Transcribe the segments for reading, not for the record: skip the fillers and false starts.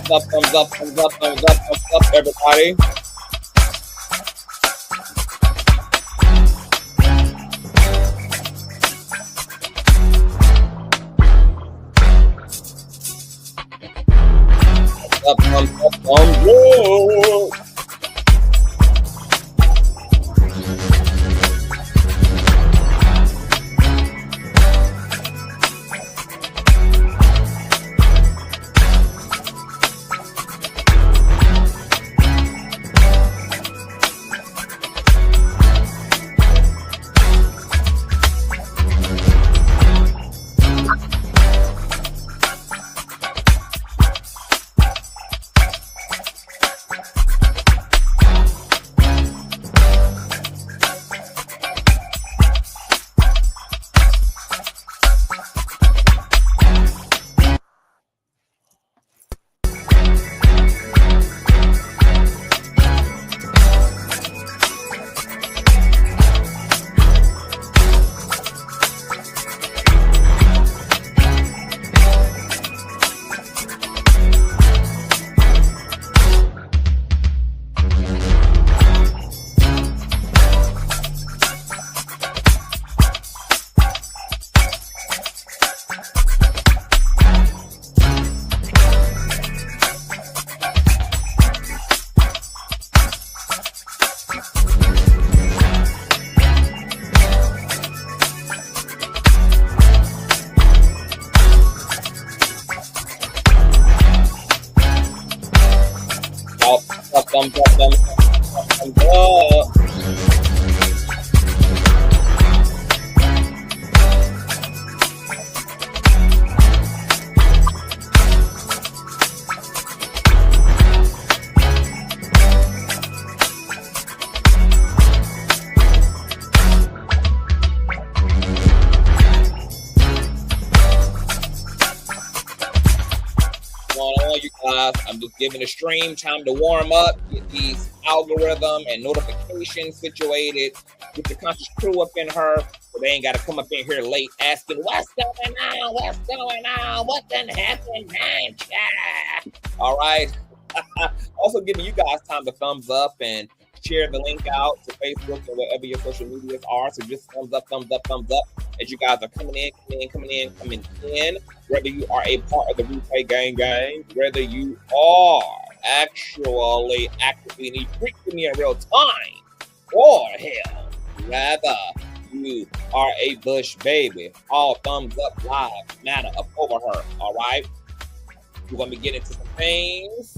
thumbs up, thumbs up, thumbs up, thumbs up, everybody. Thumbs up, thumbs up. Thumbs up, thumbs up, thumbs up. You guys, I'm just giving the stream time to warm up, get these algorithm and notifications situated, get the conscious crew up in her, so they ain't got to come up in here late asking what's going on, what done happened, man. All right. Also giving you guys time to thumbs up and share the link out to Facebook and wherever your social medias are. So just thumbs up, thumbs up, thumbs up as you guys are coming in. Whether you are a part of the replay gang, whether you are actually actively need freaking me in real time, or hell, rather you are a Bush baby. All thumbs up live matter up over her. All right. We're gonna be getting to some things.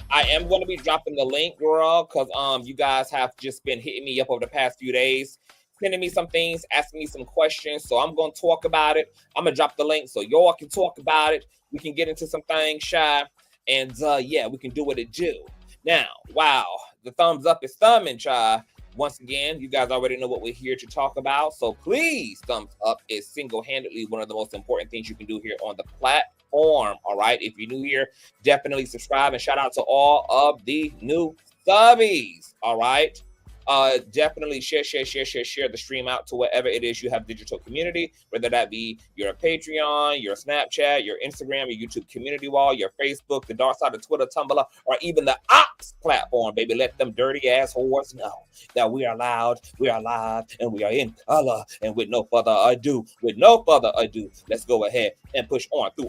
I am going to be dropping the link, girl, because you guys have just been hitting me up over the past few days, sending me some things, asking me some questions. So I'm going to talk about it. I'm going to drop the link so y'all can talk about it. We can get into some things, Shy. And yeah, we can do what it do. Now, wow, the thumbs up is thumbing, Shy. Once again, you guys already know what we're here to talk about. So please, thumbs up is single-handedly one of the most important things you can do here on the platform. All right. If you're new here, definitely subscribe and shout out to all of the new subbies. All right. Definitely share the stream out to whatever it is you have digital community, whether that be your Patreon, your Snapchat, your Instagram, your YouTube community wall, your Facebook, the dark side of Twitter, Tumblr, or even the Ops platform, baby. Let them dirty ass whores know that we are loud, we are live, and we are in color. And with no further ado, let's go ahead and push on through.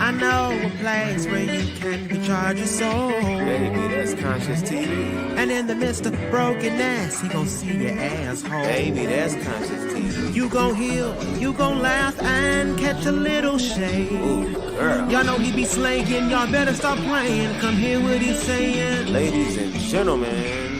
I know a place where you can recharge your soul. Baby, that's Consciouztv. And in the midst of brokenness, he gon' see your asshole. Baby, that's Consciouztv. You gon' heal, you gon' laugh and catch a little shade. Ooh, girl. Y'all know he be slaying, y'all better stop playing. Come hear what he's saying. Ladies and gentlemen.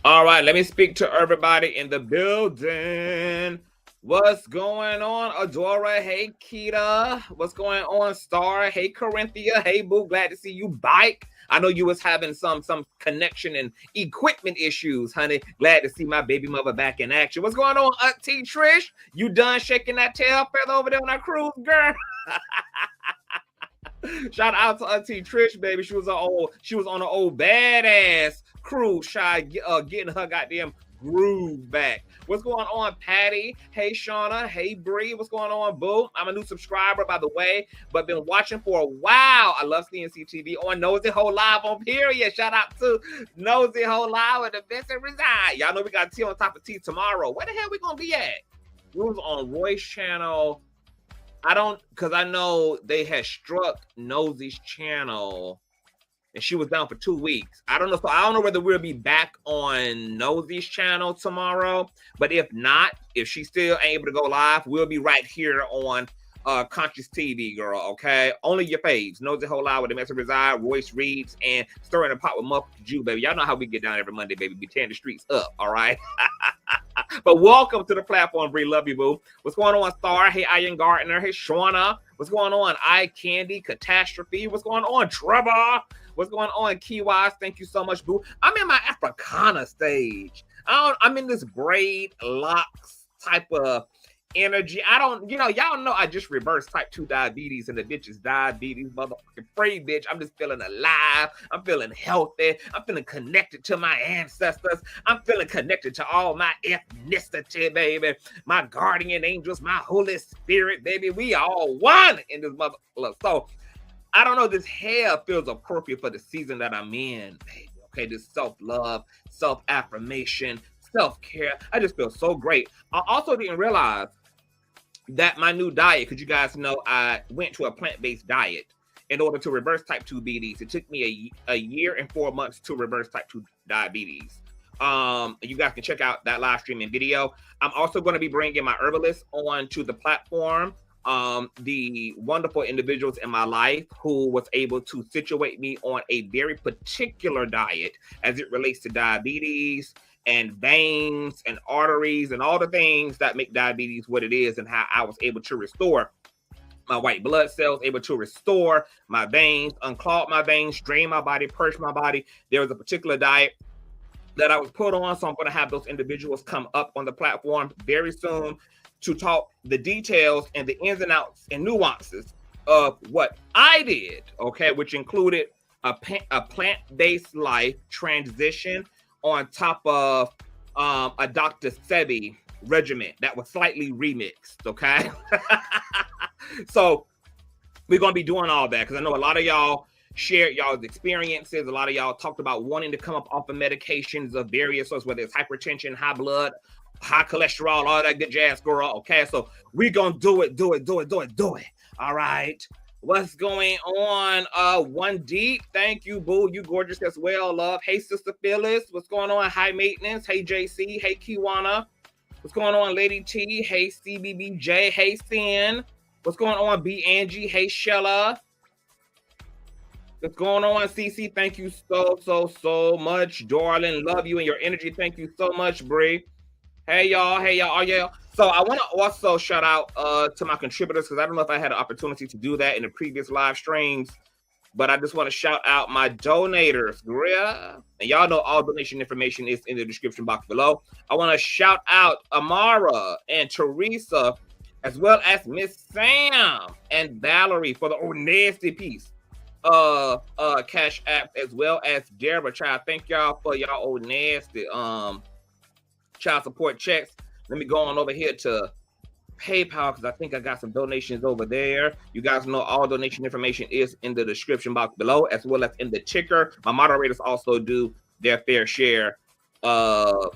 All right, let me speak to everybody in the building. What's going on, Adora? Hey, Keita. What's going on, Star? Hey, Corinthia. Hey, Boo. Glad to see you, Bike. I know you was having some connection and equipment issues, honey. Glad to see my baby mother back in action. What's going on, T Trish? You done shaking that tail feather over there on that cruise, girl? Shout out to Auntie Trish, baby. She was on an old badass cruise, getting her goddamn groove back. What's going on, Patty? Hey, Shauna. Hey, Bree. What's going on, boo? I'm a new subscriber, by the way, but been watching for a while. I love CNCTV on Nosy Hole Live on Period. Shout out to Nosy Hole Live with the best and reside. Y'all know we got tea on top of tea tomorrow. Where the hell we gonna be at? We was on Roy's channel. Because I know they had struck Nosy's channel and she was down for 2 weeks. I don't know. So I don't know whether we'll be back on Nosy's channel tomorrow. But if not, if she's still able to go live, we'll be right here on Consciouztv, girl. Okay, only your faves. Nosy Hole Live with the Mess Reside, Royce Reeds, and Stirring the Pot with Muff Jew, baby. Y'all know how we get down every Monday, baby. We tearing the streets up. All right. But welcome to the platform, Bree. Love you, boo. What's going on, Star? Hey, Ian Gardner. Hey, Shauna. What's going on, Eye Candy? Catastrophe. What's going on, Trevor? What's going on, Key-Wise? Thank you so much, boo. I'm in my Africana stage. I'm in this braid locks type of energy. Y'all know I just reversed type 2 diabetes and the bitch is diabetes, motherfucking free bitch. I'm just feeling alive. I'm feeling healthy. I'm feeling connected to my ancestors. I'm feeling connected to all my ethnicity, baby. My guardian angels, my Holy Spirit, baby. We all one in this motherfucker. So I don't know, this hair feels appropriate for the season that I'm in, baby. Okay, this self-love, self-affirmation, self-care. I just feel so great. I also didn't realize that my new diet, because you guys know I went to a plant-based diet in order to reverse type 2 diabetes. It took me a year and 4 months to reverse type 2 diabetes. You guys can check out that live streaming video. I'm also going to be bringing my herbalists onto the platform. The wonderful individuals in my life who was able to situate me on a very particular diet as it relates to diabetes and veins and arteries and all the things that make diabetes what it is, and how I was able to restore my white blood cells, able to restore my veins, unclog my veins, drain my body, purge my body. There was a particular diet that I was put on, so I'm going to have those individuals come up on the platform very soon to talk the details and the ins and outs and nuances of what I did, okay, which included a plant-based life transition on top of a Dr. Sebi regimen that was slightly remixed, okay? So we're going to be doing all that because I know a lot of y'all shared y'all's experiences. A lot of y'all talked about wanting to come up off of medications of various sorts, whether it's hypertension, high blood, high cholesterol, all that good jazz, girl. Okay, so we're going to do it. All right. What's going on? One Deep. Thank you, boo. You gorgeous as well, love. Hey, Sister Phyllis. What's going on? High Maintenance. Hey, JC. Hey, Kiwana. What's going on, Lady T? Hey, CBBJ. Hey, Sin. What's going on, B Angie? Hey, Shella. What's going on, CC? Thank you so much, darling. Love you and your energy. Thank you so much, Bree. Hey, y'all. Oh, yeah. So I want to also shout out to my contributors because I don't know if I had an opportunity to do that in the previous live streams, but I just want to shout out my donators. And y'all know all donation information is in the description box below. I want to shout out Amara and Teresa, as well as Miss Sam and Valerie for the old nasty piece. Cash App, as well as Deborah. Child, thank y'all for y'all old nasty child support checks. Let me go on over here to PayPal because I think I got some donations over there. You guys know all donation information is in the description box below, as well as in the ticker. My moderators also do their fair share of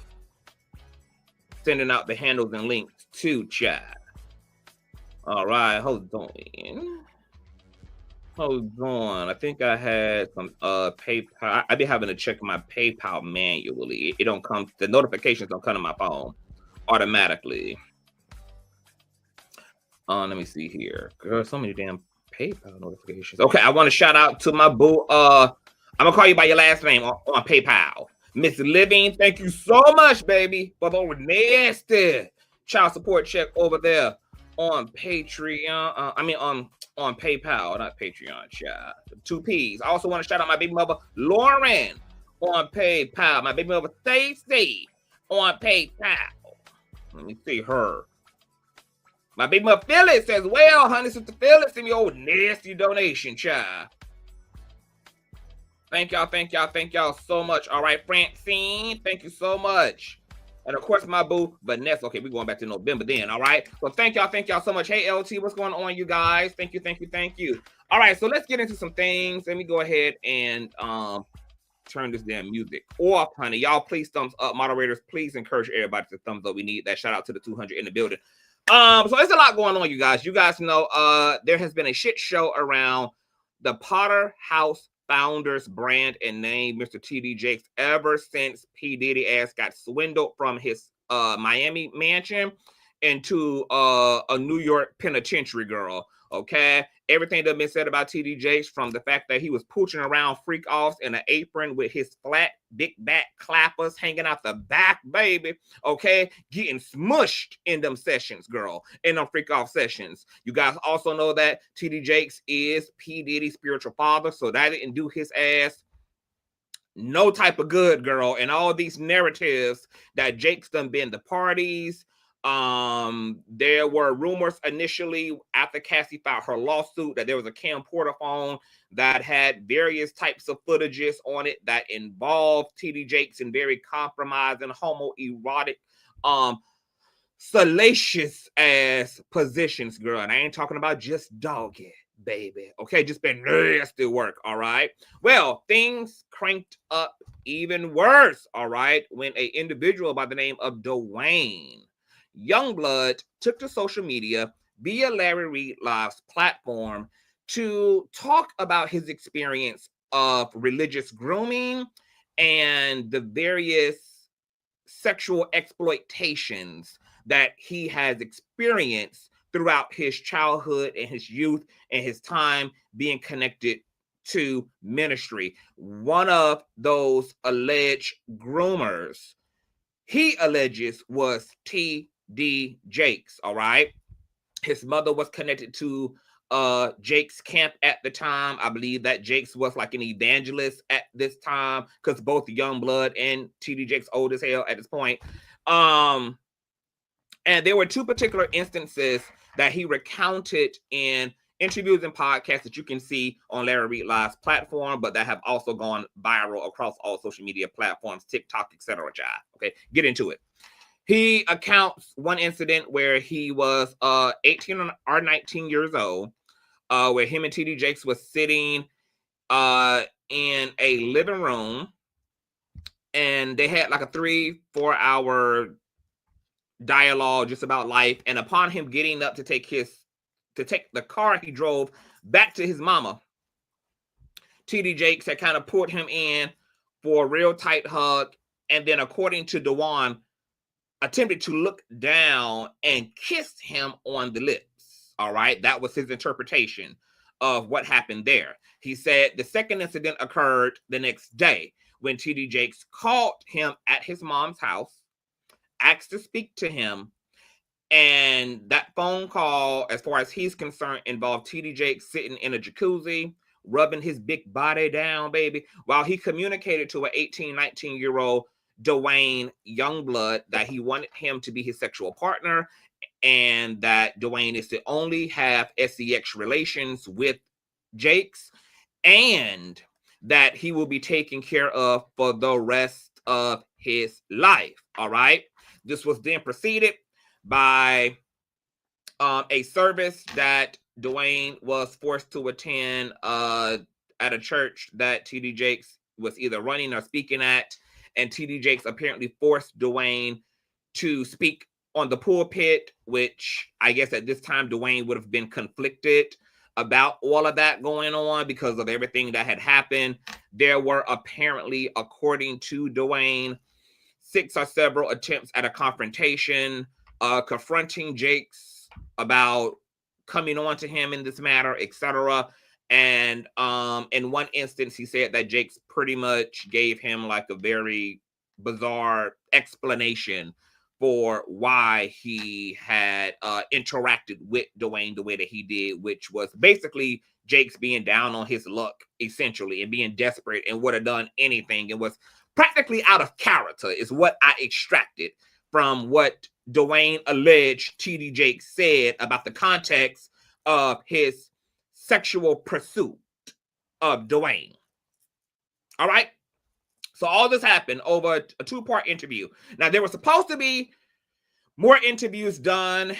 sending out the handles and links to chat. All right, hold on. I think I had some PayPal. I be having to check my PayPal manually. It don't come, the notifications don't come to my phone automatically. Let me see here. Girl, so many damn PayPal notifications. Okay, I want to shout out to my boo. I'm gonna call you by your last name on PayPal. Miss Living, thank you so much, baby, for the nasty child support check over there on Patreon. On PayPal, not Patreon, child. 2 P's. I also want to shout out my baby mother, Lauren, on PayPal. My baby mother, Stacy, on PayPal. Let me see her. My big mother Phyllis says, well, honey, sister Phyllis, send me old nasty donation, child. Thank y'all so much. All right, Francine, thank you so much. And of course, my boo, Vanessa. Okay, we're going back to November then, all right? So thank y'all so much. Hey, LT, what's going on, you guys? Thank you. All right, so let's get into some things. Let me go ahead and turn this damn music off, honey. Y'all, please thumbs up. Moderators, please encourage everybody to thumbs up. We need that. Shout out to the 200 in the building. So there's a lot going on, you guys. You guys know there has been a shit show around the Potter House founders brand and name, Mr. T.D. Jakes, ever since P. Diddy ass got swindled from his Miami mansion into a New York penitentiary, girl. Okay, everything that been said about T.D. Jakes, from the fact that he was pooching around freak offs in an apron with his flat big back clappers hanging out the back, baby. Okay, getting smushed in them sessions, girl, in them freak off sessions. You guys also know that T.D. Jakes is P. Diddy's spiritual father, so that didn't do his ass no type of good, girl. And all these narratives that Jakes done been to parties. There were rumors initially after Cassie filed her lawsuit that there was a camcorder phone that had various types of footages on it that involved T.D. Jakes in very compromising, homoerotic, salacious ass positions, girl. And I ain't talking about just doggy, baby. Okay, just been nasty work, all right? Well, things cranked up even worse, all right, when an individual by the name of Duane Youngblood took to social media via Larry Reid Live's platform to talk about his experience of religious grooming and the various sexual exploitations that he has experienced throughout his childhood and his youth and his time being connected to ministry. One of those alleged groomers, he alleges, was T.D. Jakes, all right? His mother was connected to Jakes' camp at the time. I believe that Jakes was like an evangelist at this time, because both Youngblood and T.D. Jakes old as hell at this point. And there were two particular instances that he recounted in interviews and podcasts that you can see on Larry Reid Live's platform, but that have also gone viral across all social media platforms, TikTok, etc. Okay, get into it. He accounts one incident where he was 18 or 19 years old, where him and T.D. Jakes was sitting in a living room, and they had like a 3-4 hour dialogue just about life. And upon him getting up to take the car he drove back to his mama, T.D. Jakes had kind of pulled him in for a real tight hug, and then, according to Duane, attempted to look down and kiss him on the lips. All right, that was his interpretation of what happened there. He said the second incident occurred the next day when T.D. Jakes called him at his mom's house, asked to speak to him, and that phone call, as far as he's concerned, involved T.D. Jakes sitting in a jacuzzi, rubbing his big body down, baby, while he communicated to an 18, 19-year-old Duane Youngblood that he wanted him to be his sexual partner, and that Duane is to only have sex relations with Jakes, and that he will be taken care of for the rest of his life. All right. This was then preceded by a service that Duane was forced to attend at a church that T.D. Jakes was either running or speaking at. And T.D. Jakes apparently forced Duane to speak on the pulpit, which I guess at this time Duane would have been conflicted about all of that going on because of everything that had happened. There were apparently, according to Duane, 6 or several attempts at a confrontation, confronting Jakes about coming on to him in this matter, etc. And in one instance, he said that Jakes pretty much gave him like a very bizarre explanation for why he had interacted with Duane the way that he did, which was basically Jakes being down on his luck, essentially, and being desperate and would have done anything and was practically out of character, is what I extracted from what Duane alleged T.D. Jakes said about the context of his sexual pursuit of Duane. All right. So all this happened over a 2-part interview. Now, there was supposed to be more interviews done,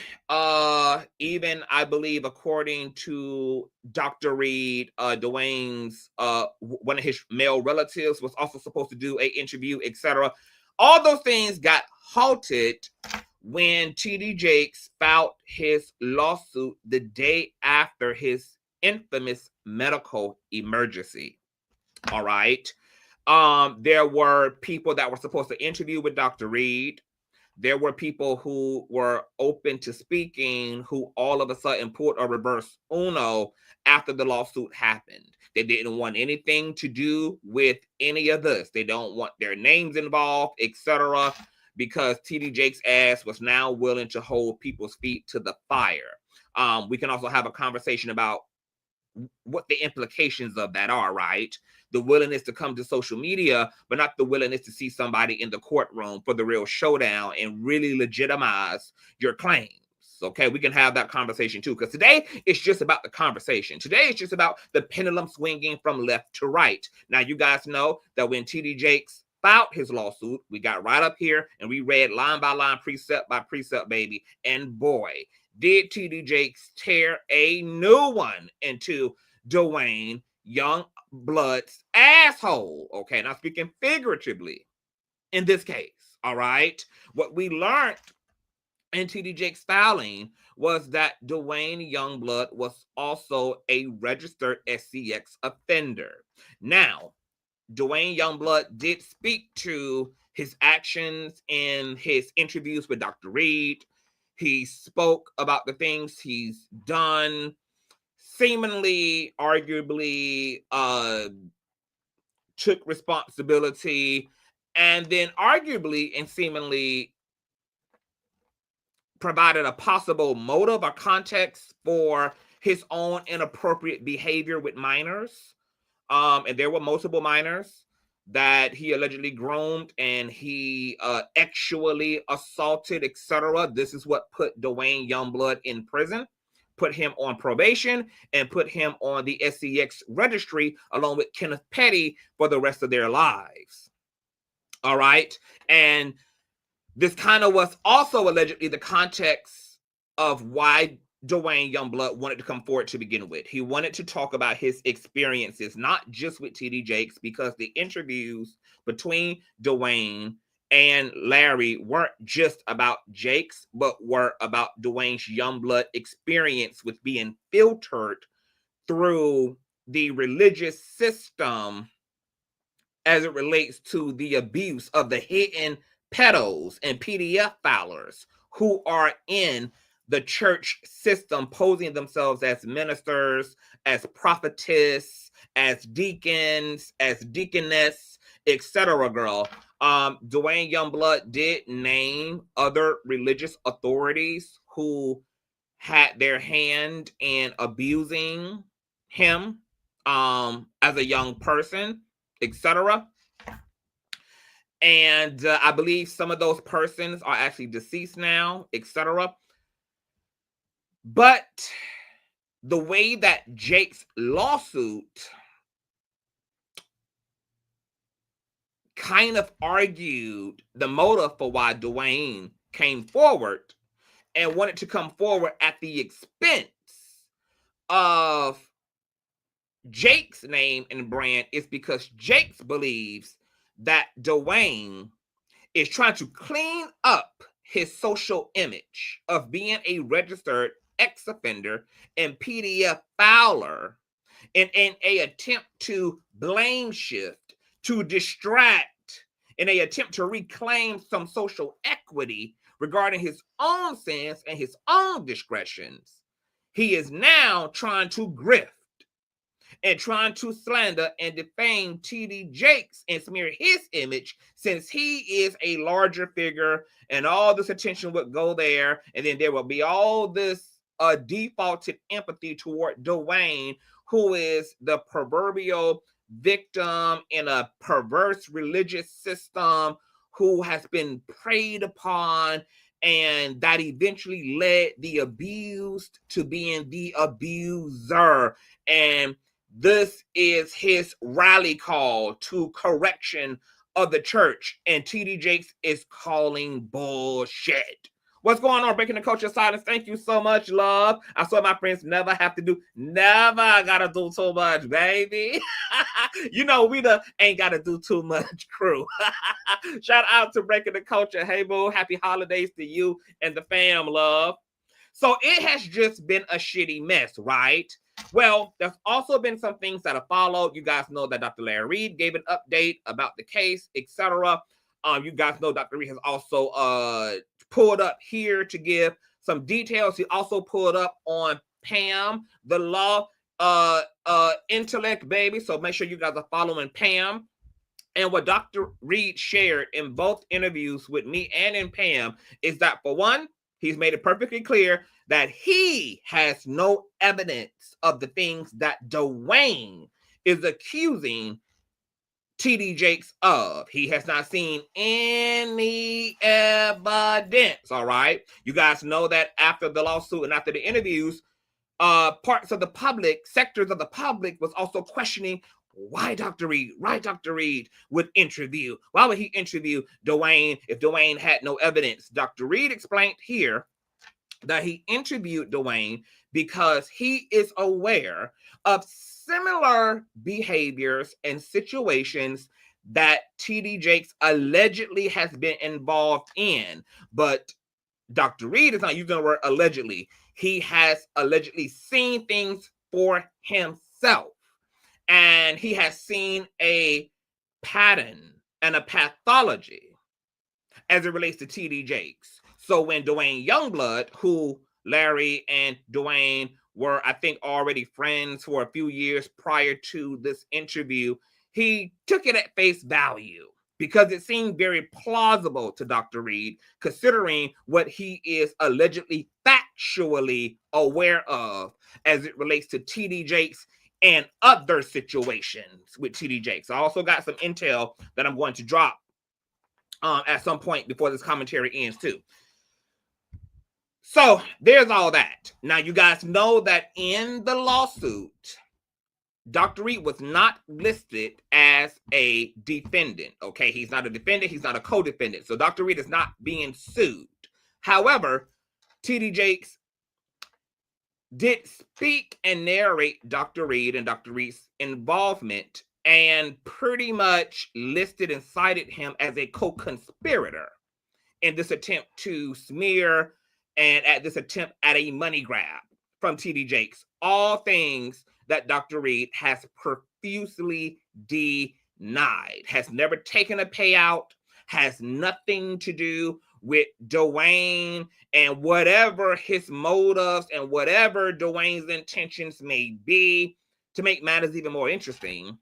even, I believe, according to Dr. Reid, Duane's, one of his male relatives was also supposed to do an interview, etc. All those things got halted when T.D. Jakes filed his lawsuit the day after his infamous medical emergency. All right. There were people that were supposed to interview with Dr. Reid. There were people who were open to speaking who all of a sudden pulled a reverse Uno after the lawsuit happened. They didn't want anything to do with any of this. They don't want their names involved, etc., because T.D. Jakes' ass was now willing to hold people's feet to the fire. We can also have a conversation about what the implications of that are, right? The willingness to come to social media, but not the willingness to see somebody in the courtroom for the real showdown and really legitimize your claims. Okay, we can have that conversation too, because today it's just about the conversation. Today it's just about the pendulum swinging from left to right. Now, you guys know that when T.D. Jakes filed his lawsuit, we got right up here and we read line by line, precept by precept, baby. And boy, did T.D. Jakes tear a new one into Duane Youngblood's asshole. Okay, now speaking figuratively in this case, all right? What we learned in T.D. Jakes' filing was that Duane Youngblood was also a registered SCX offender. Now, Duane Youngblood did speak to his actions in his interviews with Dr. Reid. He spoke about the things he's done, seemingly, arguably, took responsibility, and then arguably and seemingly provided a possible motive or context for his own inappropriate behavior with minors. And there were multiple minors that he allegedly groomed and he actually assaulted, etc. This is what put Duane Youngblood in prison, put him on probation, and put him on the SCX registry along with Kenneth Petty for the rest of their lives. All right. And this kind of was also allegedly the context of why Duane Youngblood wanted to come forward to begin with. He wanted to talk about his experiences, not just with T.D. Jakes, because the interviews between Duane and Larry weren't just about Jakes, but were about Duane Youngblood's experience with being filtered through the religious system as it relates to the abuse of the hidden pedos and PDF filers who are in the church system, posing themselves as ministers, as prophetess, as deacons, as deaconess, etc. Girl. Duane Youngblood did name other religious authorities who had their hand in abusing him as a young person, etc. And I believe some of those persons are actually deceased now, etc. But the way that Jake's lawsuit kind of argued the motive for why Duane came forward and wanted to come forward at the expense of Jake's name and brand is because Jakes believes that Duane is trying to clean up his social image of being a registered ex-offender and PDF filer in an attempt to blame shift, to distract, in an attempt to reclaim some social equity regarding his own sins and his own discretions. He is now trying to grift and trying to slander and defame T.D. Jakes and smear his image, since he is a larger figure and all this attention would go there, and then there will be all this defaulted empathy toward Duane, who is the proverbial victim in a perverse religious system, who has been preyed upon, and that eventually led the abused to being the abuser. And this is his rally call to correction of the church. And T.D. Jakes is calling bullshit. What's going on, Breaking the Culture of Silence? Thank you so much, love. I saw my friends never gotta do too much, baby. You know, we ain't gotta do too much, crew. Shout out to Breaking the Culture. Hey, boo, happy holidays to you and the fam, love. So it has just been a shitty mess, right? Well, there's also been some things that have followed. You guys know that Dr. Larry Reid gave an update about the case, etc. You guys know Dr. Reid has also pulled up here to give some details. He also pulled up on Pam, the law intellect, baby. So make sure you guys are following Pam. And what Dr. Reid shared in both interviews with me and in Pam is that, for one, he's made it perfectly clear that he has no evidence of the things that Duane is accusing T.D. Jakes of. He has not seen any evidence, all right? You guys know that after the lawsuit and after the interviews, parts of the public, sectors of the public was also questioning why Dr. Reid would interview. Why would he interview Duane if Duane had no evidence? Dr. Reid explained here that he interviewed Duane because he is aware of similar behaviors and situations that T.D. Jakes allegedly has been involved in. But Dr. Reid is not using the word allegedly. He has allegedly seen things for himself. And he has seen a pattern and a pathology as it relates to T.D. Jakes. So when Duane Youngblood, who Larry and Duane were, I think, already friends for a few years prior to this interview, he took it at face value because it seemed very plausible to Dr. Reid, considering what he is allegedly factually aware of as it relates to T.D. Jakes and other situations with T.D. Jakes. I also got some intel that I'm going to drop at some point before this commentary ends too. So there's all that. Now you guys know that in the lawsuit, Dr. Reid was not listed as a defendant. Okay, he's not a defendant, he's not a co-defendant. So Dr. Reid is not being sued. However, T.D. Jakes did speak and narrate Dr. Reid and Dr. Reid's involvement and pretty much listed and cited him as a co-conspirator in this attempt to smear and at this attempt at a money grab from T.D. Jakes. All things that Dr. Reid has profusely denied, has never taken a payout, has nothing to do with Duane, and whatever his motives and whatever Duane's intentions may be. To make matters even more interesting,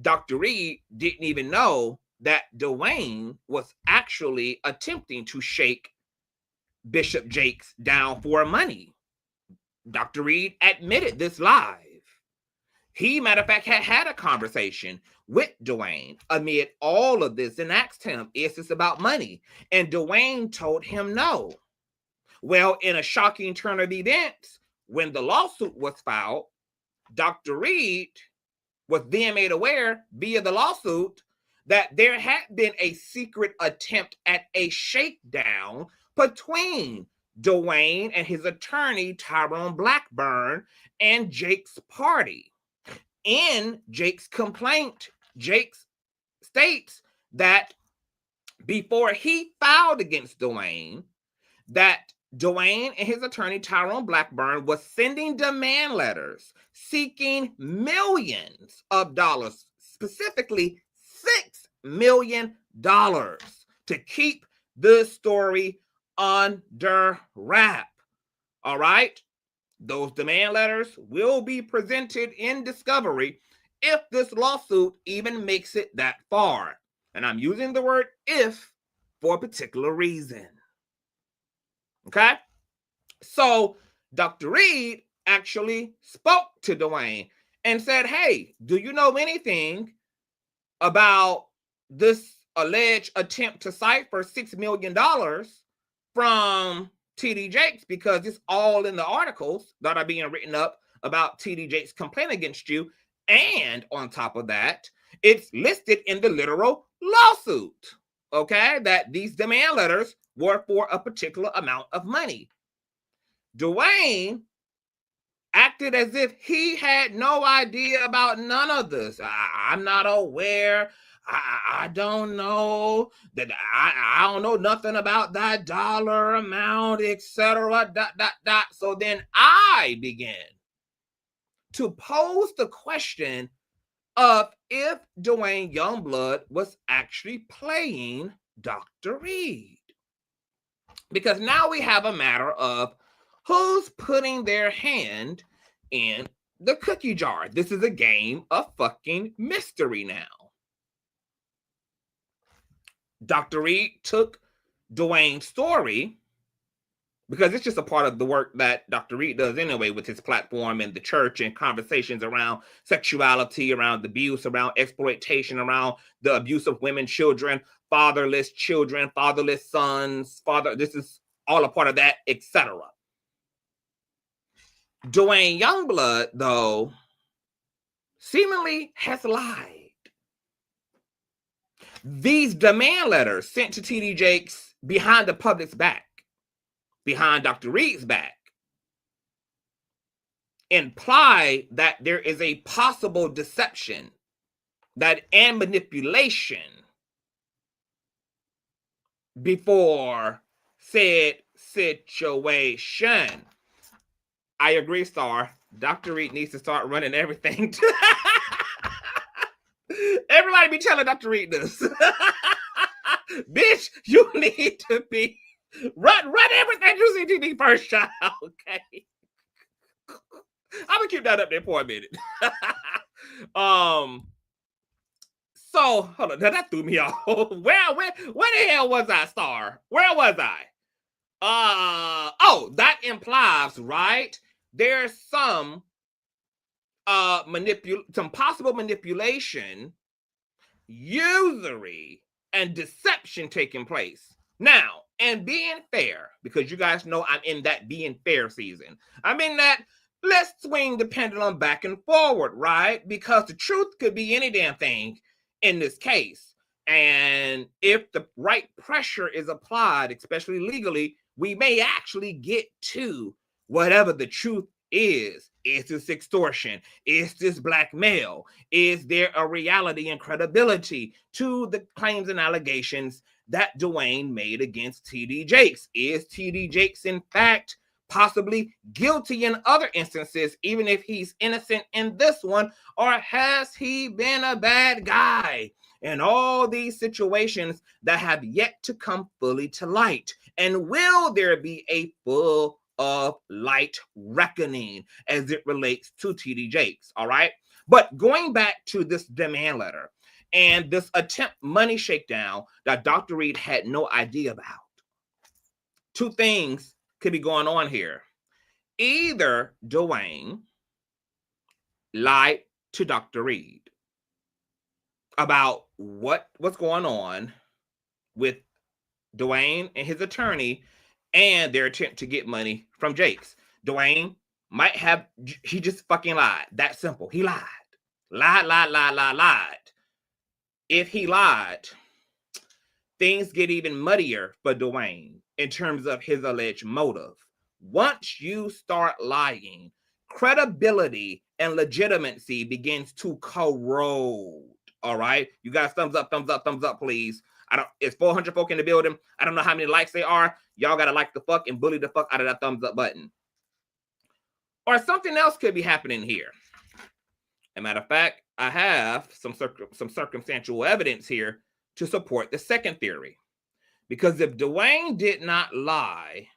Dr. Reid didn't even know that Duane was actually attempting to shake Bishop Jakes down for money. Dr. Reid admitted this live. He, matter of fact, had a conversation with Duane amid all of this and asked him, is this about money? And Duane told him no. Well, in a shocking turn of events, when the lawsuit was filed, Dr. Reid was then made aware via the lawsuit that there had been a secret attempt at a shakedown between Duane and his attorney, Tyrone Blackburn, and Jakes' party. In Jakes' complaint, Jakes states that before he filed against Duane, that Duane and his attorney, Tyrone Blackburn, was sending demand letters seeking millions of dollars, specifically $6 million, to keep this story under wrap. All right? Those demand letters will be presented in discovery if this lawsuit even makes it that far. And I'm using the word if for a particular reason. Okay? So Dr. Reid actually spoke to Duane and said, hey, do you know anything about this alleged attempt to cipher $6 million from T.D. Jakes, because it's all in the articles that are being written up about T.D. Jakes' complaint against you. And on top of that, it's listed in the literal lawsuit, okay, that these demand letters were for a particular amount of money. Duane acted as if he had no idea about none of this. I'm not aware. I don't know that. I don't know nothing about that dollar amount, etc. ... So then I began to pose the question of if Duane Youngblood was actually playing Dr. Reid. Because now we have a matter of who's putting their hand in the cookie jar. This is a game of fucking mystery now. Dr. Reid took Duane's story, because it's just a part of the work that Dr. Reid does anyway with his platform and the church and conversations around sexuality, around abuse, around exploitation, around the abuse of women, children, fatherless sons, this is all a part of that, etc. Duane Youngblood, though, seemingly has lied. These demand letters sent to T.D. Jakes behind the public's back, behind Dr. Reid's back, imply that there is a possible deception and manipulation before said situation. I agree, Star. Dr. Reid needs to start running everything. Everybody be telling Dr. Reid this. Bitch, you need to be run everything you see TV first, child. Okay. I'm gonna keep that up there for a minute. So hold on, that threw me off. Where the hell was I, Star? Where was I? Oh, that implies, right? There's some possible manipulation, usury, and deception taking place. Now, and being fair, because you guys know I'm in that being fair season. I'm in that let's swing the pendulum back and forward, right? Because the truth could be any damn thing in this case. And if the right pressure is applied, especially legally, we may actually get to whatever the truth is. Is this extortion? Is this blackmail? Is there a reality and credibility to the claims and allegations that Duane made against T.D. Jakes? Is T.D. Jakes, in fact, possibly guilty in other instances, even if he's innocent in this one? Or has he been a bad guy? And all these situations that have yet to come fully to light. And will there be a full of light reckoning as it relates to T.D. Jakes? All right. But going back to this demand letter and this attempt money shakedown that Dr. Reid had no idea about, two things could be going on here. Either Duane lied to Dr. Reid about what's going on with Duane and his attorney and their attempt to get money from Jakes. Duane might have, he just fucking lied. That simple. He lied. Lied. If he lied, things get even muddier for Duane in terms of his alleged motive. Once you start lying, credibility and legitimacy begins to corrode. All right? You guys, thumbs up, please. It's 400 folk in the building. I don't know how many likes they are. Y'all gotta like the fuck and bully the fuck out of that thumbs up button. Or something else could be happening here. As a matter of fact, I have some circumstantial evidence here to support the second theory. Because if Duane did not lie,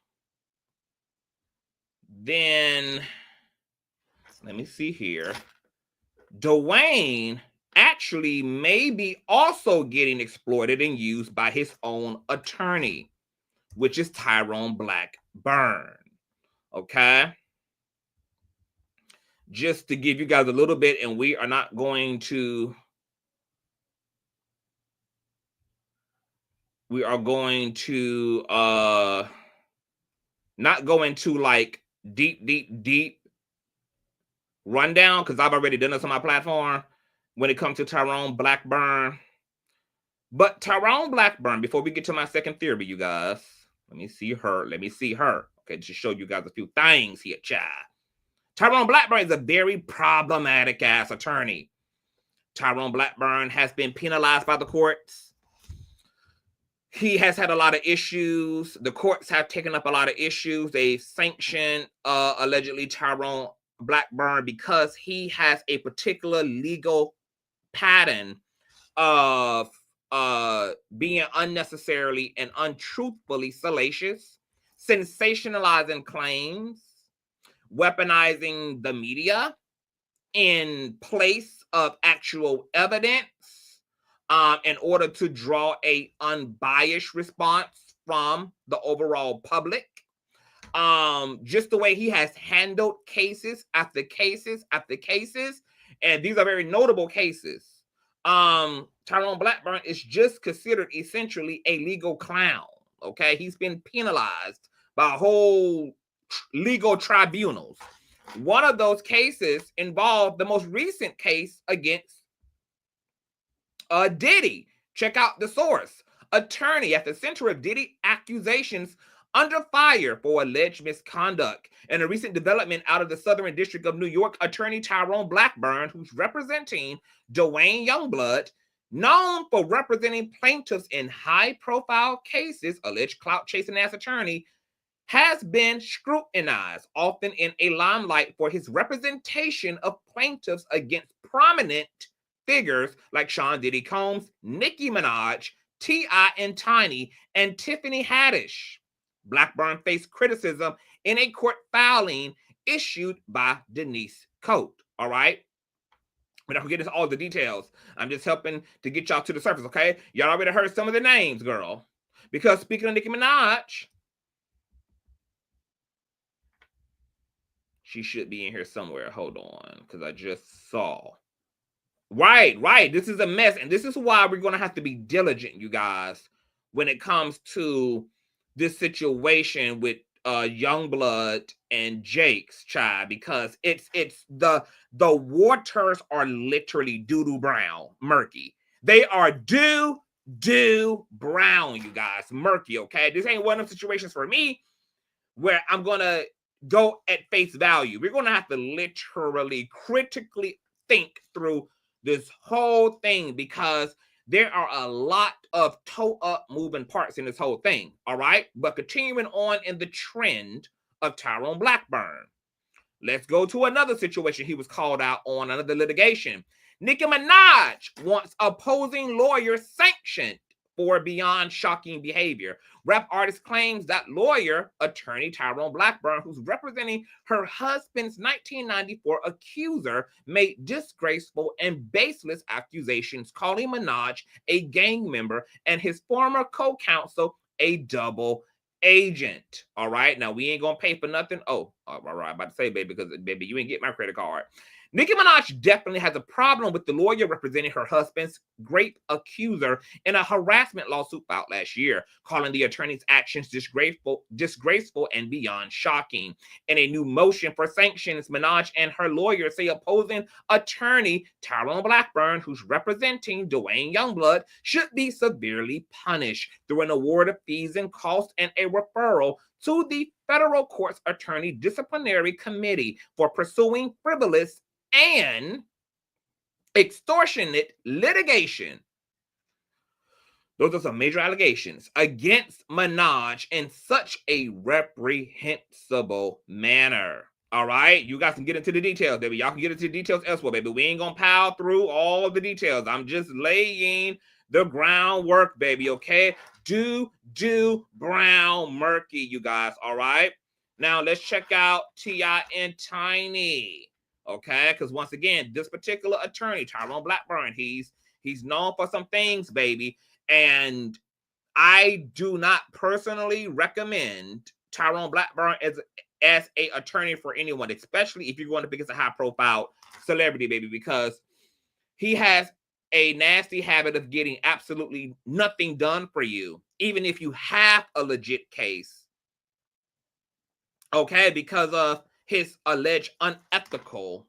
then let me see here. Duane actually may be also getting exploited and used by his own attorney, which is Tyrone Blackburn. Okay? Just to give you guys a little bit, and we are not going to we are going to not go into like deep rundown because I've already done this on my platform when it comes to Tyrone Blackburn. But Tyrone Blackburn, before we get to my second theory, you guys, let me see her. Okay, to show you guys a few things here, child. Tyrone Blackburn is a very problematic ass attorney. Tyrone Blackburn has been penalized by the courts. He has had a lot of issues. The courts have taken up a lot of issues. They sanctioned allegedly Tyrone Blackburn because he has a particular legal pattern of being unnecessarily and untruthfully salacious, sensationalizing claims, weaponizing the media in place of actual evidence in order to draw a unbiased response from the overall public. Just the way he has handled cases after cases after cases, and these are very notable cases. Tyrone Blackburn is just considered essentially a legal clown. Okay, he's been penalized by whole legal tribunals. One of those cases involved the most recent case against Diddy. Check out the source. Attorney at the center of Diddy accusations under fire for alleged misconduct. In a recent development out of the Southern District of New York, attorney Tyrone Blackburn, who's representing Duane Youngblood, known for representing plaintiffs in high-profile cases, alleged clout-chasing ass attorney, has been scrutinized, often in a limelight for his representation of plaintiffs against prominent figures like Sean Diddy Combs, Nicki Minaj, T.I. and Tiny, and Tiffany Haddish. Blackburn faced criticism in a court filing issued by Denise Coate. All right? We're not gonna get into all the details. I'm just helping to get y'all to the surface, okay? Y'all already heard some of the names, girl. Because speaking of Nicki Minaj, she should be in here somewhere. Hold on, because I just saw. Right. This is a mess. And this is why we're going to have to be diligent, you guys, when it comes to this situation with Youngblood and Jakes, child, because it's the waters are literally doo-doo brown, murky. They are doo brown, you guys, murky, okay? This ain't one of them situations for me where I'm going to go at face value. We're going to have to literally critically think through this whole thing because there are a lot of toe up moving parts in this whole thing. All right. But continuing on in the trend of Tyrone Blackburn, let's go to another situation he was called out on, another litigation. Nicki Minaj wants opposing lawyer sanctioned for beyond shocking behavior. Rap artist claims that lawyer, attorney Tyrone Blackburn, who's representing her husband's 1994 accuser, made disgraceful and baseless accusations, calling Minaj a gang member and his former co-counsel a double agent. All right, now we ain't gonna pay for nothing. Oh, all right, I'm about to say, baby, because baby, you ain't get my credit card. Nicki Minaj definitely has a problem with the lawyer representing her husband's rape accuser in a harassment lawsuit filed last year, calling the attorney's actions disgraceful and beyond shocking. In a new motion for sanctions, Minaj and her lawyer say opposing attorney Tyrone Blackburn, who's representing Duane Youngblood, should be severely punished through an award of fees and costs and a referral to the federal court's attorney disciplinary committee for pursuing frivolous and extortionate litigation. Those are some major allegations against Minaj in such a reprehensible manner. All right, you guys can get into the details, baby. Y'all can get into the details elsewhere, baby. We ain't gonna pile through all of the details. I'm just laying the groundwork, baby, okay? Do brown murky, you guys, all right? Now, let's check out T.I. and Tiny, okay? Because once again, this particular attorney, Tyrone Blackburn, he's known for some things, baby, and I do not personally recommend Tyrone Blackburn as a attorney for anyone, especially if you're going to pick as a high-profile celebrity, baby, because he has a nasty habit of getting absolutely nothing done for you, even if you have a legit case, okay, because of his alleged unethical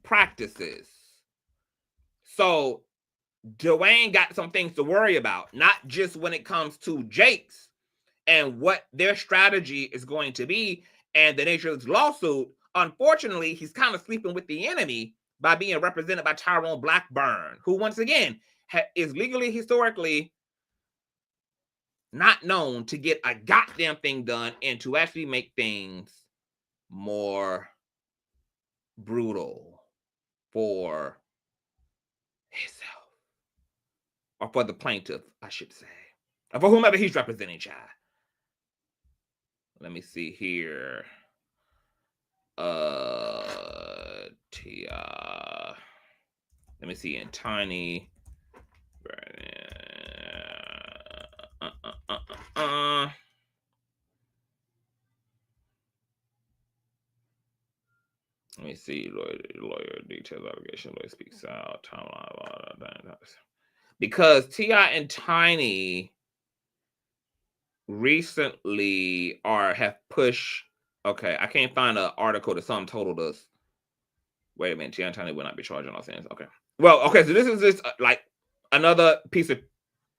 practices. So Duane got some things to worry about, not just when it comes to Jakes and what their strategy is going to be and the nature of this lawsuit. Unfortunately, he's kind of sleeping with the enemy by being represented by Tyrone Blackburn, who once again is legally, historically not known to get a goddamn thing done and to actually make things more brutal for himself, or for the plaintiff, I should say, or for whomever he's representing, child. Let me see here. Let me see in Tiny. Let me see. Lawyer details allegation. Lawyer speaks out. Timeline. Because T.I. and Tiny recently have pushed. Okay, I can't find an article that sum totaled us. Wait a minute, T.I. and Tiny will not be charged in Los Angeles. Okay. Well, okay, so this is just like another piece of.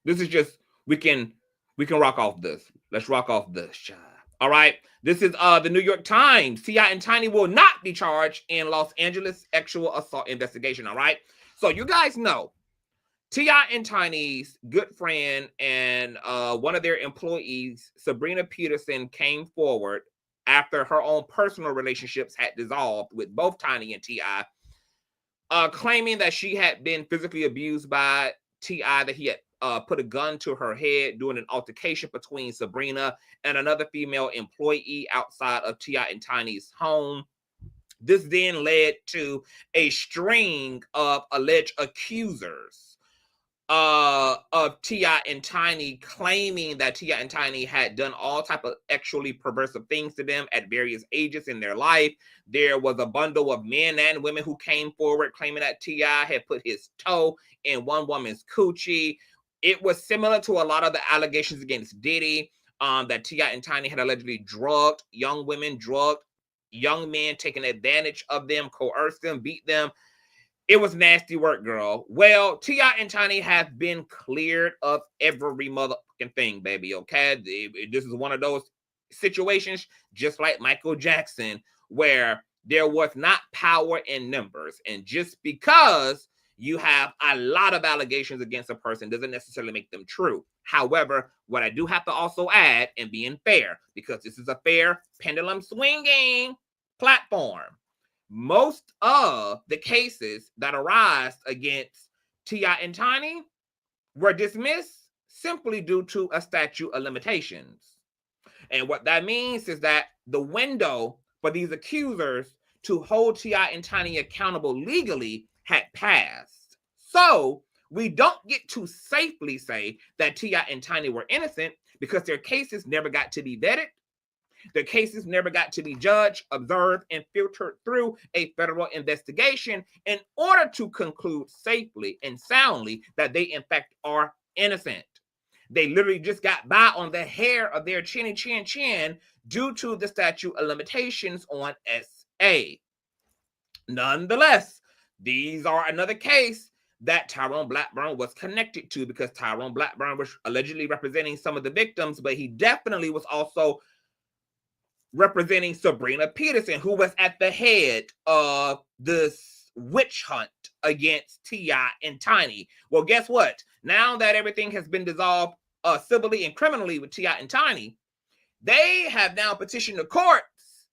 This is just we can rock off this. Let's rock off this, child. All right. This is the New York Times. T.I. and Tiny will not be charged in Los Angeles sexual assault investigation. All right. So you guys know T.I. and Tiny's good friend and one of their employees, Sabrina Peterson, came forward after her own personal relationships had dissolved with both Tiny and T.I., claiming that she had been physically abused by T.I., that he had put a gun to her head during an altercation between Sabrina and another female employee outside of T.I. and Tiny's home. This then led to a string of alleged accusers of T.I. and Tiny, claiming that T.I. and Tiny had done all type of sexually perversive things to them at various ages in their life. There was a bundle of men and women who came forward claiming that T.I. had put his toe in one woman's coochie. It was similar to a lot of the allegations against Diddy, that T.I. and Tiny had allegedly drugged young women, drugged young men, taking advantage of them, coerced them, beat them. It was nasty work, girl. Well, T.I. and Tiny have been cleared of every motherfucking thing, baby, okay? This is one of those situations, just like Michael Jackson, where there was not power in numbers. And just because you have a lot of allegations against a person doesn't necessarily make them true. However, what I do have to also add, and being fair, because this is a fair pendulum swinging platform, most of the cases that arise against T.I. and Tiny were dismissed simply due to a statute of limitations. And what that means is that the window for these accusers to hold T.I. and Tiny accountable legally had passed. So we don't get to safely say that T.I. and Tiny were innocent because their cases never got to be vetted. Their cases never got to be judged, observed, and filtered through a federal investigation in order to conclude safely and soundly that they, in fact, are innocent. They literally just got by on the hair of their chinny chin due to the statute of limitations on SA. Nonetheless, these are another case that Tyrone Blackburn was connected to, because Tyrone Blackburn was allegedly representing some of the victims, but he definitely was also representing Sabrina Peterson, who was at the head of this witch hunt against T.I. and Tiny. Well, guess what? Now that everything has been dissolved civilly and criminally with T.I. and Tiny, they have now petitioned the courts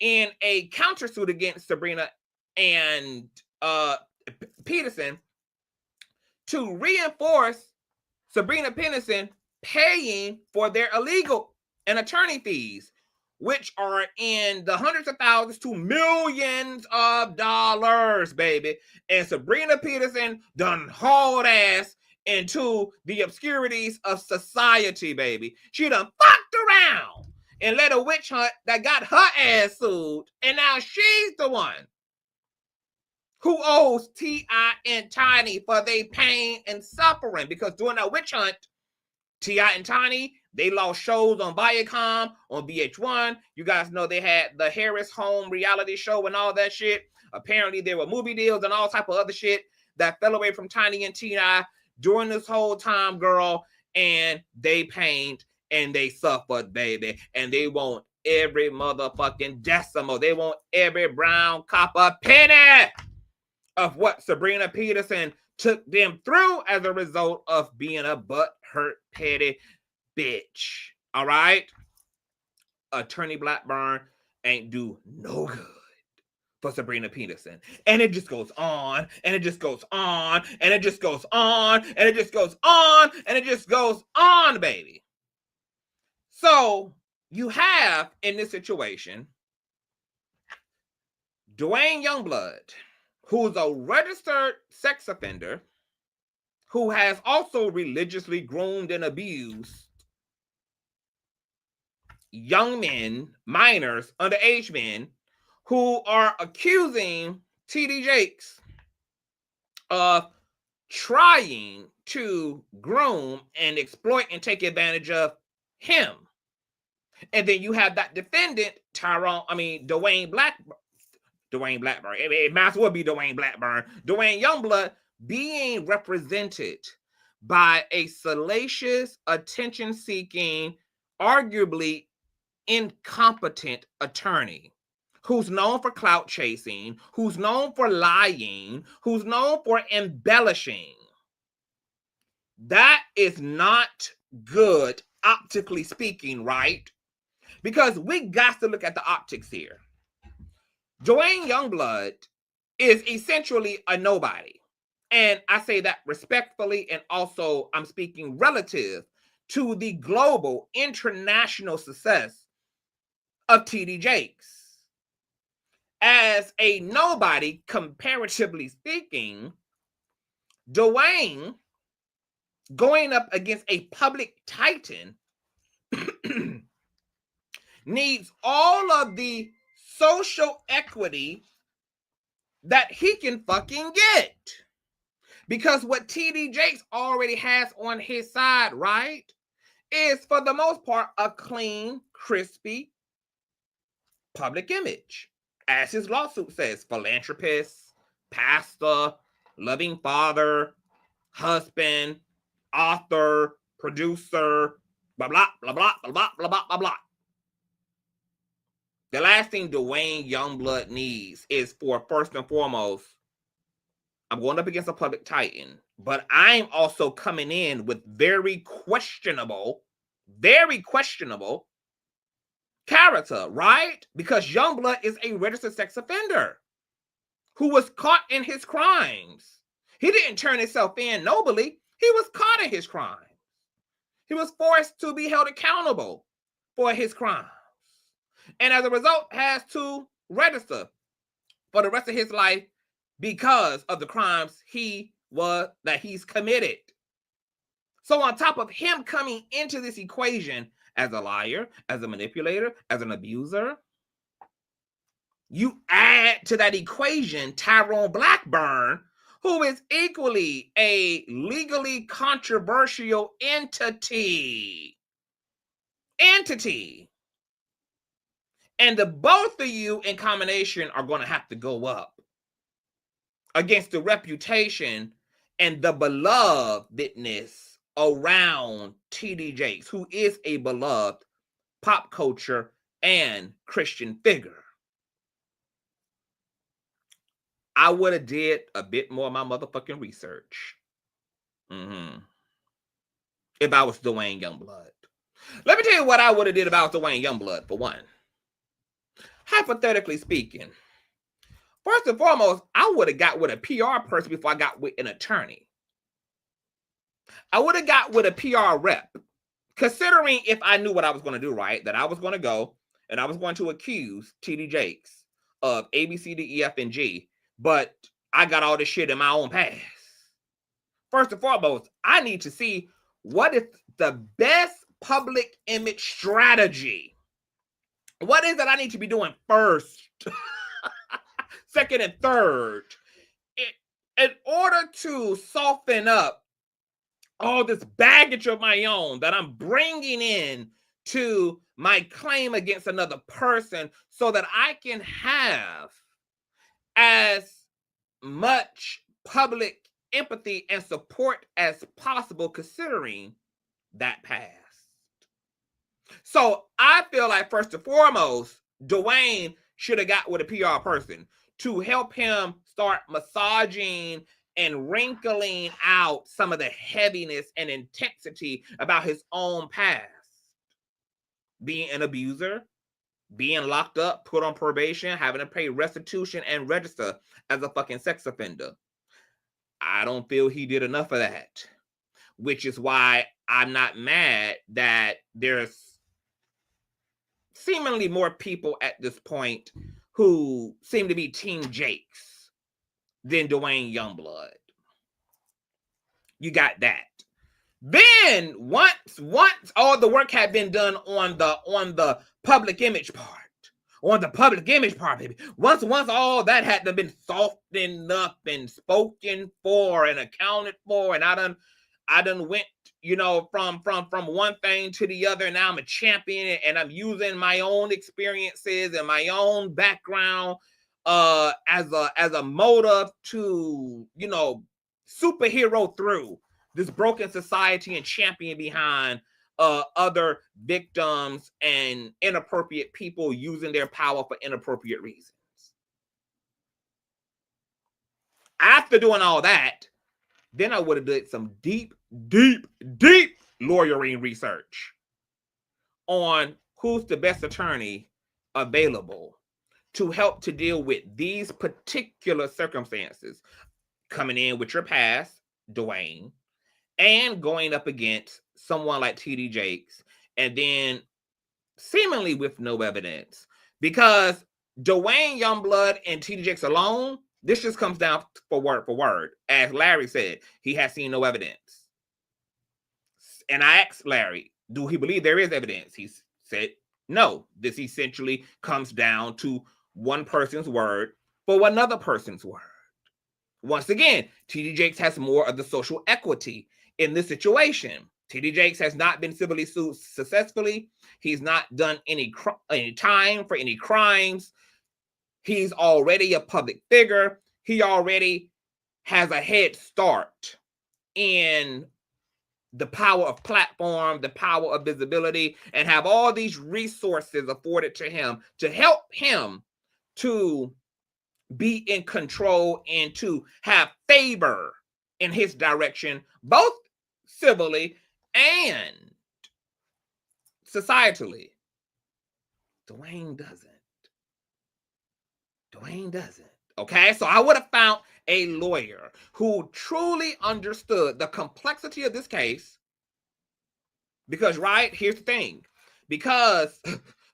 in a countersuit against Sabrina and Peterson to reinforce Sabrina Peterson paying for their illegal and attorney fees, which are in the hundreds of thousands to millions of dollars, baby. And Sabrina Peterson done hauled ass into the obscurities of society, baby. She done fucked around and led a witch hunt that got her ass sued, and now she's the one who owes T.I. and Tiny for their pain and suffering. Because during that witch hunt, T.I. and Tiny, they lost shows on Viacom, on VH1. You guys know they had the Harris Home reality show and all that shit. Apparently, there were movie deals and all type of other shit that fell away from Tiny and T.I. during this whole time, girl. And they pained and they suffered, baby. And they want every motherfucking decimal. They want every brown copper penny of what Sabrina Peterson took them through as a result of being a butthurt, petty bitch. All right? Attorney Blackburn ain't do no good for Sabrina Peterson. And it just goes on, and it just goes on, and it just goes on, and it just goes on, and it just goes on, baby. So you have in this situation Duane Youngblood, who's a registered sex offender, who has also religiously groomed and abused young men, minors, underage men, who are accusing T.D. Jakes of trying to groom and exploit and take advantage of him. And then you have that defendant, Duane Blackburn. It might as well be Duane Blackburn. Duane Youngblood being represented by a salacious, attention-seeking, arguably incompetent attorney who's known for clout chasing, who's known for lying, who's known for embellishing. That is not good, optically speaking, right? Because we got to look at the optics here. Duane Youngblood is essentially a nobody. And I say that respectfully, and also I'm speaking relative to the global, international success of T.D. Jakes. As a nobody, comparatively speaking, Duane going up against a public titan needs all of the social equity that he can fucking get. Because what T.D. Jakes already has on his side, right, is for the most part a clean, crispy public image. As his lawsuit says, philanthropist, pastor, loving father, husband, author, producer, blah, blah, blah, blah, blah, blah, blah, blah, blah, blah. The last thing Duane Youngblood needs is for, first and foremost, I'm going up against a public titan, but I'm also coming in with very questionable character, right? Because Youngblood is a registered sex offender who was caught in his crimes. He didn't turn himself in nobly. He was caught in his crimes. He was forced to be held accountable for his crimes. And as a result, has to register for the rest of his life because of the crimes that he's committed. So on top of him coming into this equation as a liar, as a manipulator, as an abuser, you add to that equation Tyrone Blackburn, who is equally a legally controversial entity. And the both of you in combination are going to have to go up against the reputation and the belovedness around T.D. Jakes, who is a beloved pop culture and Christian figure. I would have did a bit more of my motherfucking research. If I was Duane Youngblood. Let me tell you what I would have did if I was Duane Youngblood, for one. Hypothetically speaking, first and foremost, I would have got with a PR person before I got with an attorney. I would have got with a PR rep, considering if I knew what I was going to do, right, that I was going to go and I was going to accuse T.D. Jakes of A, B, C, D, E, F, and G, but I got all this shit in my own past. First and foremost, I need to see what is the best public image strategy. What is it I need to be doing first, second, and third in order to soften up all this baggage of my own that I'm bringing in to my claim against another person so that I can have as much public empathy and support as possible, considering that past. So I feel like, first and foremost, Duane should have got with a PR person to help him start massaging and wrinkling out some of the heaviness and intensity about his own past. Being an abuser, being locked up, put on probation, having to pay restitution and register as a fucking sex offender. I don't feel he did enough of that, which is why I'm not mad that there's seemingly more people at this point who seem to be Team Jakes than Duane Youngblood. You got that. Then once all the work had been done on the public image part, baby. Once all that had been softened up and spoken for and accounted for, and I done went, from one thing to the other. Now I'm a champion, and I'm using my own experiences and my own background as a motive to, superhero through this broken society and champion behind other victims and inappropriate people using their power for inappropriate reasons. After doing all that, then I would have did some deep lawyering research on who's the best attorney available to help to deal with these particular circumstances, coming in with your past, Duane, and going up against someone like T.D. Jakes, and then seemingly with no evidence. Because Duane Youngblood and T.D. Jakes alone, this just comes down for word. As Larry said, he has seen no evidence. And I asked Larry, do he believe there is evidence? He said, no. This essentially comes down to one person's word for another person's word. Once again, T.D. Jakes has more of the social equity in this situation. T.D. Jakes has not been civilly sued successfully. He's not done any time for any crimes. He's already a public figure. He already has a head start in the power of platform, the power of visibility, and have all these resources afforded to him to help him to be in control and to have favor in his direction, both civilly and societally. Duane doesn't. Okay, so I would have found a lawyer who truly understood the complexity of this case. Because, right, here's the thing. Because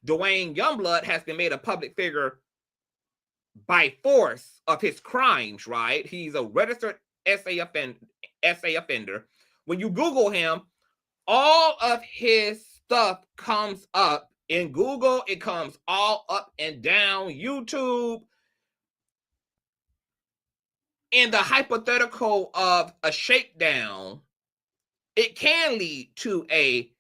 Duane Youngblood has been made a public figure by force of his crimes, right? He's a registered SA offender. When you Google him, all of his stuff comes up in Google. It comes all up and down YouTube. In the hypothetical of a shakedown, it can lead to a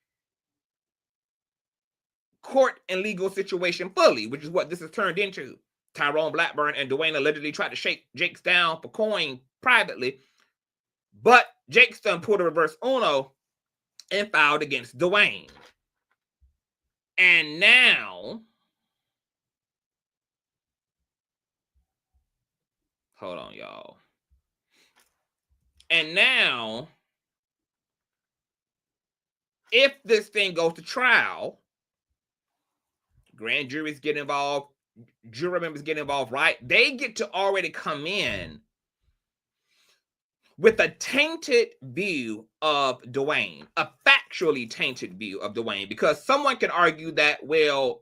court and legal situation fully, which is what this has turned into. Tyrone Blackburn and Duane allegedly tried to shake Jakes down for coin privately, but Jakes done pulled a reverse Uno and filed against Duane. And now, hold on, y'all. And now, if this thing goes to trial, grand juries get involved, jury members get involved, right? They get to already come in with a tainted view of Duane, a factually tainted view of Duane, because someone can argue that, well,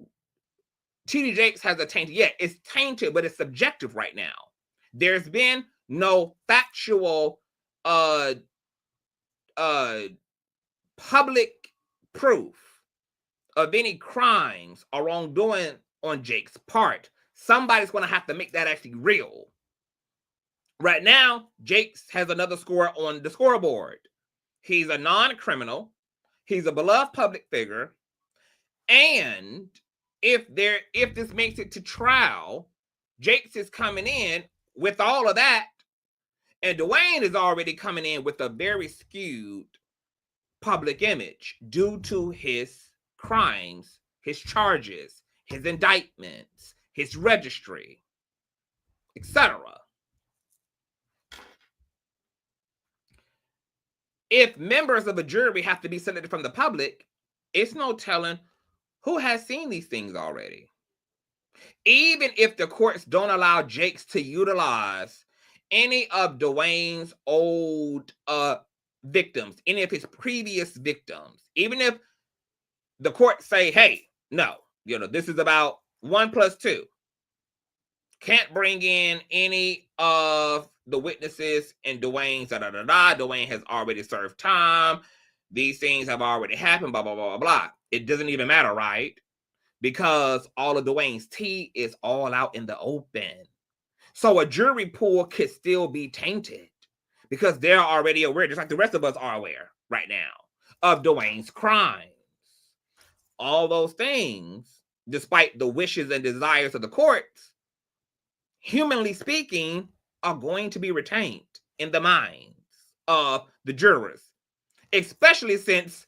T.D. Jakes has a tainted, yeah, it's tainted, but it's subjective right now. There's been no factual public proof of any crimes or wrongdoing on Jake's part. Somebody's going to have to make that actually real. Right now, Jakes has another score on the scoreboard. He's a non-criminal. He's a beloved public figure. And if this makes it to trial, Jakes is coming in with all of that, and Duane is already coming in with a very skewed public image due to his crimes, his charges, his indictments, his registry, etc. If members of a jury have to be selected from the public, it's no telling who has seen these things already. Even if the courts don't allow Jakes to utilize any of Duane's old victims, any of his previous victims, even if the courts say, hey, no, this is about 1 + 2. Can't bring in any of the witnesses in Duane's Duane has already served time. These things have already happened, blah, blah, blah, blah, blah. It doesn't even matter, right? Because all of Duane's tea is all out in the open. So a jury pool could still be tainted because they're already aware, just like the rest of us are aware right now, of Duane's crimes. All those things, despite the wishes and desires of the courts, humanly speaking, are going to be retained in the minds of the jurors, especially since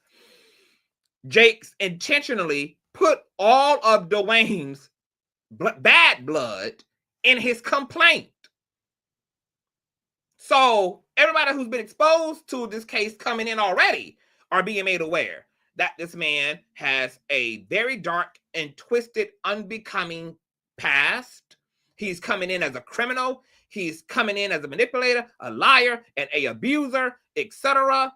Jakes intentionally put all of Duane's bad blood in his complaint. So everybody who's been exposed to this case coming in already are being made aware that this man has a very dark and twisted, unbecoming past. He's coming in as a criminal. He's coming in as a manipulator, a liar, and an abuser, etc.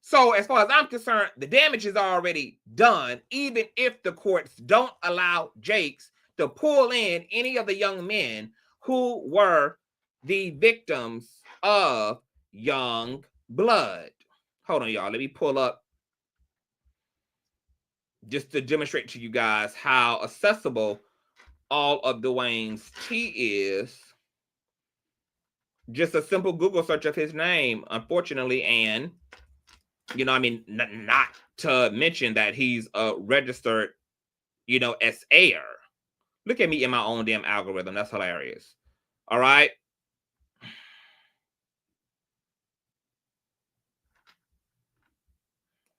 So as far as I'm concerned, the damage is already done, even if the courts don't allow Jakes to pull in any of the young men who were the victims of Youngblood. Hold on, y'all. Let me pull up just to demonstrate to you guys how accessible all of Duane's tea is. Just a simple Google search of his name, unfortunately, and not to mention that he's a registered, as heir. Look at me in my own damn algorithm. That's hilarious. All right.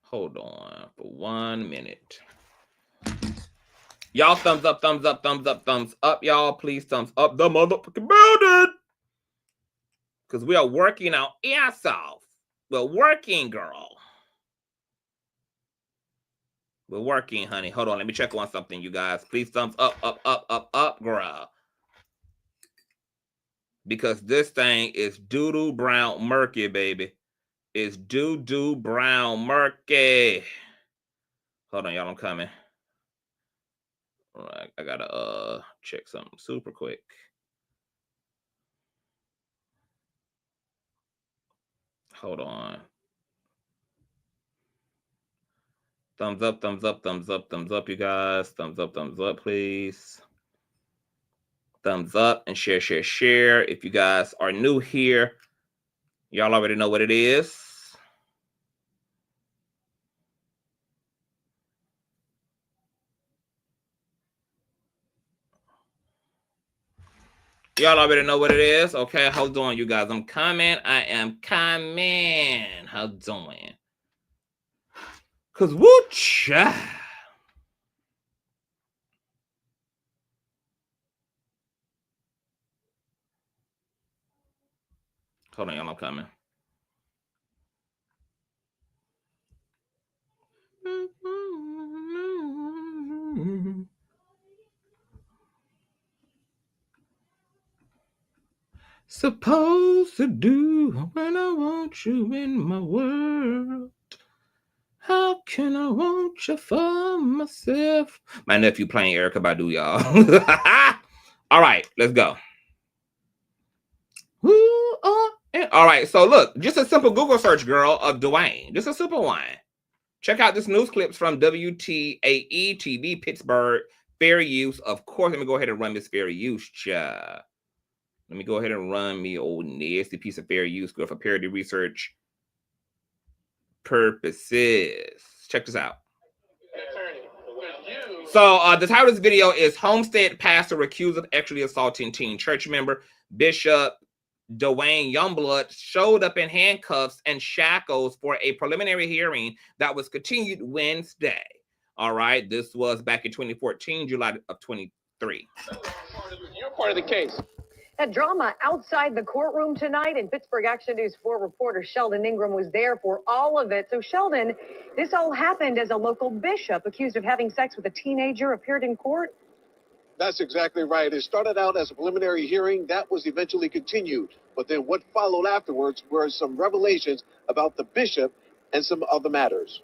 Hold on for 1 minute. Y'all thumbs up, thumbs up, thumbs up, thumbs up. Y'all, please thumbs up the motherfucking building. Because we are working our ass off. We're working, girl. We're working, honey. Hold on. Let me check on something, you guys. Please thumbs up, up, up, up, up, girl. Because this thing is doo-doo brown murky, baby. It's doo-doo brown murky. Hold on, y'all. I'm coming. All right, I gotta check something super quick. Hold on. Thumbs up, thumbs up, thumbs up, thumbs up, you guys. Thumbs up, please. Thumbs up and share, share, share. If you guys are new here, y'all already know what it is. Y'all already know what it is. Okay, how's it doing, you guys? I'm coming. I am coming. How's it doing? Cause woo-cha. Hold on, y'all. I'm coming. Supposed to do when I want you in my world. How can I want you for myself? My nephew playing Erykah Badu, y'all. All right, let's go. All right, so look, just a simple Google search, girl, of Duane. Just a simple one. Check out this news clips from WTAE TV, Pittsburgh. Fair use. Of course, let me go ahead and run this fair use. Let Let me go ahead and run me old nasty piece of fair use for parody research purposes. Check this out. So the title of this video is Homestead Pastor Accused of Actually Assaulting Teen Church Member. Bishop Duane Youngblood showed up in handcuffs and shackles for a preliminary hearing that was continued Wednesday. All right, this was back in 2014, July of 23. You're part of the case. That drama outside the courtroom tonight, and Pittsburgh Action News 4 reporter Sheldon Ingram was there for all of it. So Sheldon, this all happened as a local bishop accused of having sex with a teenager appeared in court? That's exactly right. It started out as a preliminary hearing that was eventually continued. But then what followed afterwards were some revelations about the bishop and some other matters.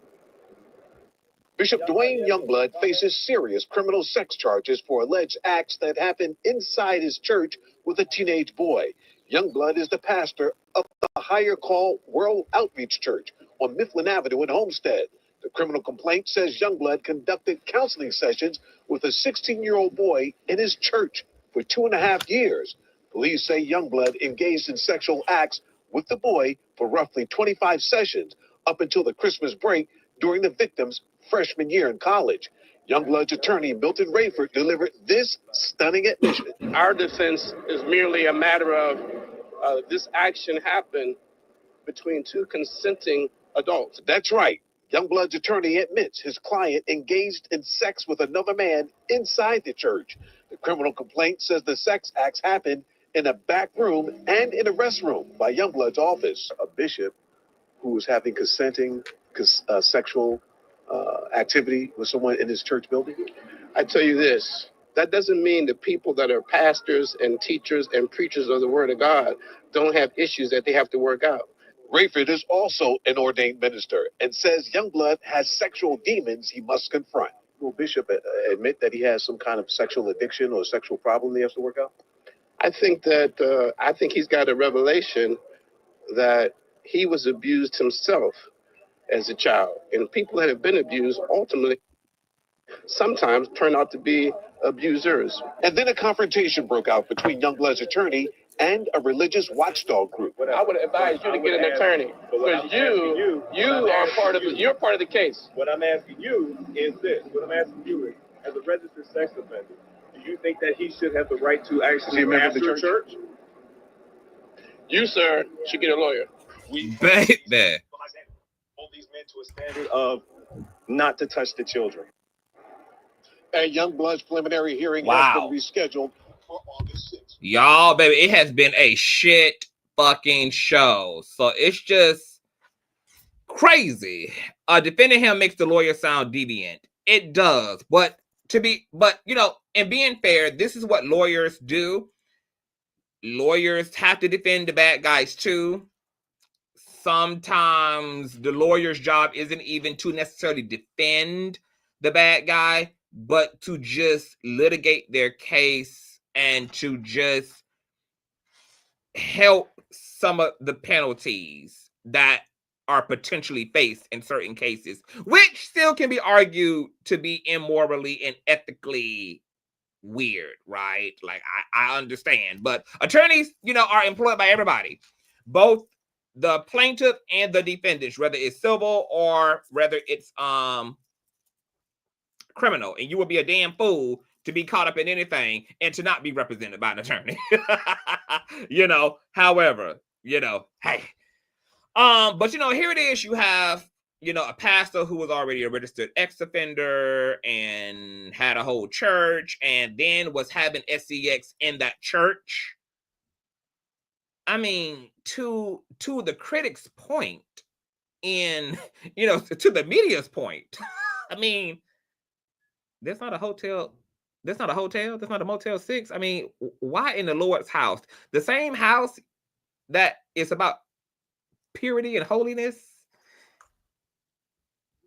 Bishop Duane Youngblood faces serious criminal sex charges for alleged acts that happened inside his church with a teenage boy. Youngblood is the pastor of the Higher Call World Outreach Church on Mifflin Avenue in Homestead. The criminal complaint says Youngblood conducted counseling sessions with a 16-year-old boy in his church for 2.5 years. Police say Youngblood engaged in sexual acts with the boy for roughly 25 sessions up until the Christmas break during the victim's freshman year in college. Youngblood's attorney, Milton Rayford, delivered this stunning admission. Our defense is merely a matter of this action happened between two consenting adults. That's right. Youngblood's attorney admits his client engaged in sex with another man inside the church. The criminal complaint says the sex acts happened in a back room and in a restroom by Youngblood's office. A bishop who was having consenting sexual activity with someone in his church building? I tell you this, that doesn't mean the people that are pastors and teachers and preachers of the word of God don't have issues that they have to work out. Rayford is also an ordained minister and says Youngblood has sexual demons he must confront. Will Bishop admit that he has some kind of sexual addiction or sexual problem he has to work out? I think he's got a revelation that he was abused himself as a child. And people that have been abused ultimately sometimes turn out to be abusers. And then a confrontation broke out between Youngblood's attorney and a religious watchdog group. I would advise you to get an attorney because you're part of the case. What I'm asking you is this. What I'm asking you is, as a registered sex offender, do you think that he should have the right to actually pastor a church? You, sir, should get a lawyer. Baby. Hold these men to a standard of not to touch the children. And Youngblood's preliminary hearing has been rescheduled for August 6th. Y'all, baby, it has been a shit fucking show. So it's just crazy. Defending him makes the lawyer sound deviant. It does. But you know, and being fair, this is what lawyers do. Lawyers have to defend the bad guys too. Sometimes the lawyer's job isn't even to necessarily defend the bad guy, but to just litigate their case and to just help some of the penalties that are potentially faced in certain cases, which still can be argued to be immorally and ethically weird, right? Like, I understand, but attorneys, you know, are employed by everybody, both the plaintiff and the defendants, whether it's civil or whether it's criminal. And you would be a damn fool to be caught up in anything and to not be represented by an attorney. You know, however, you know, hey. But you know, here it is. You have, you know, a pastor who was already a registered ex-offender and had a whole church and then was having sex in that church. I mean, to the critics' point, in, you know, to the media's point, I mean, there's not a hotel. There's not a hotel. There's not a Motel 6. I mean, why in the Lord's house? The same house that is about purity and holiness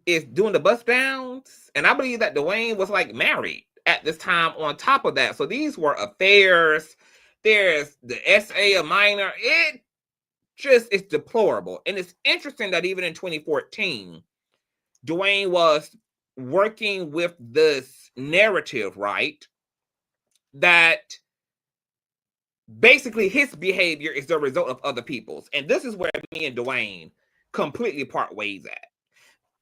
is doing the bust downs. And I believe that Duane was like married at this time on top of that. So these were affairs. There's the SA, a minor. It just is deplorable. And it's interesting that even in 2014, Duane was working with this narrative, right? That basically his behavior is the result of other people's. And this is where me and Duane completely part ways at.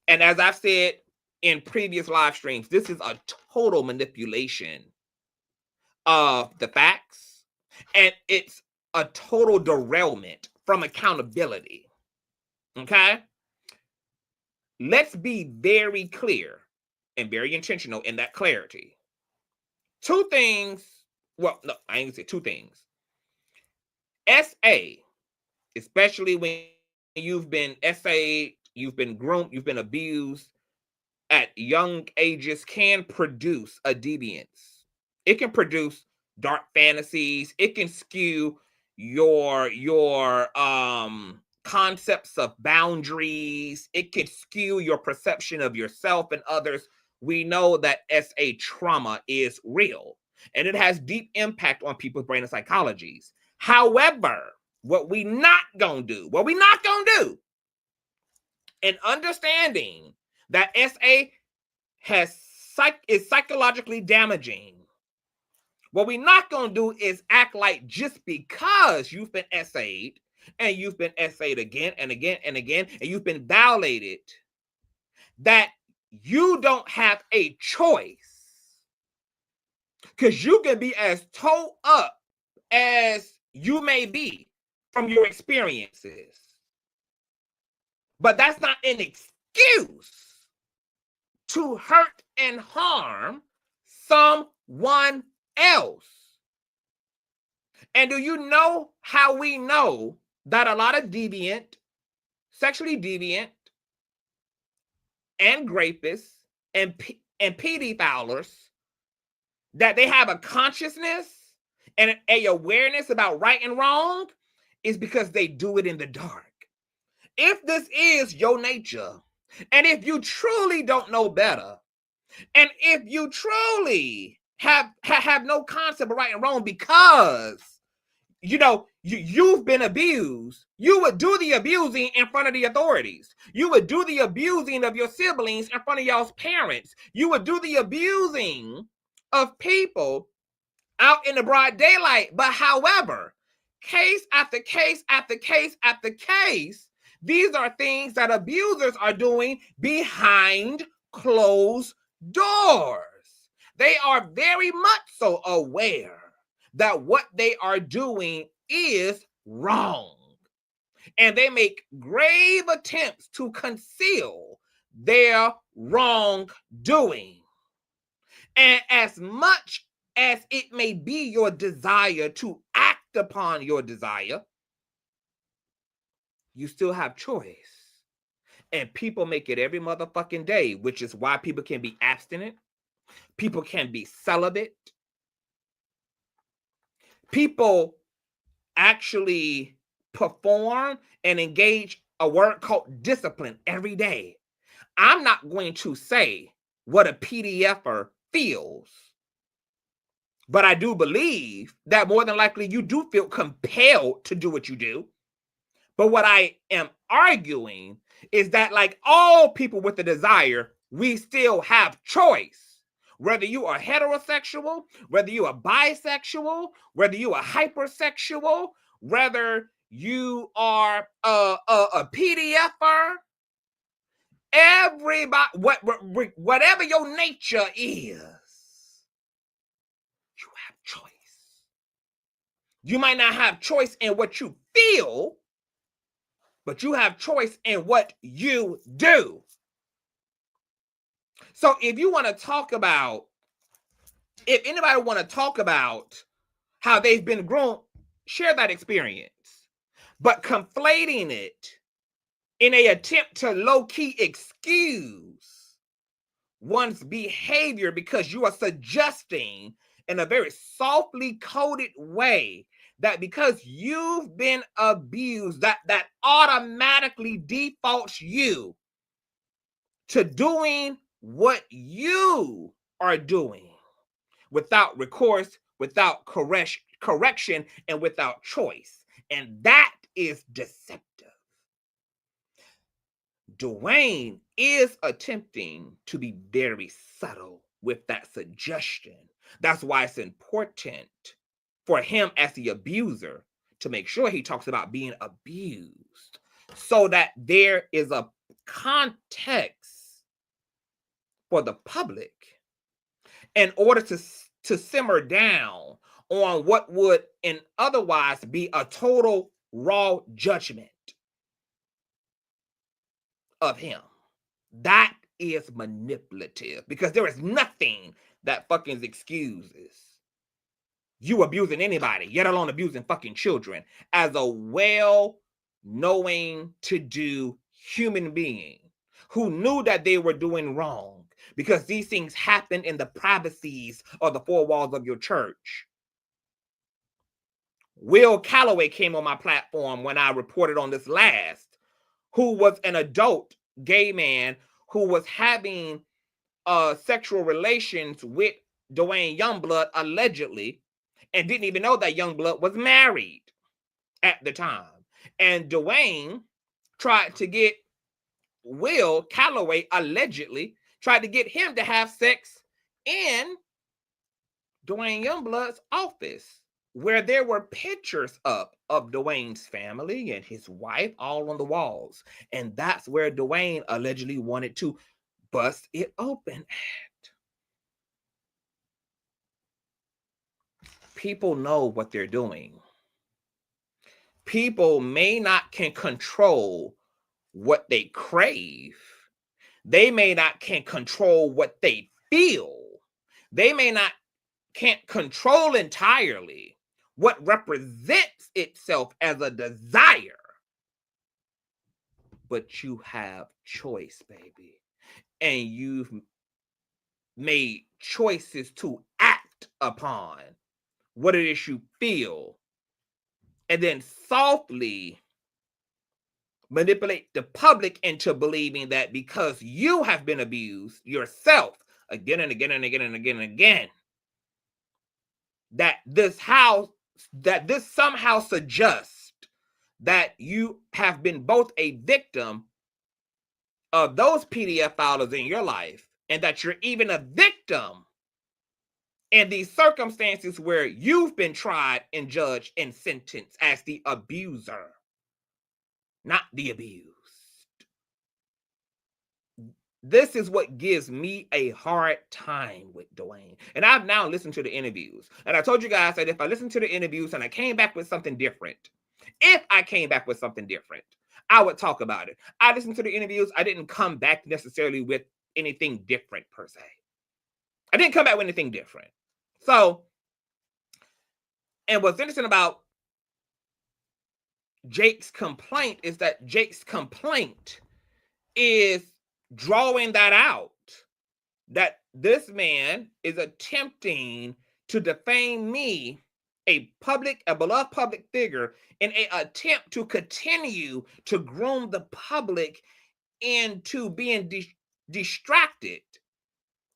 And as I've said in previous live streams, this is a total manipulation of the facts, and it's a total derailment from accountability. Okay? Let's be very clear and very intentional in that clarity. Two things. Well, no, I ain't gonna say two things. SA, especially when you've been SA'd, you've been groomed, you've been abused at young ages, can produce a deviance. It can produce dark fantasies. It can skew your concepts of boundaries. It can skew your perception of yourself and others. We know that SA trauma is real, and it has deep impact on people's brain and psychologies. However, what we not gonna do, and understanding that SA is psychologically damaging. What we're not going to do is act like just because you've been SA'd and you've been SA'd again and again and again, and you've been violated, that you don't have a choice. Because you can be as toe up as you may be from your experiences. But that's not an excuse to hurt and harm someone else. And do you know how we know that a lot of sexually deviant, and rapists and pedophiles, that they have a consciousness and a awareness about right and wrong? Is because they do it in the dark. If this is your nature, and if you truly don't know better, and if you truly have no concept of right and wrong because, you've been abused, you would do the abusing in front of the authorities. You would do the abusing of your siblings in front of y'all's parents. You would do the abusing of people out in the broad daylight. But however, case after case after case after case, these are things that abusers are doing behind closed doors. They are very much so aware that what they are doing is wrong. And they make grave attempts to conceal their wrongdoing. And as much as it may be your desire to act upon your desire, you still have choice. And people make it every motherfucking day, which is why people can be abstinent. People can be celibate. People actually perform and engage a word called discipline every day. I'm not going to say what a PDFer feels, but I do believe that more than likely you do feel compelled to do what you do. But what I am arguing is that, like all people with a desire, we still have choice. Whether you are heterosexual, whether you are bisexual, whether you are hypersexual, whether you are a PDFer, everybody, whatever your nature is, you have choice. You might not have choice in what you feel, but you have choice in what you do. So if you want to talk about, if anybody want to talk about how they've been grown, share that experience. But conflating it in an attempt to low-key excuse one's behavior because you are suggesting in a very softly coded way that because you've been abused, that automatically defaults you to doing what you are doing without recourse, without correction, and without choice. And that is deceptive. Duane is attempting to be very subtle with that suggestion. That's why it's important for him as the abuser to make sure he talks about being abused so that there is a context for the public in order to simmer down on what would in otherwise be a total raw judgment of him. That is manipulative because there is nothing that fucking excuses you abusing anybody, yet alone abusing fucking children, as a well-knowing to-do human being who knew that they were doing wrong because these things happen in the privacies of the four walls of your church. Will Calloway came on my platform when I reported on this last, who was an adult gay man who was having sexual relations with Duane Youngblood allegedly, and didn't even know that Youngblood was married at the time. And Duane tried to get Will Calloway allegedly tried to get him to have sex in Duane Youngblood's office, where there were pictures up of Duane's family and his wife all on the walls. And that's where Duane allegedly wanted to bust it open at. People know what they're doing. People may not can control what they crave. They may not can control what they feel. They may not can't control entirely what represents itself as a desire. But you have choice, baby. And you've made choices to act upon what it is you feel, and then softly manipulate the public into believing that because you have been abused yourself again and again and again and again and again, that this somehow suggests that you have been both a victim of those PDF filers in your life, and that you're even a victim in these circumstances where you've been tried and judged and sentenced as the abuser, not the abused. This is what gives me a hard time with Duane. And I've now listened to the interviews. And I told you guys that if I listened to the interviews and I came back with something different, I would talk about it. I listened to the interviews. I didn't come back necessarily with anything different per se. I didn't come back with anything different. So, and what's interesting about Jake's complaint is that Jake's complaint is drawing that out, that this man is attempting to defame me, a beloved public figure, in an attempt to continue to groom the public into being distracted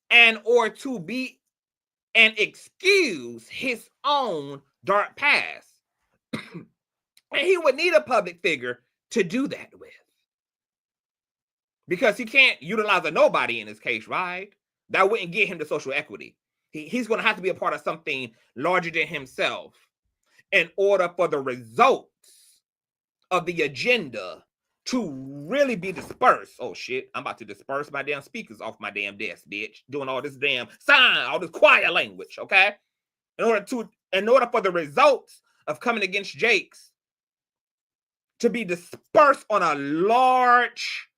and or to be and excuse his own dark past. And he would need a public figure to do that with. Because he can't utilize a nobody in this case, right? That wouldn't get him to social equity. He's going to have to be a part of something larger than himself in order for the results of the agenda to really be dispersed. Oh shit, I'm about to disperse my damn speakers off my damn desk, bitch. Doing all this damn sign, all this quiet language, okay? In order for the results of coming against Jakes to be dispersed on a large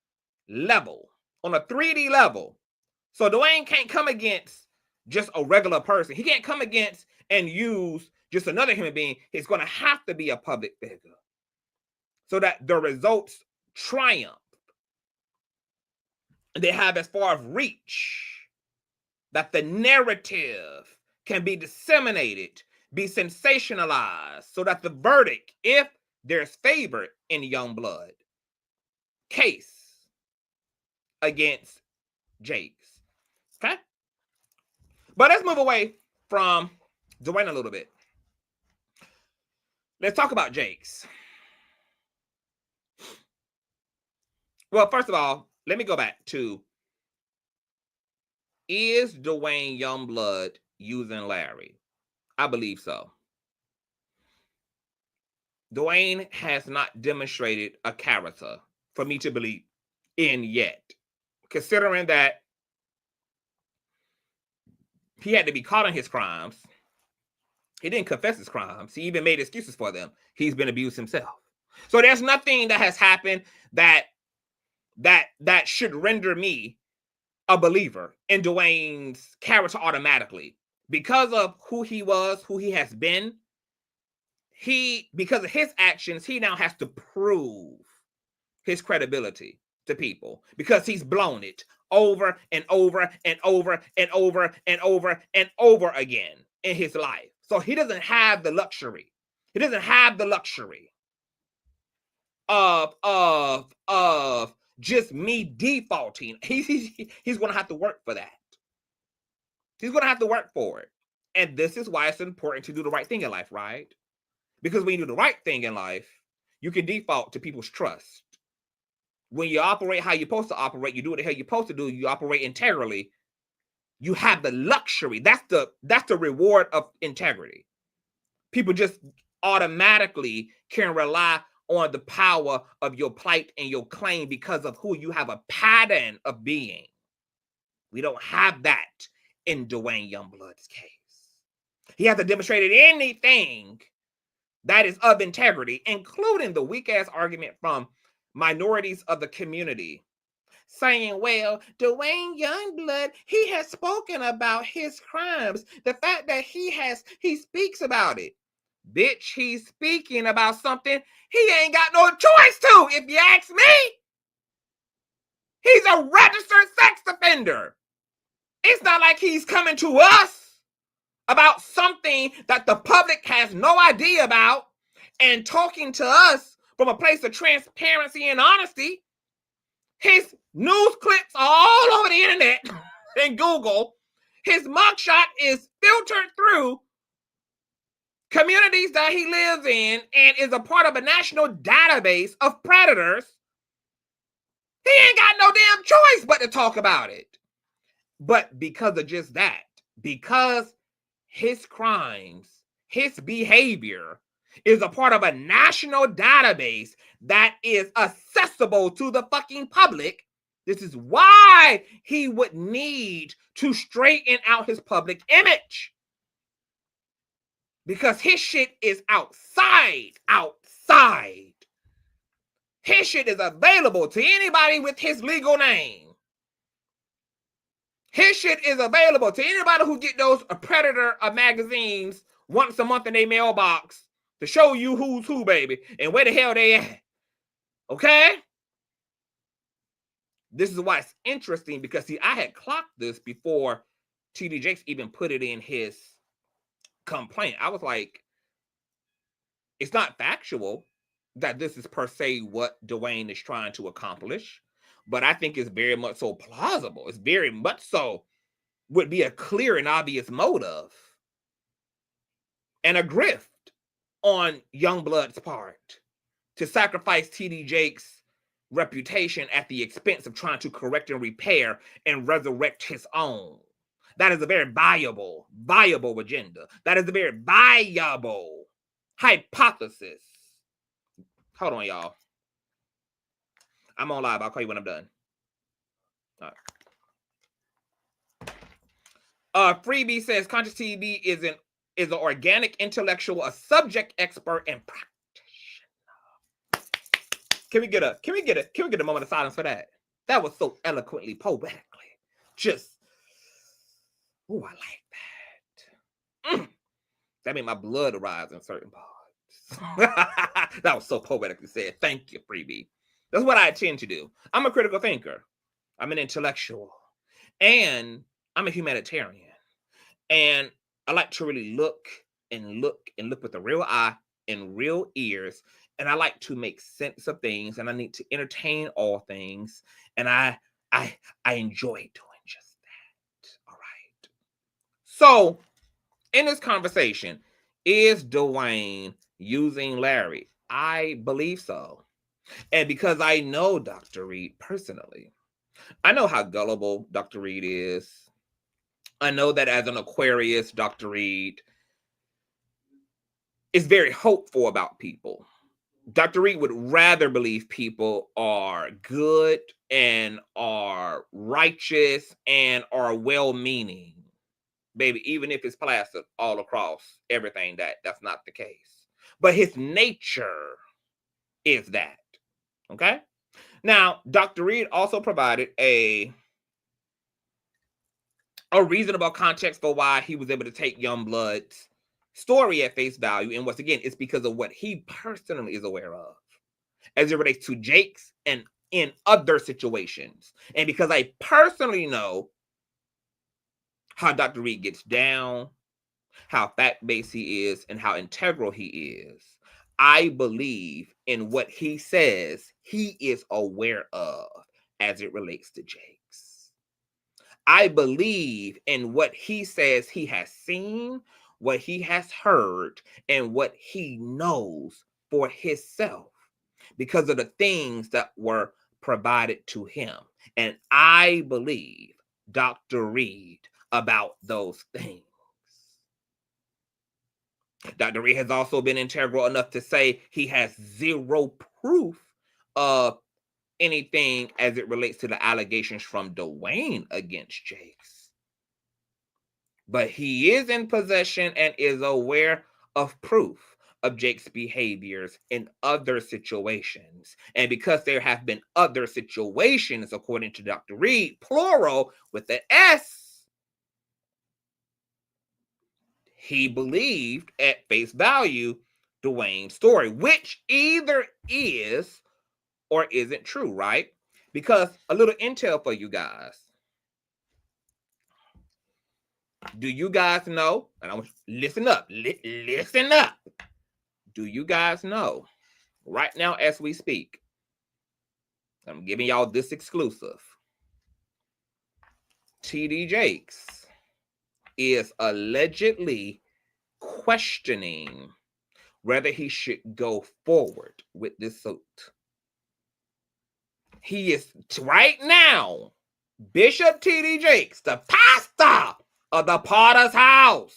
level, on a 3D level. So Duane can't come against just a regular person. He can't come against and use just another human being. He's going to have to be a public figure so that the results triumph. They have as far as reach, that the narrative can be disseminated, be sensationalized, so that the verdict, if there's favor in Youngblood case against Jakes. Okay? But let's move away from Duane a little bit. Let's talk about Jakes. Well, first of all, let me go back to, is Duane Youngblood using Larry? I believe so. Duane has not demonstrated a character for me to believe in yet. Considering that he had to be caught on his crimes. He didn't confess his crimes. He even made excuses for them. He's been abused himself. So there's nothing that has happened that should render me a believer in Duane's character automatically. Because of who he was, who he has been, because of his actions, he now has to prove his credibility to people because he's blown it over and over and over and over and over and over again in his life. So he doesn't have the luxury. He doesn't have the luxury of just me defaulting. He's going to have to work for that. He's going to have to work for it. And this is why it's important to do the right thing in life, right? Because when you do the right thing in life, you can default to people's trust. When you operate how you're supposed to operate, you do what the hell you're supposed to do, you operate integrally, you have the luxury. That's the reward of integrity. People just automatically can rely on the power of your plight and your claim because of who you have a pattern of being. We don't have that in Duane Youngblood's case. He hasn't demonstrated anything that is of integrity, including the weak-ass argument from minorities of the community saying, well, Duane Youngblood, he has spoken about his crimes. The fact that he speaks about it. Bitch, he's speaking about something he ain't got no choice to, if you ask me. He's a registered sex offender. It's not like he's coming to us about something that the public has no idea about and talking to us from a place of transparency and honesty. His news clips are all over the internet and Google. His mugshot is filtered through communities that he lives in and is a part of a national database of predators. He ain't got no damn choice but to talk about it. But because of just that, because his crimes, his behavior is a part of a national database that is accessible to the fucking public, this is why he would need to straighten out his public image. Because his shit is outside. His shit is available to anybody with his legal name. His shit is available to anybody who get those Predator magazines once a month in their mailbox to show you who's who, baby, and where the hell they at. Okay? This is why it's interesting because, see, I had clocked this before T.D Jakes even put it in his complaint. I was like, it's not factual that this is per se what Duane is trying to accomplish, but I think it's very much so plausible. It's very much so would be a clear and obvious motive and a grift on Youngblood's part to sacrifice T.D Jakes' reputation at the expense of trying to correct and repair and resurrect his own. That is a very viable agenda. That is a very viable hypothesis. Hold on, y'all. I'm on live. I'll call you when I'm done. All right. Freebie says Consciouztv is an organic intellectual, a subject expert, and practitioner. Can we get a moment of silence for that? That was so eloquently, poetically. Just, oh, I like that. That made my blood rise in certain parts. That was so poetically said. Thank you, Freebie. That's what I tend to do. I'm a critical thinker. I'm an intellectual. And I'm a humanitarian. And I like to really look with the real eye and real ears. And I like to make sense of things. And I need to entertain all things. And I enjoy doing just that. All right. So, in this conversation, is Duane using Larry? I believe so. And because I know Dr. Reid personally, I know how gullible Dr. Reid is. I know that as an Aquarius, Dr. Reid is very hopeful about people. Dr. Reid would rather believe people are good and are righteous and are well-meaning. Baby, even if it's plastered all across everything, that's not the case. But his nature is that. Okay? Now, Dr. Reid also provided a reasonable context for why he was able to take Youngblood's story at face value. And once again, it's because of what he personally is aware of as it relates to Jakes and in other situations. And because I personally know how Dr. Reid gets down, how fact-based he is, and how integral he is, I believe in what he says he is aware of as it relates to Jakes. I believe in what he says he has seen, what he has heard, and what he knows for himself because of the things that were provided to him. And I believe Dr. Reid about those things. Dr. Reid has also been integral enough to say he has zero proof of anything as it relates to the allegations from Duane against Jakes. But he is in possession and is aware of proof of Jake's behaviors in other situations. And because there have been other situations, according to Dr. Reid, plural with the S, he believed at face value Duane's story, which either is or isn't true, right? Because a little intel for you guys. Do you guys know? And I want you to listen up. Listen up. Do you guys know right now as we speak? I'm giving y'all this exclusive. T.D. Jakes is allegedly questioning whether he should go forward with this suit. He is right now, Bishop T.D. Jakes, the pastor of the Potter's House,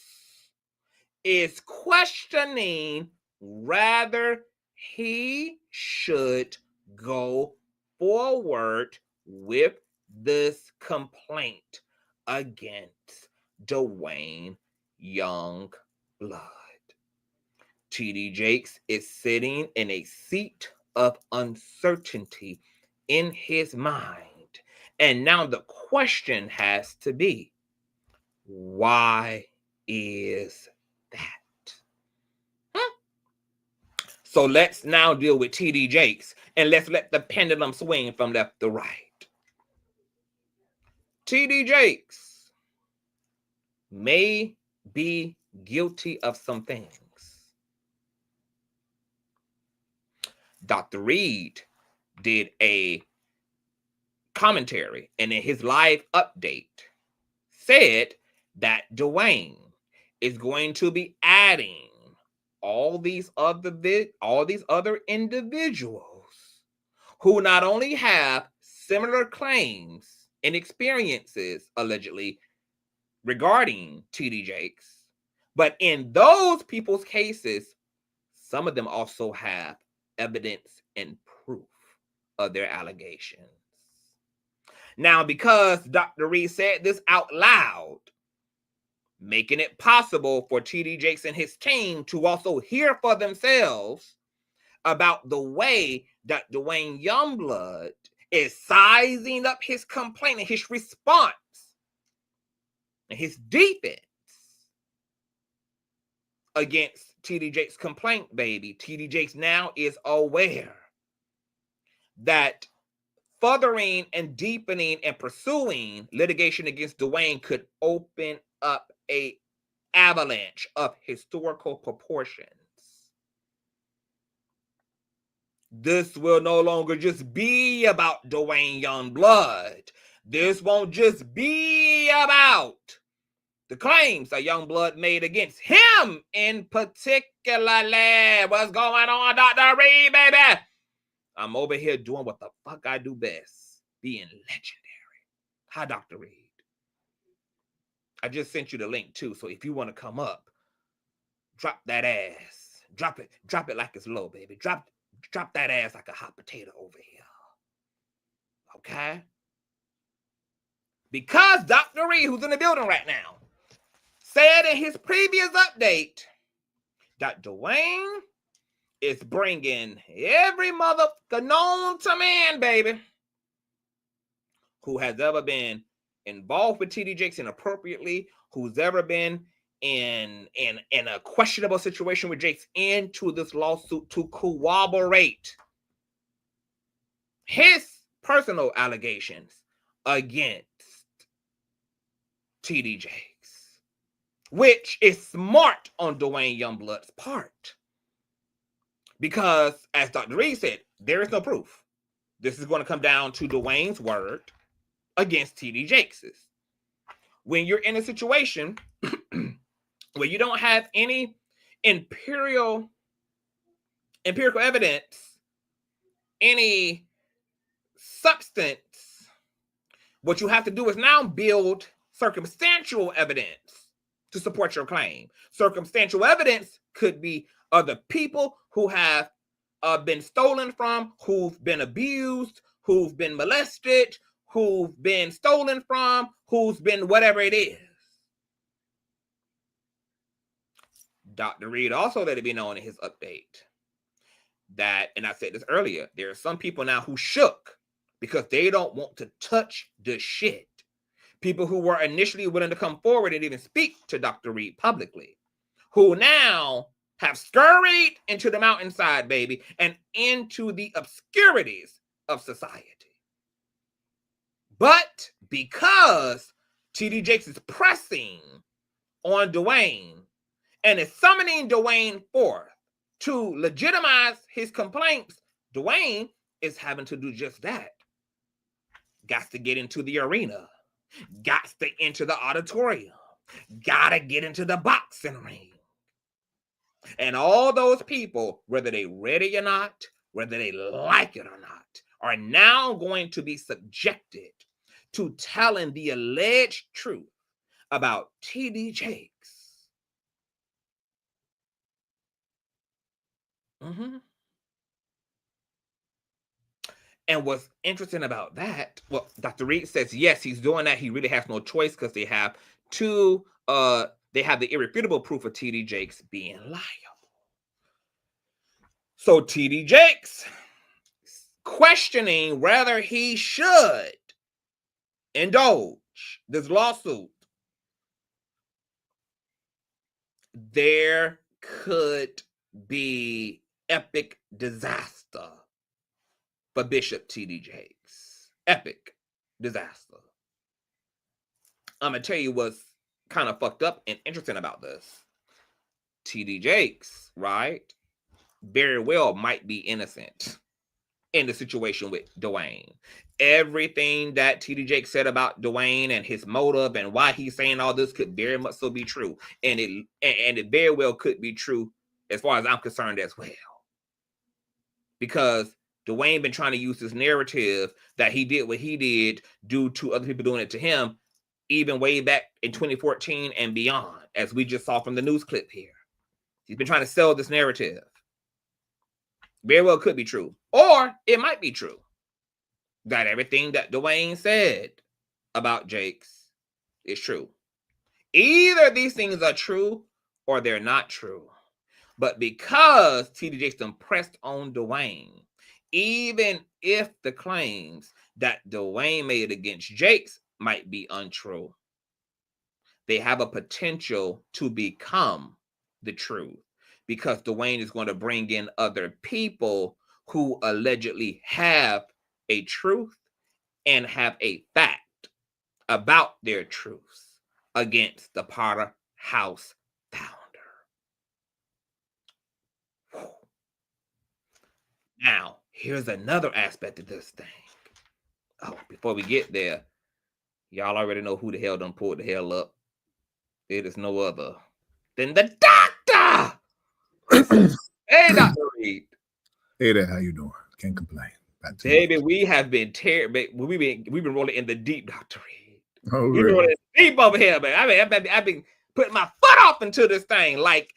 is questioning whether he should go forward with this complaint against Duane Youngblood. T.D. Jakes is sitting in a seat of uncertainty in his mind. And now the question has to be, why is that? So let's now deal with T.D. Jakes, and let's let the pendulum swing from left to right. T.D. Jakes may be guilty of some things. Dr. Reid did a commentary, and in his live update said that Duane is going to be adding all these other individuals who not only have similar claims and experiences allegedly regarding T.D. Jakes, but in those people's cases, some of them also have evidence and proof of their allegations. Now, because Dr. Reid said this out loud, making it possible for T.D. Jakes and his team to also hear for themselves about the way that Duane Youngblood is sizing up his complaint and his response and his defense against T.D. Jakes' complaint, baby. T.D. Jakes now is aware that furthering and deepening and pursuing litigation against Duane could open up an avalanche of historical proportions. This will no longer just be about Duane Youngblood. This won't just be about the claims that Youngblood made against him in particularly. What's going on, Dr. Reid, baby? I'm over here doing what the fuck I do best, being legendary. Hi, Dr. Reid. I just sent you the link too, so if you want to come up, drop that ass. Drop it like it's low, baby. Drop drop that ass like a hot potato over here. Okay? Because Dr. Reid, who's in the building right now, said in his previous update that Duane is bringing every motherfucker known to man, baby, who has ever been involved with T.D. Jakes inappropriately, who's ever been in a questionable situation with Jakes, into this lawsuit to corroborate his personal allegations against T.D. Jakes, which is smart on Duane Youngblood's part. Because, as Dr. Reid said, there is no proof. This is going to come down to Duane's word against T.D. Jakes's. When you're in a situation where you don't have any empirical evidence, any substance, what you have to do is now build circumstantial evidence to support your claim. Circumstantial evidence could be other people who have been stolen from, who've been abused, who've been molested, who've been stolen from, who's been whatever it is. Dr. Reid also let it be known in his update that, and I said this earlier, there are some people now who shook because they don't want to touch the shit. People who were initially willing to come forward and even speak to Dr. Reid publicly, who now have scurried into the mountainside, baby, and into the obscurities of society. But because T.D. Jakes is pressing on Duane and is summoning Duane forth to legitimize his complaints, Duane is having to do just that. Got to get into the arena. Got to enter the auditorium. Gotta get into the boxing ring. And all those people, whether they ready or not, whether they like it or not, are now going to be subjected to telling the alleged truth about T.D. Jakes. And what's interesting about that, well, Dr. Reid says, yes, he's doing that. He really has no choice because they have they have the irrefutable proof of T.D. Jakes being liable. So T.D. Jakes questioning whether he should indulge this lawsuit. There could be epic disaster for Bishop T.D. Jakes. Epic disaster. I'm going to tell you what's kind of fucked up and interesting about this. T.D. Jakes, right, very well might be innocent in the situation with Duane. Everything that T.D. Jakes said about Duane and his motive and why he's saying all this could very much so be true. And it very well could be true as far as I'm concerned as well. Because Duane been trying to use this narrative that he did what he did due to other people doing it to him, even way back in 2014 and beyond, as we just saw from the news clip here. He's been trying to sell this narrative. Very well could be true. Or it might be true that everything that Duane said about Jakes is true. Either these things are true or they're not true. But because T.D. Jakes impressed on Duane, even if the claims that Duane made against Jakes might be untrue, they have a potential to become the truth. Because Duane is going to bring in other people who allegedly have a truth and have a fact about their truths against the Potter House founder. Whew. Now, here's another aspect of this thing. Oh, before we get there, y'all already know who the hell done pulled the hell up. It is no other than the doctor. Hey, Dr. Reid. Hey there, how you doing? Can't complain. Baby, we have been we've been rolling in the deep, Dr. Reid. Oh, We're really? rolling deep over here, man. I've been putting my foot off into this thing like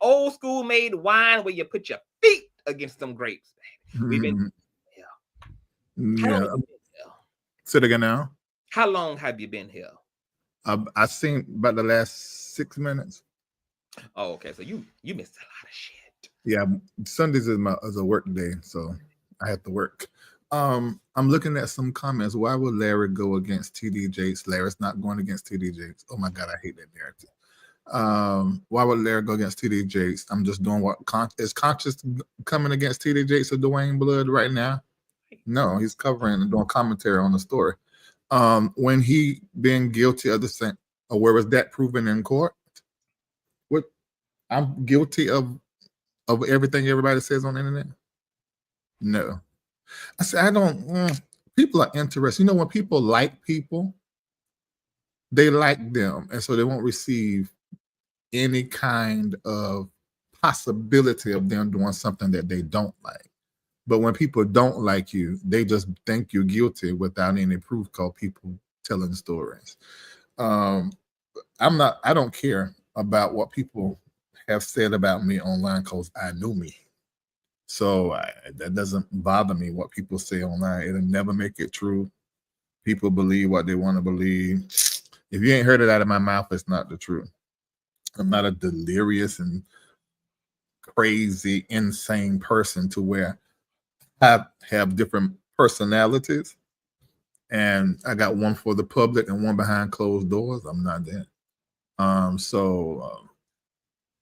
old school made wine where you put your feet against them grapes, baby. We've been How Yeah. long have you been here? Say it again now. How long have you been here? I seen about the last 6 minutes. Oh, okay. So you missed a lot of shit. Yeah, Sundays is a work day, so I have to work. I'm looking at some comments. Why would Larry go against T.D Jakes? Larry's not going against T.D Jakes. Oh my God, I hate that narrative. Why would Larry go against T.D Jakes? I'm just doing what is Conscious coming against T.D Jakes or Duane Youngblood right now? No, he's covering and doing commentary on the story. When he being guilty of the same, or where was that proven in court? What I'm guilty of everything everybody says on the internet? No. I say I don't. People are interested. You know, when people like people, they like them, and so they won't receive any kind of possibility of them doing something that they don't like. But when people don't like you, they just think you're guilty without any proof, called people telling stories. I don't care about what people have said about me online because I knew me. So that doesn't bother me what people say online. It'll never make it true. People believe what they want to believe. If you ain't heard it out of my mouth, it's not the truth. I'm not a delirious and crazy, insane person to where I have different personalities. And I got one for the public and one behind closed doors. I'm not that. So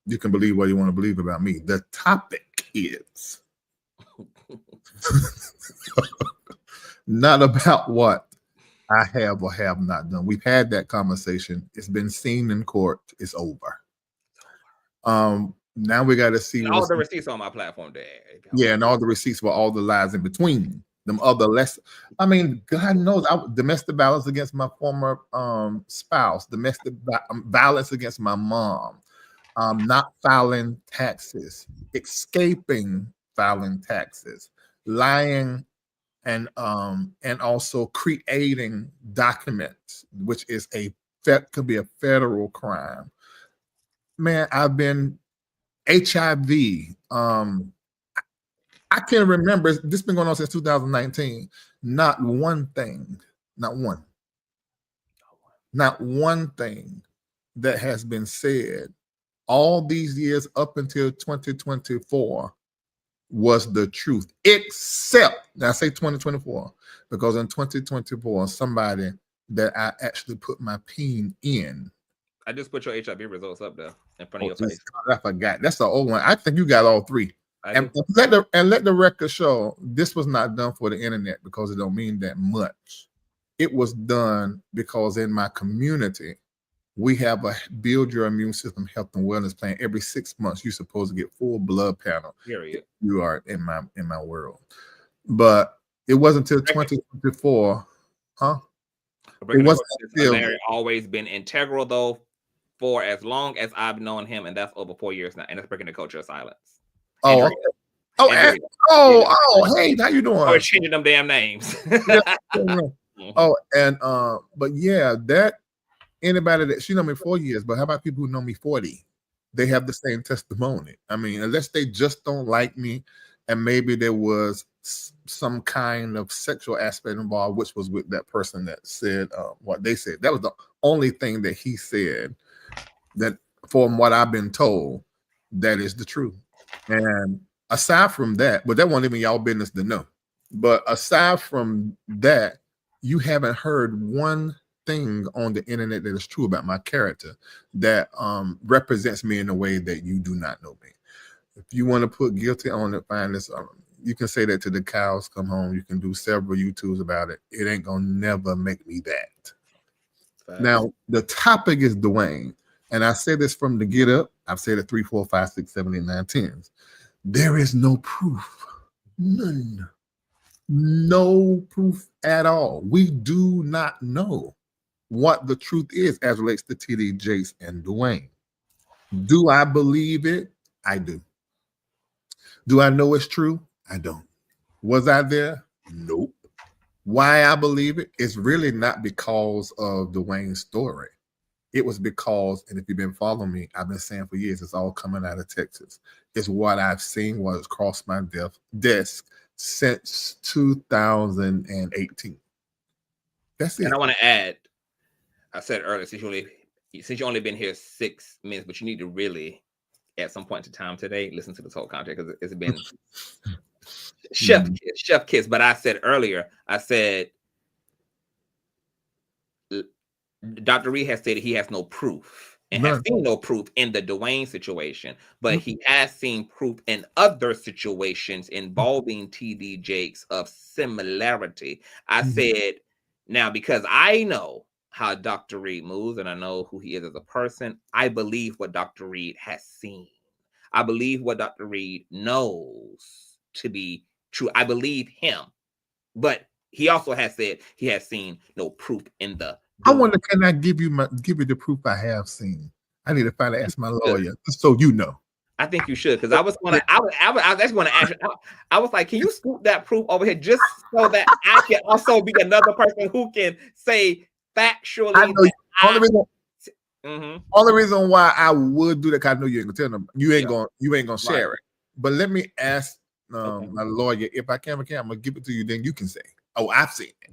you can believe what you want to believe about me. The topic is not about what I have or have not done. We've had that conversation. It's been seen in court. It's over. Now we got to see all the receipts on my platform there. Yeah, and all the receipts for all the lies in between them other less. I mean, God knows, domestic violence against my former spouse, domestic violence against my mom, not filing taxes, escaping filing taxes, lying, and also creating documents, which is could be a federal crime. Man, I've been HIV. I can't remember. This has been going on since 2019. Not one thing that has been said all these years up until 2024 was the truth, except, now I say 2024, because in 2024, somebody that I actually put my peen in. I just put your HIV results up there in front of your face. I forgot. That's the old one. I think you got all three. And let the record show this was not done for the internet because it don't mean that much. It was done because in my community, we have a build your immune system health and wellness plan. Every 6 months, you're supposed to get full blood panel. Period. You are in my world. But it wasn't until 2024, huh? It wasn't Larry always been integral though for as long as I've known him, and that's over 4 years now. And it's breaking the culture of silence. Oh, hey, how you doing? Or changing them damn names. But yeah, that anybody that she know me 4 years, but how about people who know me 40? They have the same testimony. I mean, unless they just don't like me, and maybe there was some kind of sexual aspect involved, which was with that person that said what they said. That was the only thing that he said that, from what I've been told, that is the truth. And aside from that, but that wasn't even y'all business to know. But aside from that, you haven't heard one thing on the internet that is true about my character that represents me in a way that you do not know me. If you want to put guilty on it, fine. This you can say that to the cows come home. You can do several YouTubes about it. It ain't gonna never make me that. Fine. Now the topic is Duane, and I say this from the get up. I've said it 3, 4, 5, 6, 7, 8, 9, 10. There is no proof, none, no proof at all. We do not know what the truth is as relates to T.D Jakes and Duane. Do I believe it? I do. Do I know it's true? I don't. Was I there? Nope. Why I believe it? It's really not because of Duane's story. It was because, and if you've been following me, I've been saying for years, it's all coming out of Texas. is what I've seen, what has crossed my desk since 2018. That's it. And I want to add, I said earlier, since you only been here 6 minutes, but you need to really, at some point in time today, listen to this whole content, because it's been chef kiss. But I said earlier, I said Dr. Reid has stated he has no proof and has seen no proof in the Duane situation, but he has seen proof in other situations involving T.D. Jakes of similarity. I said, now, because I know how Dr. Reid moves and I know who he is as a person, I believe what Dr. Reid has seen. I believe what Dr. Reid knows to be true. I believe him. But he also has said he has seen no proof in the I wonder, can I give you the proof I have seen? I need to finally ask my lawyer, just so you know. I think you should, because I was actually going to ask you. I was like, can you scoop that proof over here just so that I can also be another person who can say factually? I know only reason why I would do that, because I know you ain't gonna tell them. You ain't gonna share it. But let me ask my lawyer, if I can, I'm gonna give it to you. Then you can say, "Oh, I've seen it."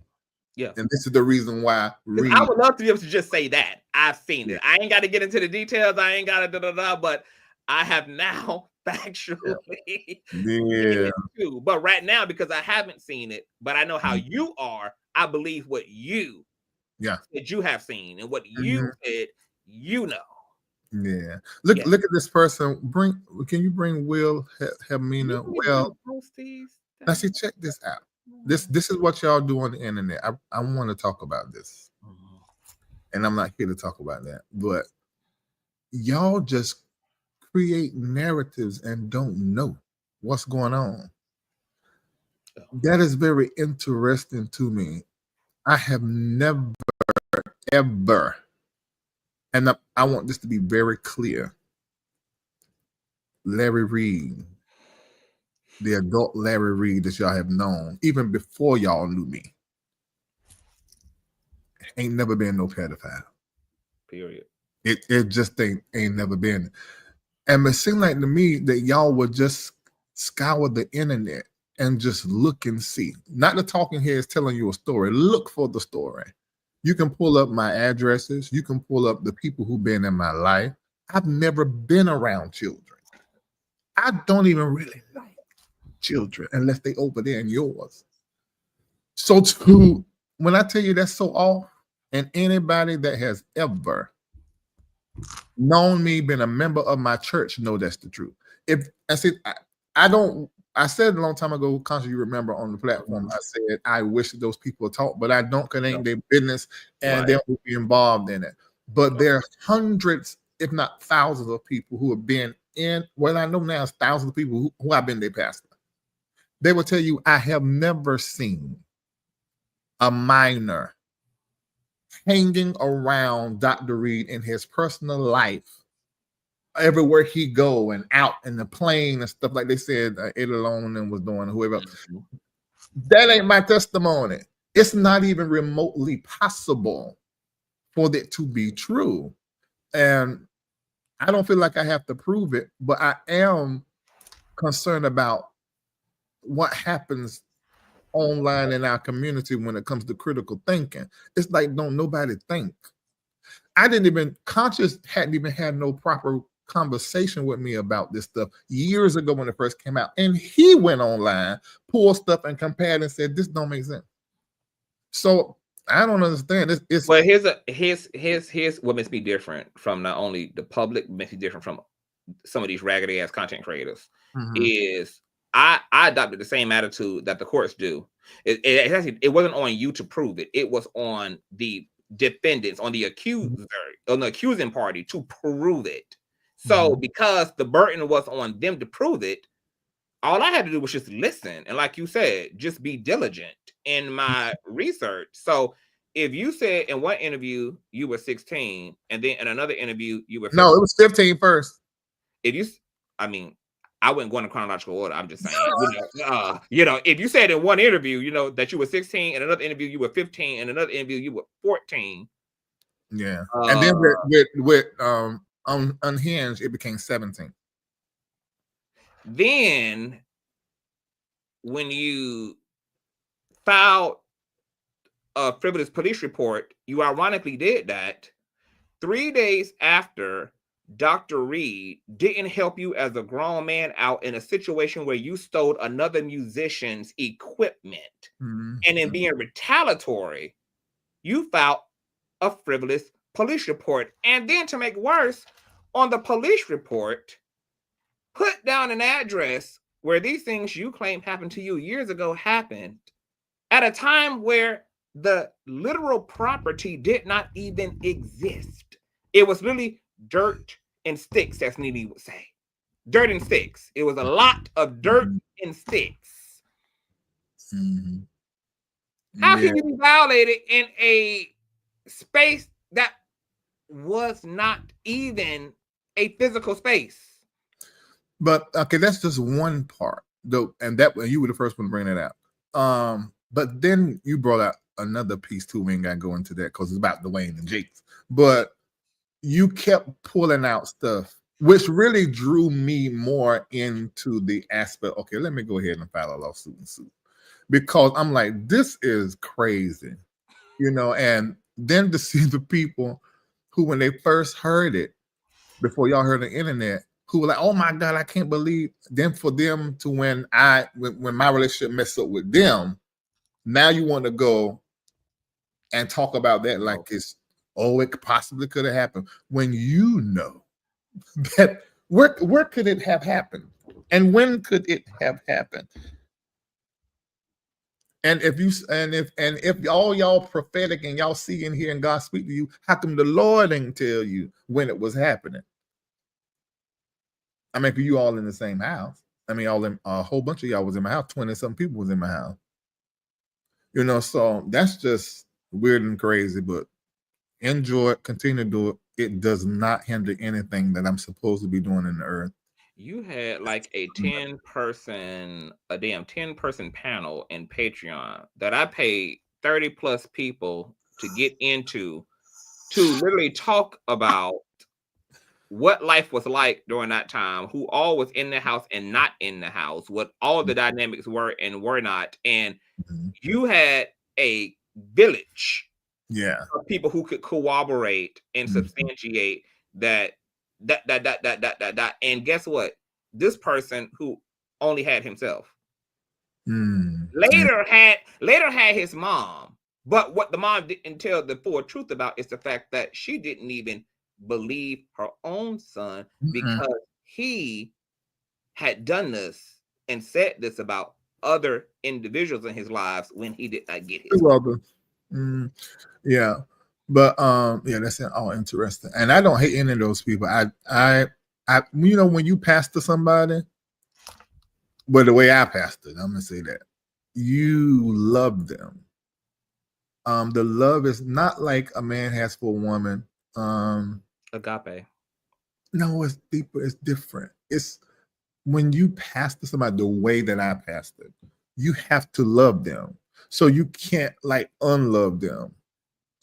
Yeah, and this is the reason why. I would love to be able to just say that I've seen it. I ain't got to get into the details. I ain't got to but I have now factually. Too. But right now, because I haven't seen it, but I know how you are, I believe what you said you have seen and what you said you know. Yeah. Look at this person. Can you bring Will Hermina? Well, now see, check this out. This is what y'all do on the internet. I want to talk about this. And I'm not here to talk about that. But y'all just create narratives and don't know what's going on. That is very interesting to me. I have never, ever, and I want this to be very clear. Larry Reid, the adult Larry Reid that y'all have known, even before y'all knew me, ain't never been no pedophile. Period. It just ain't never been. And it seemed like to me that y'all would just scour the internet and just look and see. Not the talking heads telling you a story. Look for the story. You can pull up my addresses. You can pull up the people who've been in my life. I've never been around children. I don't even really like children unless they over there in yours. So when I tell you that's so off, and anybody that has ever known me, been a member of my church, know that's the truth. If I said I said a long time ago, Conscious, you remember on the platform, I said I wish that those people talk, but I don't, because it ain't their business and they won't be involved in it. But there are hundreds, if not thousands, of people who have been in, what I know now is thousands of people who have been their pastor. They will tell you, I have never seen a minor hanging around Dr. Reid in his personal life, everywhere he go and out in the plane and stuff, like they said Ed Alone and was doing, whoever else. That ain't my testimony. It's not even remotely possible for that to be true. And I don't feel like I have to prove it, but I am concerned about what happens online in our community when it comes to critical thinking. It's like, don't nobody think. Conscious hadn't even had no proper conversation with me about this stuff years ago when it first came out. And he went online, pulled stuff and compared and said, this don't make sense. So I don't understand. Well, here's what makes me different from not only the public, makes me different from some of these raggedy ass content creators, is I adopted the same attitude that the courts do. It wasn't on you to prove it. It was on the defendants, on the accuser, on the accusing party to prove it. So because the burden was on them to prove it, all I had to do was just listen. And like you said, just be diligent in my research. So if you said in one interview you were 16, and then in another interview you were 15, no, it was 15 first. I wouldn't go in chronological order. I'm just saying, if you said in one interview, that you were 16, and another interview you were 15, and another interview you were 14. Yeah. And then with Unhinged, it became 17. Then when you filed a frivolous police report, you ironically did that 3 days after Dr. Reid didn't help you as a grown man out in a situation where you stole another musician's equipment. Mm-hmm. And in being retaliatory, you filed a frivolous police report. And then to make worse, on the police report, put down an address where these things you claim happened to you years ago happened at a time where the literal property did not even exist. It was literally dirt and sticks, as Nene would say. Dirt and sticks. It was a lot of dirt and sticks. Mm-hmm. How can you be violated in a space that was not even a physical space? But okay, that's just one part, though, and that you were the first one to bring that out. But then you brought out another piece too. We ain't got to go into that because it's about Duane and Jakes. But you kept pulling out stuff, which really drew me more into the aspect. Okay, let me go ahead and file a lawsuit and sue, because I'm like, this is crazy, And then to see the people who, when they first heard it, before y'all heard the internet, who were like, "Oh my God, I can't believe." Then for them to when my relationship messed up with them, now you want to go and talk about that like it's it possibly could have happened, when you know that where could it have happened and when could it have happened? And if all y'all prophetic and y'all see and hear and God speak to you, how come the Lord didn't tell you when it was happening? I mean, for you all in the same house. I mean, a whole bunch of y'all was in my house. 20-some people was in my house. So that's just weird and crazy, but enjoy it, continue to do it. It does not hinder anything that I'm supposed to be doing in the earth. You had like a 10-person panel in Patreon that I paid 30 plus people to get into, to literally talk about what life was like during that time, who all was in the house and not in the house, what all the dynamics were and were not. And you had a village of people who could corroborate and substantiate that. And guess what? This person who only had himself later had his mom. But what the mom didn't tell the full truth about is the fact that she didn't even believe her own son, because he had done this and said this about other individuals in his lives when he did not get his. Yeah, but that's all interesting, and I don't hate any of those people. I when you pastor somebody, but the way I pastored, I'm gonna say that you love them. The love is not like a man has for a woman. Agape. No, it's deeper. It's different. It's when you pastor somebody the way that I pastored, you have to love them. So you can't like unlove them.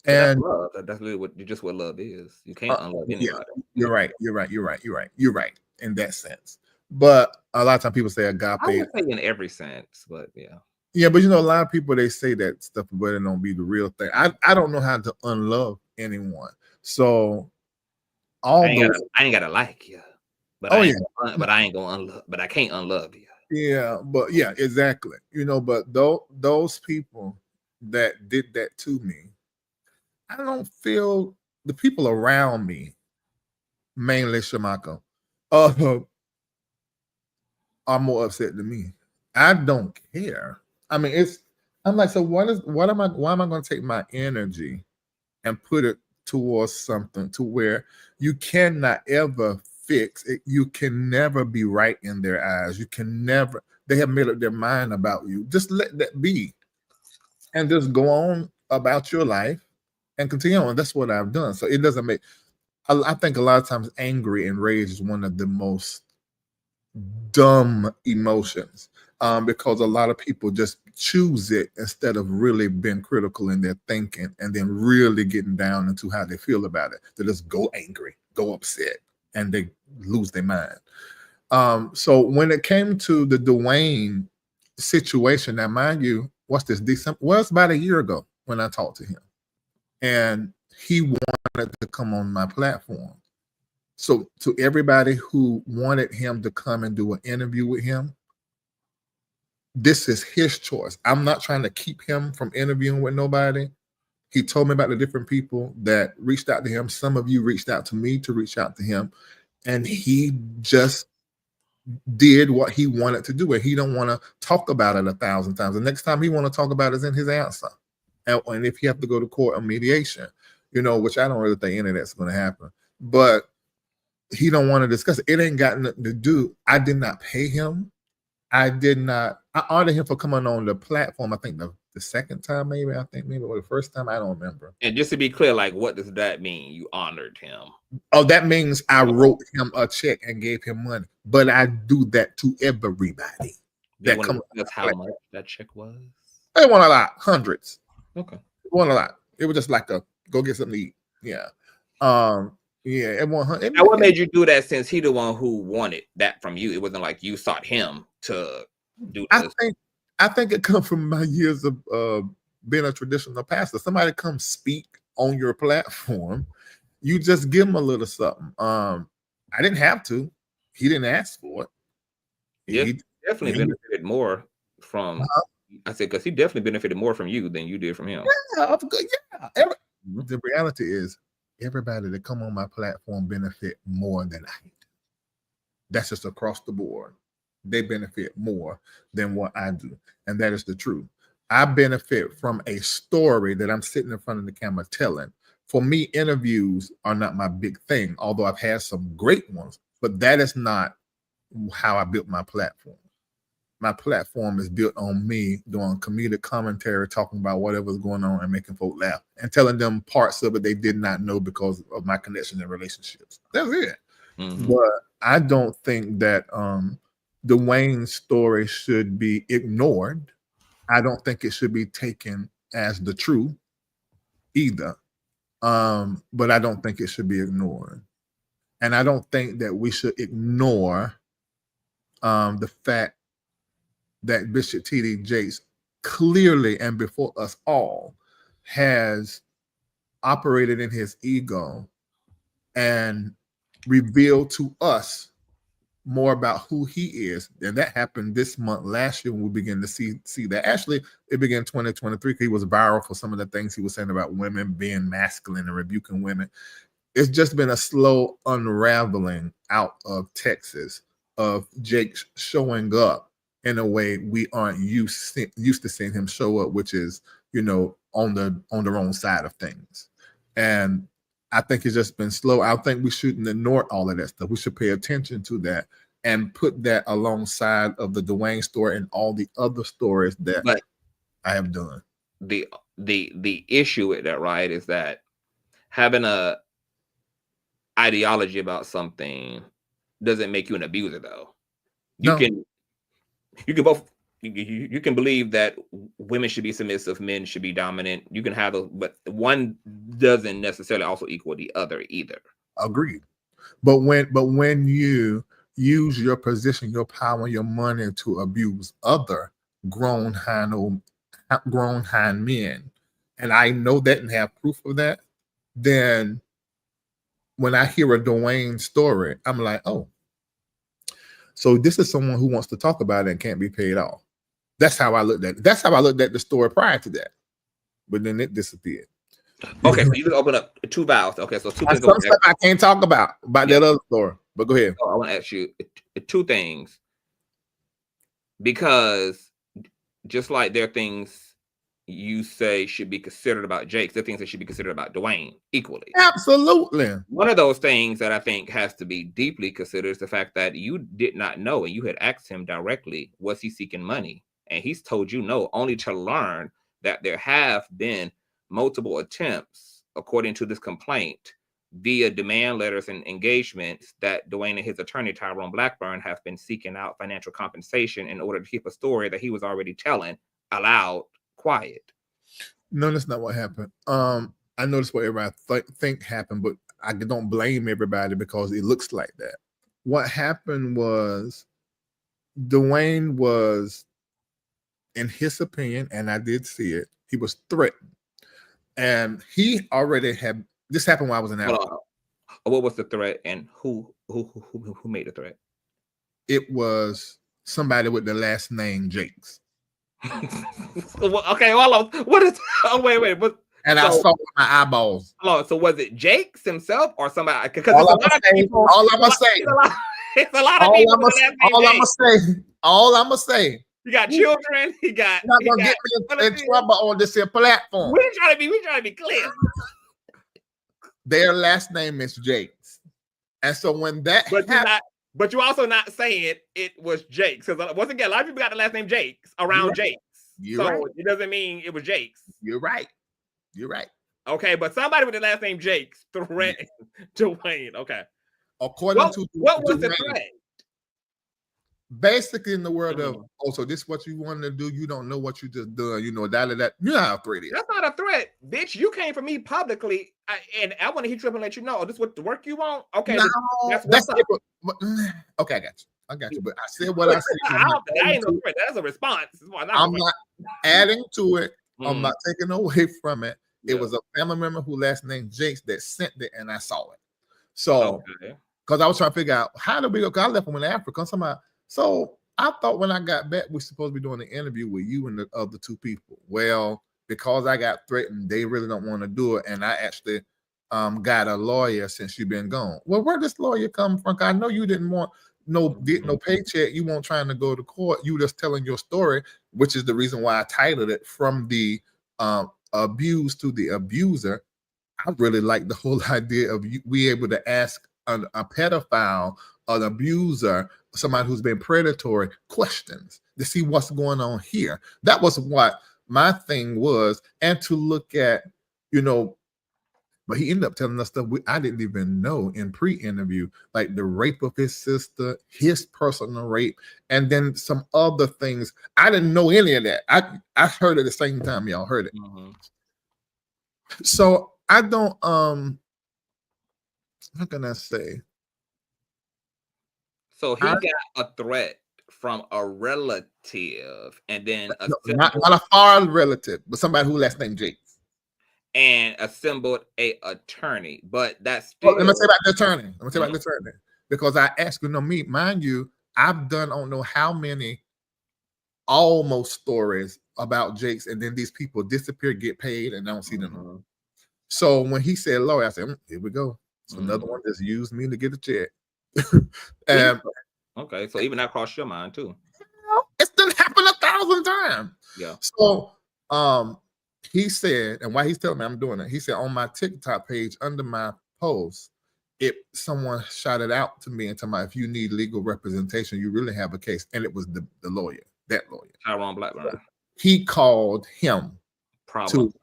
And that's love. That's really what love is. You can't unlove anybody. Yeah, you're right in that sense. But a lot of times people say agape. I would say in every sense, but yeah. Yeah, but a lot of people, they say that stuff, but it don't be the real thing. I don't know how to unlove anyone. So I ain't gotta like you, but I ain't gonna unlove. But I can't unlove you. Yeah, but yeah, exactly. But those people that did that to me, I don't feel the people around me, mainly Shamako, are more upset than me. I don't care. I mean, I'm like, so why am I going to take my energy and put it towards something to where you cannot ever fix it? You can never be right in their eyes. You can never, they have made up their mind about you. Just let that be and just go on about your life and continue on. That's what I've done. So it doesn't make, I think a lot of times angry and rage is one of the most dumb emotions, because a lot of people just choose it instead of really being critical in their thinking and then really getting down into how they feel about it. They just go angry, go upset, and they lose their mind. So when it came to the Duane situation, now mind you, what's this December? Well, it's about a year ago when I talked to him, and he wanted to come on my platform. So to everybody who wanted him to come and do an interview with him, this is his choice. I'm not trying to keep him from interviewing with nobody. He told me about the different people that reached out to him. Some of you reached out to me to reach out to him, and he just did what he wanted to do, and he don't want to talk about it 1,000 times. The next time he want to talk about it is in his answer, and if you have to go to court or mediation, which I don't really think any of that's going to happen, but he don't want to discuss it. It ain't got nothing to do. I did not pay him. I honored him for coming on the platform. I think the second time, maybe, or the first time, I don't remember. And just to be clear, like, what does that mean? You honored him? Oh, that means I wrote him a check and gave him money. But I do that to everybody. That's how much that check was? It wasn't a lot, hundreds. Okay. It wasn't a lot. It was just like go get something to eat. Yeah. Yeah, it wasn't. Now, what made you do that, since he the one who wanted that from you? It wasn't like you sought him to do this. I think it comes from my years of being a traditional pastor. Somebody come speak on your platform, you just give him a little something. I didn't have to. He didn't ask for it. He definitely benefited more from. I said, because he definitely benefited more from you than you did from him. Yeah, the reality is, everybody that come on my platform benefit more than I do. That's just across the board. They benefit more than what I do. And that is the truth. I benefit from a story that I'm sitting in front of the camera telling. For me, interviews are not my big thing, although I've had some great ones, but that is not how I built my platform. My platform is built on me doing comedic commentary, talking about whatever's going on and making folk laugh and telling them parts of it they did not know because of my connections and relationships. That's it. Mm-hmm. But I don't think that Duane's story should be ignored. I don't think it should be taken as the truth either. But I don't think it should be ignored. And I don't think that we should ignore the fact that Bishop T.D. Jakes clearly and before us all has operated in his ego and revealed to us more about who he is. And that happened this month. Last year when we began to see that. Actually, it began 2023 because he was viral for some of the things he was saying about women being masculine and rebuking women. It's just been a slow unraveling out of Texas of Jake showing up in a way we aren't used to seeing him show up, which is, on the wrong side of things. And I think it's just been slow. I think we shouldn't ignore all of that stuff. We should pay attention to that and put that alongside of the Duane story and all the other stories that I have done. The issue with that, right, is that having a ideology about something doesn't make you an abuser, though. You can both. You can believe that women should be submissive, men should be dominant. You can have those, but one doesn't necessarily also equal the other either. Agreed. But when you use your position, your power, your money to abuse other grown hind men, and I know that and have proof of that, then when I hear a Duane story, I'm like, oh, so this is someone who wants to talk about it and can't be paid off. That's how I looked at it. That's how I looked at the story prior to that. But then it disappeared. Okay, so you just open up two vows. Okay, so some stuff I can't talk about that other story. But go ahead. I want to ask you two things. Because just like there are things you say should be considered about Jakes, there are things that should be considered about Duane equally. Absolutely. One of those things that I think has to be deeply considered is the fact that you did not know, and you had asked him directly, was he seeking money? And he's told you no, only to learn that there have been multiple attempts, according to this complaint, via demand letters and engagements, that Duane and his attorney, Tyrone Blackburn, have been seeking out financial compensation in order to keep a story that he was already telling aloud quiet. No, that's not what happened. I know that's what everybody think happened, but I don't blame everybody because it looks like that. what happened was Duane was, in his opinion, and I did see it, he was threatened. And he already had, this happened while I was in Africa. What was the threat, and who made the threat? It was somebody with the last name Jakes. Okay, hold on. What is? Oh, wait. But and I saw with my eyeballs. Oh, so was it Jakes himself or somebody? Because all I'm gonna say, it's a lot of people. All I'm gonna say. You got children. You're not gonna get me in trouble on this here platform. We trying to be clear. Their last name is Jakes, and so when that happened, but you're also not saying it was Jakes, because once again, a lot of people got the last name Jakes around Jakes. So it doesn't mean it was Jakes. You're right. Okay, but somebody with the last name Jakes threatened Duane. Okay. According to what was the threat? Basically, in the world of, so this is what you wanted to do, you don't know what you just done, you know, that. You know how a threat is. That's not a threat, bitch. You came for me publicly, and I want to hit you up and let you know, this is what the work you want. Okay, no, that's okay, I got you. But I said what I said. That ain't no threat. That's a response. I'm not adding to it. I'm not taking away from it. It was a family member who last name Jakes that sent it, and I saw it. So, because I was trying to figure out how did we go? Because I left them in Africa. So I thought when I got back, we're supposed to be doing an interview with you and the other two people. Well, because I got threatened, they really don't want to do it, and I actually got a lawyer since you've been gone. Well, where this lawyer come from? I know you didn't want no paycheck. You weren't trying to go to court. You just telling your story, which is the reason why I titled it "From the Abuse to the Abuser." I really like the whole idea of you be able to ask a pedophile, an abuser, somebody who's been predatory, questions to see what's going on here. That was what my thing was, and to look at, you know, but he ended up telling us stuff I didn't even know in pre-interview, like the rape of his sister, his personal rape, and then some other things. I didn't know any of that. I heard it at the same time y'all heard it. So I don't, how can I say? So he got a threat from a relative, and then not a far relative, but somebody who last name Jakes, and assembled a attorney. But that's still. Let me say about the attorney. Because I asked, you know, me, mind you, I've done I don't know how many almost stories about Jakes, and then these people disappear, get paid, and I don't see them. So when he said lawyer, I said, here we go. It's another one that's used me to get a check. Okay, so even that crossed your mind too. It's done happened 1,000 times. Yeah. So he said, and why he's telling me I'm doing it, he said on my TikTok page under my post, someone shouted out to me and told me, if you need legal representation, you really have a case. And it was the lawyer, that lawyer. Tyrone Blackburn. He called him. Problem.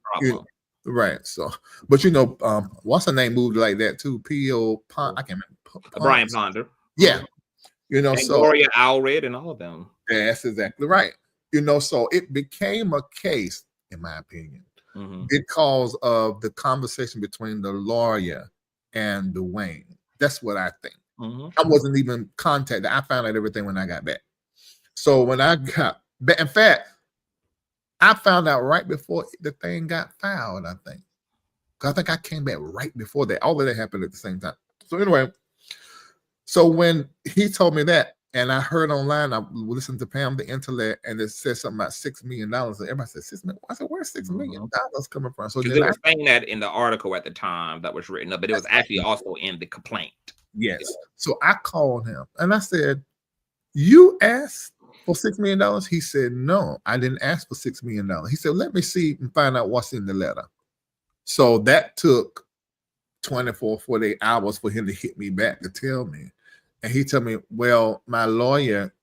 Right. So, but you know, what's her name moved like that too? P.O. I can't remember. Brian Ponder. Yeah. You know, and so Gloria Allred and all of them. That's exactly right. You know, so it became a case, in my opinion, because of the conversation between the lawyer and Duane. That's what I think. I wasn't even contacted. I found out everything when I got back. So when I got back, in fact, I found out right before the thing got filed, I think. Because I think I came back right before that. All of that happened at the same time. So anyway, so when he told me that, and I heard online, I listened to Pam the Intellect, and it said something about $6 million. And everybody said $6 million. I said, where's $6 million coming from? So they were saying that in the article at the time that was written up, but it was actually also in the complaint. Yes. So I called him and I said, you asked for $6 million? He said, no, I didn't ask for $6 million. He said, let me see and find out what's in the letter. So that took 24, 48 hours for him to hit me back to tell me. And he told me, well, my lawyer,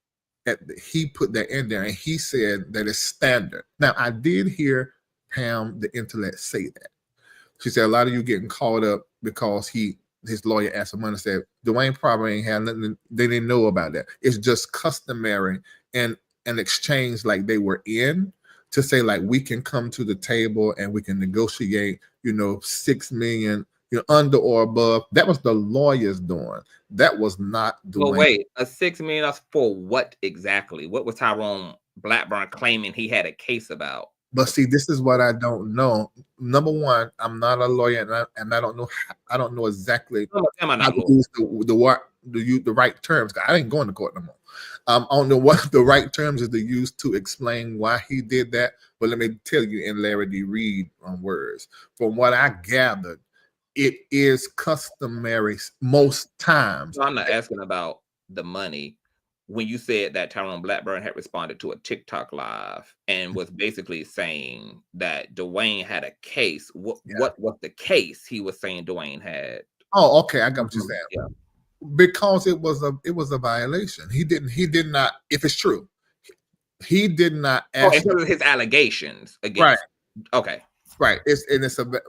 he put that in there and he said that it's standard. Now, I did hear Pam, the Intellect, say that. She said, a lot of you getting caught up because his lawyer asked for money, said, Duane probably ain't had nothing. They didn't know about that. It's just customary and an exchange like they were in to say, like, we can come to the table and we can negotiate, you know, $6 million, under or above. That was the lawyers doing. That was not Duane. Well, wait, a $6 million for what exactly? What was Tyrone Blackburn claiming he had a case about? But see, this is what I don't know. Number one, I'm not a lawyer, and I don't know. I don't know exactly how to use the right terms. I ain't going to court no more. I don't know what the right terms is to use to explain why he did that. But let me tell you, in Larry D. Reid words, from what I gathered, it is customary most times. So I'm not asking about the money. When you said that Tyrone Blackburn had responded to a TikTok live and was basically saying that Duane had a case, what was the case he was saying Duane had? Oh, okay, I got what you're saying. Yeah. Because it was a violation. He did not. If it's true, he did not ask. In terms of his allegations against. Right. Okay. Right. It's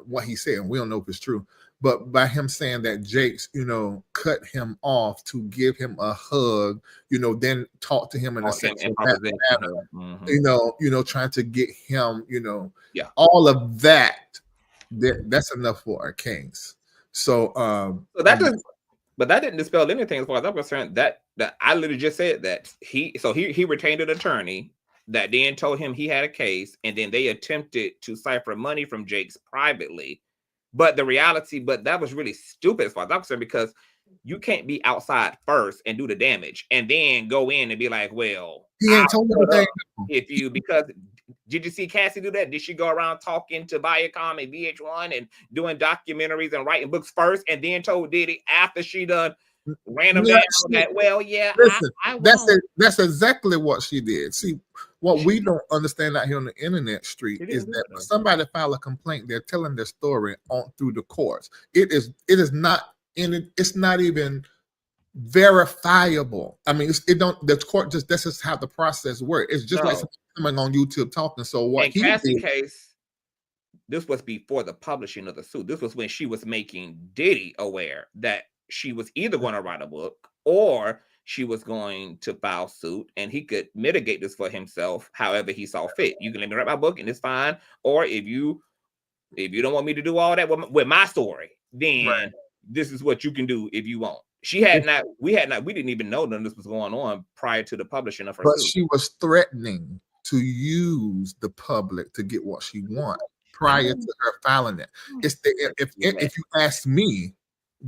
what he said. And we don't know if it's true. But by him saying that Jakes, cut him off to give him a hug, then talk to him in a sexual manner, trying to get him, all of that, that's enough for a case. So but that didn't dispel anything as far as I'm concerned. That I literally just said that he retained an attorney that then told him he had a case, and then they attempted to cipher money from Jakes privately. But that was really stupid as far as I'm concerned, because you can't be outside first and do the damage and then go in and be like, well, he ain't told me because did you see Cassie do that? Did she go around talking to Viacom and VH1 and doing documentaries and writing books first and then told Diddy after she done ran him down that, well, yeah, listen, that's exactly what she did. See, what we don't understand out here on the internet street is that when somebody file a complaint, they're telling their story through the courts. It's not even verifiable. I mean, the court that's just how the process works. It's just like someone on YouTube talking. So what in Cassie's case, this was before the publishing of the suit. This was when she was making Diddy aware that she was either going to write a book or she was going to file suit, and he could mitigate this for himself however he saw fit. You can let me write my book and it's fine. Or if you don't want me to do all that with my story, then this is what you can do if you want. We didn't even know none of this was going on prior to the publishing of her suit. She was threatening to use the public to get what she wants prior to her filing it. If you ask me,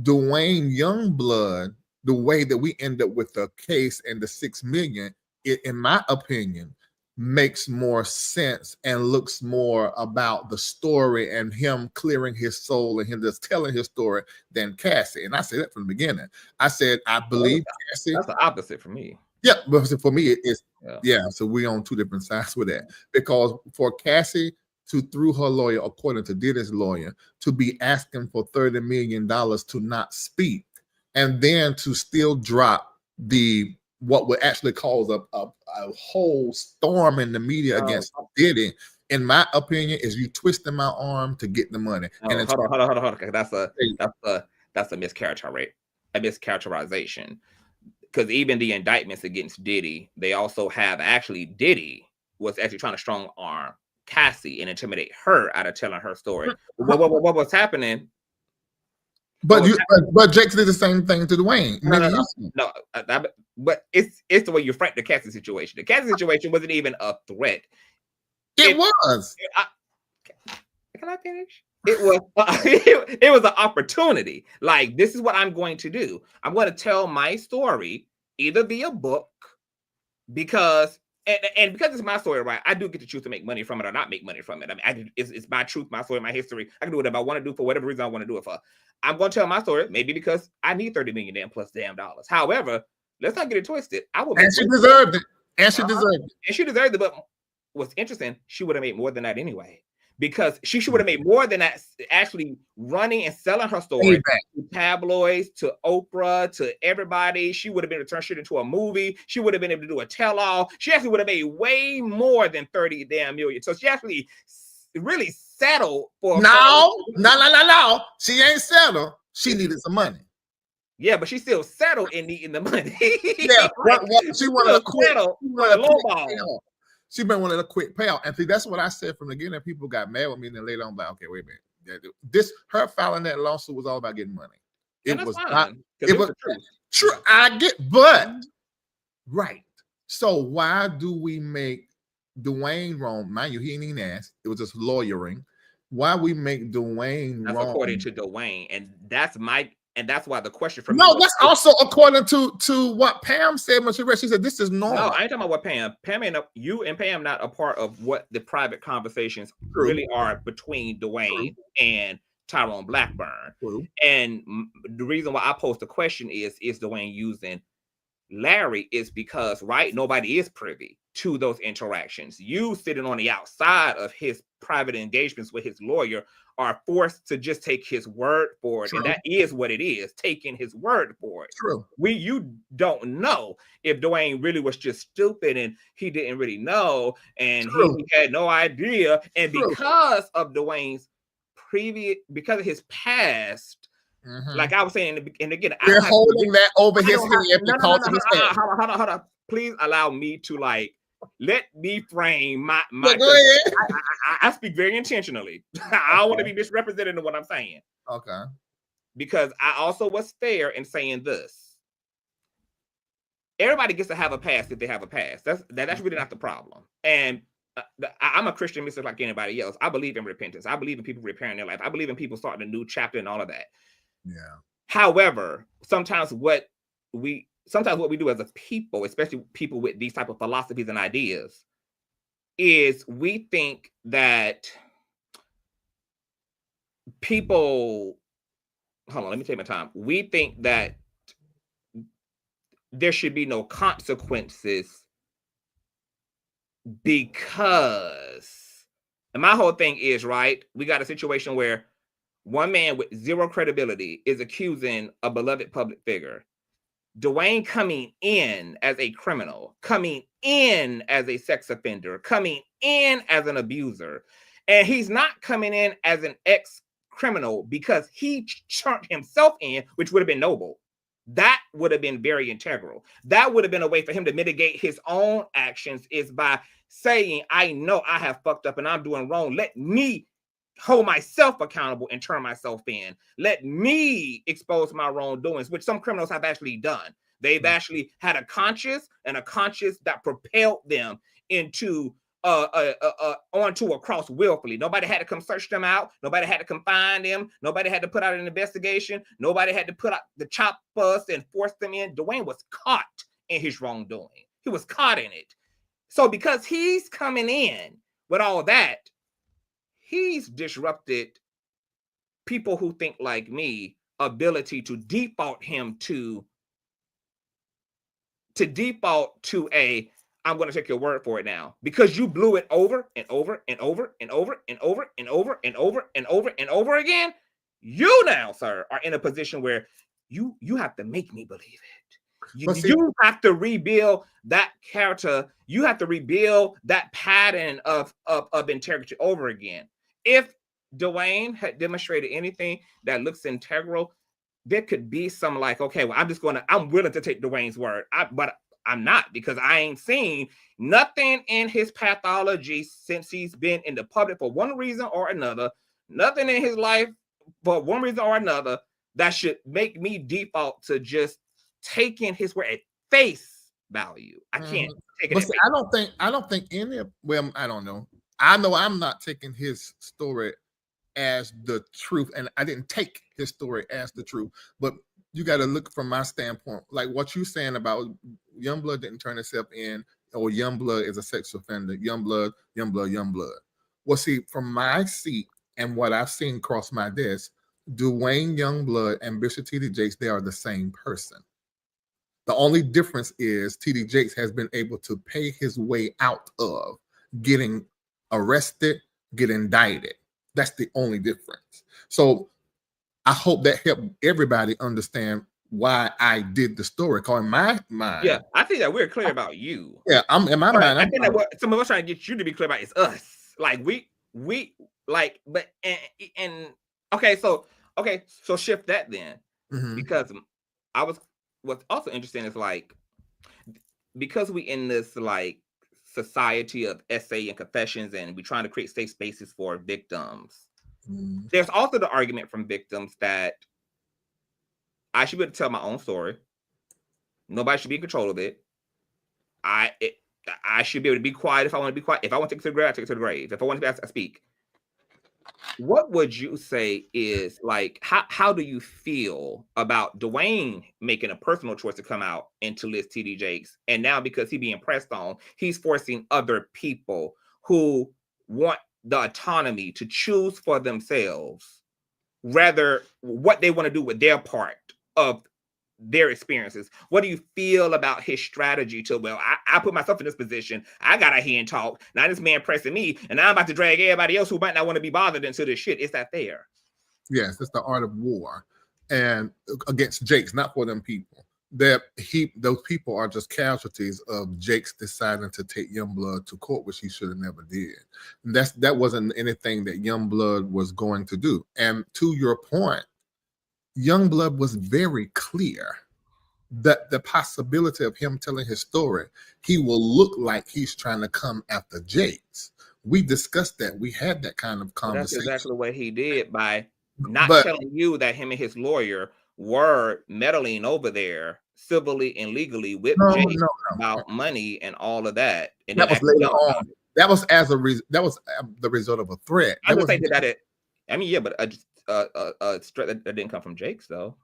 Duane Youngblood, the way that we end up with the case and the $6 million, in my opinion, makes more sense and looks more about the story and him clearing his soul and him just telling his story than Cassie. And I said that from the beginning. I said, I believe Cassie. That's the opposite for me. Yeah, but for me, it's so we're on two different sides with that. Because for Cassie to, through her lawyer, according to Diddy's lawyer, to be asking for $30 million to not speak, and then to still drop what would actually cause a whole storm in the media against Diddy, in my opinion, is you twisting my arm to get the money. And hold on. That's a mischaracterization. Because even the indictments against Diddy, they also have Diddy was actually trying to strong arm Cassie and intimidate her out of telling her story. What was happening? But Jakes did the same thing to Duane. No, but it's the way you frame the Cassie situation. The Cassie situation wasn't even a threat. It was. Can I finish? It was an opportunity. Like, this is what I'm going to do. I'm going to tell my story either via book, because because it's my story, right? I do get to choose to make money from it or not make money from it. I mean, it's my truth, my story, my history. I can do whatever I want to do for whatever reason I want to do it for. I'm going to tell my story, maybe because I need $30 million plus dollars. However, let's not get it twisted. And she deserved it. And she deserved it. But what's interesting, she would have made more than that anyway. Because she would have made more than that actually running and selling her story to tabloids, to Oprah, to everybody. She would have been able to turn shit into a movie. She would have been able to do a tell-all. She actually would have made way more than 30 damn million. So she actually really settled for... No. She ain't settled. She needed some money. Yeah, but she still settled in needing the money. Yeah, she wanted a She been wanting a quick payout. And see, that's what I said from the beginning. People got mad with me, and then later on, like, okay, wait a minute. This her filing that lawsuit was all about getting money. And It that's was fine, not. 'cause It was the truth. true. I get, but right. So why do we make Duane wrong? Mind you, he ain't even asked. It was just lawyering. Why we make Duane That's wrong? according to Duane, and that's why the question for me. No, that's also according to what Pam said when she read. She said this is normal. No, I ain't talking about what Pam. Pam ain't you and Pam not a part of what the private conversations really are between Duane and Tyrone Blackburn. And the reason why I posed the question is Duane using Larry is because nobody is privy to those interactions. You sitting on the outside of his private engagements with his lawyer are forced to just take his word for it. And that is what it is, taking his word for it. You don't know if Duane really was just stupid and he didn't really know and he had no idea. And because of Duane's because of his past, like I was saying, and again, we're holding that over his head because of his past. Hold on. Please allow me to let me frame my go ahead. I speak very intentionally. I don't want to be misrepresented in what I'm saying. Okay. Because I also was fair in saying this. Everybody gets to have a past if they have a past. That's really not the problem. And I'm a Christian just like anybody else. I believe in repentance. I believe in people repairing their life. I believe in people starting a new chapter and all of that. Yeah. However, sometimes what we do as a people, especially people with these type of philosophies and ideas, is we think that people, hold on, let me take my time. We think that there should be no consequences because, and my whole thing is, we got a situation where one man with zero credibility is accusing a beloved public figure. Duane coming in as a criminal, coming in as a sex offender, coming in as an abuser. And he's not coming in as an ex-criminal because he turned himself in, which would have been noble. That would have been very integral. That would have been a way for him to mitigate his own actions, is by saying, I know I have fucked up and I'm doing wrong. Let me hold myself accountable and turn myself in. Let me expose my wrongdoings, which some criminals have actually done. They've actually had a conscience that propelled them into onto a cross willfully. Nobody had to come search them out. Nobody had to come find them. Nobody had to put out an investigation. Nobody had to put out the choppers and force them in. Duane was caught in his wrongdoing. He was caught in it. So because he's coming in with all that, he's disrupted people who think like me ability to default him to a, I'm going to take your word for it now because you blew it over and over and over and over and over and over and over and over and over again. You now, sir, are in a position where you have to make me believe it. You have to rebuild that character. You have to rebuild that pattern of integrity over again. If Duane had demonstrated anything that looks integral, there could be some okay, well, I'm willing to take Duane's word. But I'm not, because I ain't seen nothing in his pathology since he's been in the public for one reason or another, nothing in his life for one reason or another that should make me default to just taking his word at face value. I can't take it. But see, I don't think any of, well, I don't know. I know I'm not taking his story as the truth, and I didn't take his story as the truth, but you got to look from my standpoint, like what you're saying about Youngblood didn't turn himself in, or Youngblood is a sex offender. Youngblood. Well, see, from my seat and what I've seen cross my desk, Duane Youngblood and Bishop T.D Jakes, they are the same person. The only difference is T.D Jakes has been able to pay his way out of getting arrested, get indicted. That's the only difference. So I hope that helped everybody understand why I did the story. Cause in my mind, yeah, I think that we're clear about you. Yeah, I'm in my mind. I think that what some of us trying to get you to be clear about is us. Like we but okay, so shift that then, because what's also interesting is because we in this society of essay and confessions, and we're trying to create safe spaces for victims. There's also the argument from victims that I should be able to tell my own story. Nobody should be in control of it. I should be able to be quiet if I want to be quiet. If I want to take it to the grave, I take it to the grave. If I want to be, I speak. What would you say is like, how do you feel about Duane making a personal choice to come out and to list T.D. Jakes? And now because he's being pressed on, he's forcing other people who want the autonomy to choose for themselves, rather what they want to do with their part of their experiences. What do you feel about his strategy to, well, I put myself in this position, I got to hear and talk, now this man pressing me, and now I'm about to drag everybody else who might not want to be bothered into this shit. Is that fair? Yes, it's the art of war, and against Jakes, not for them people. Those people are just casualties of Jakes deciding to take Youngblood to court, which he should have never did. And that wasn't anything that Youngblood was going to do. And to your point, Youngblood was very clear that the possibility of him telling his story, he will look like he's trying to come after Jakes. We discussed that. We had that kind of conversation. That's exactly what he did by not telling you that him and his lawyer were meddling over there civilly and legally with Jakes about money and all of that. And that was later on. That was the result of a threat. I would say that. I mean, yeah, but that didn't come from Jakes though.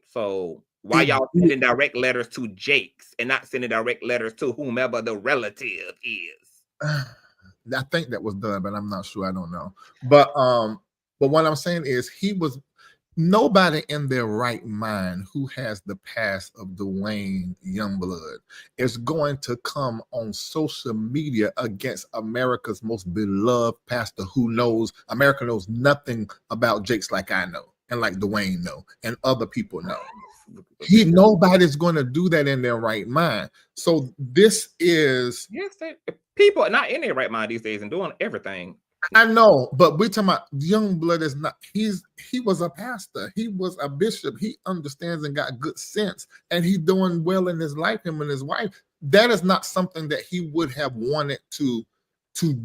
So why y'all sending direct letters to Jakes and not sending direct letters to whomever the relative is? I think that was done, but I'm not sure. I don't know. But what I'm saying is nobody in their right mind who has the past of Duane Youngblood is going to come on social media against America's most beloved pastor America knows nothing about Jakes like I know and like Duane know and other people know. Nobody's going to do that in their right mind. So this is... Yes, people are not in their right mind these days and doing everything. I know, but we're talking about Youngblood is not, he was a pastor, he was a bishop, he understands and got good sense, and he's doing well in his life, him and his wife. That is not something that he would have wanted to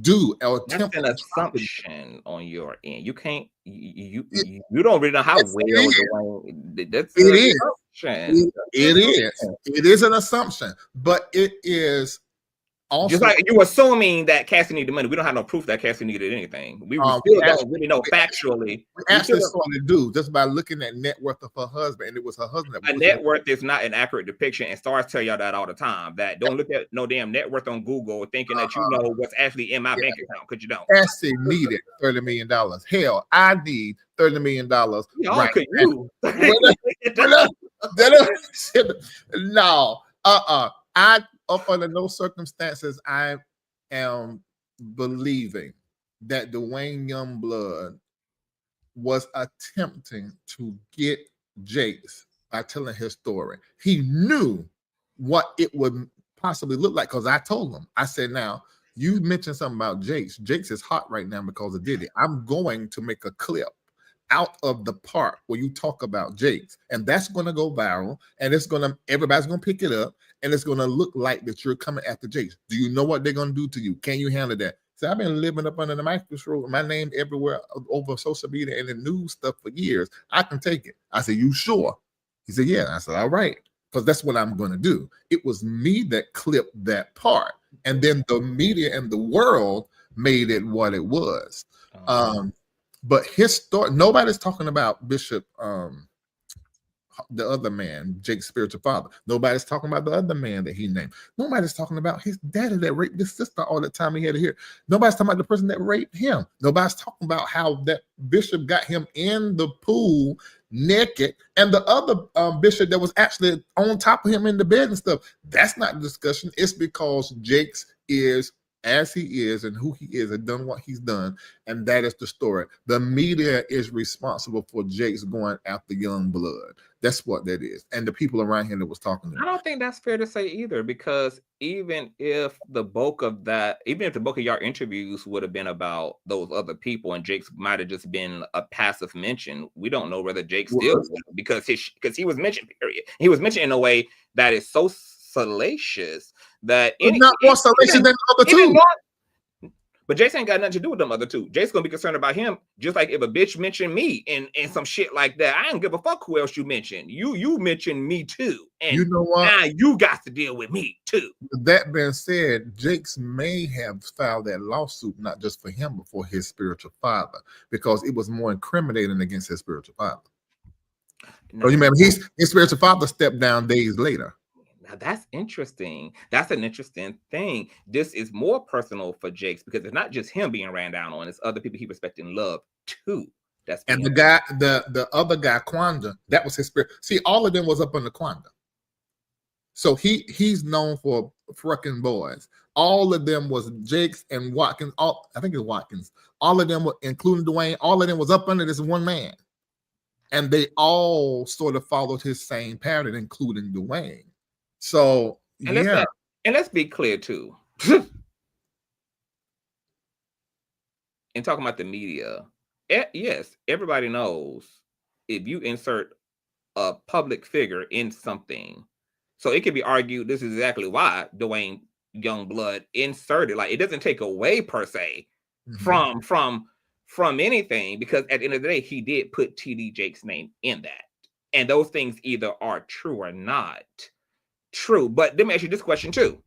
do or attempt. That's an assumption on your end. You can't, you don't really know how well that's it is. It is an assumption, but it is also, just like you assuming that Cassie needed money. We don't have no proof that Cassie needed anything. We still don't really know factually. We actually saw the dude just by looking at net worth of her husband, and it was her husband. A net worth is not an accurate depiction, and stars tell y'all that all the time. That don't look at no damn net worth on Google thinking that you know what's actually in my bank account, because you don't. Cassie needed $30 million. Hell, I need $30 million. Right. Could you? No, up under no circumstances, I am believing that Duane Youngblood was attempting to get Jakes by telling his story. He knew what it would possibly look like, because I told him, I said, now, you mentioned something about Jakes. Jakes is hot right now because of Diddy. I'm going to make a clip out of the part where you talk about Jakes, and that's going to go viral, and everybody's going to pick it up, and it's going to look like that you're coming after Jakes. Do you know what they're going to do to you? Can you handle that? So I've been living up under the microscope, my name everywhere over social media and the news stuff for years. I can take it. I said, you sure? He said, yeah. I said, all right, because that's what I'm going to do. It was me that clipped that part, and then the media and the world made it what it was. But his story, nobody's talking about Bishop, the other man, Jake's spiritual father. Nobody's talking about the other man that he named. Nobody's talking about his daddy that raped his sister all the time he had to hear. Nobody's talking about the person that raped him. Nobody's talking about how that bishop got him in the pool naked, and the other bishop that was actually on top of him in the bed and stuff. That's not the discussion. It's because Jakes is as he is and who he is and done what he's done, and that is the story. The media is responsible for Jakes going after Youngblood. That's what that is, and the people around him that was talking to him. I don't think that's fair to say either, because even if the bulk of your interviews would have been about those other people, and Jakes might have just been a passive mention, we don't know whether Jakes still, because he was mentioned. Period. He was mentioned in a way that is so salacious that not more salacious than the other two. But Jakes ain't got nothing to do with them other two. Jakes gonna be concerned about him, just like if a bitch mentioned me and some shit like that. I don't give a fuck who else you mention. You mentioned me too, and you know what? now you got to deal with me too. With that being said, Jakes may have filed that lawsuit not just for him, but for his spiritual father, because it was more incriminating against his spiritual father. No, So you remember his spiritual father stepped down days later. now that's interesting. That's an interesting thing. This is more personal for Jakes because it's not just him being ran down on; it's other people he respects and love too. That's And the guy, the other guy, Quanda, that was his spirit. See, all of them was up under Quanda. So he's known for fucking boys. All of them was Jakes and Watkins. I think it's Watkins. All of them, including Duane, all of them was up under this one man. And they all sort of followed his same pattern, including Duane. So, and let's be clear too. And talking about the media, yes, everybody knows if you insert a public figure in something, so it can be argued this is exactly why Duane Youngblood inserted. Like, it doesn't take away per se from anything, because at the end of the day, he did put T.D. Jakes' name in that. And those things either are true or not true. But let me ask you this question too.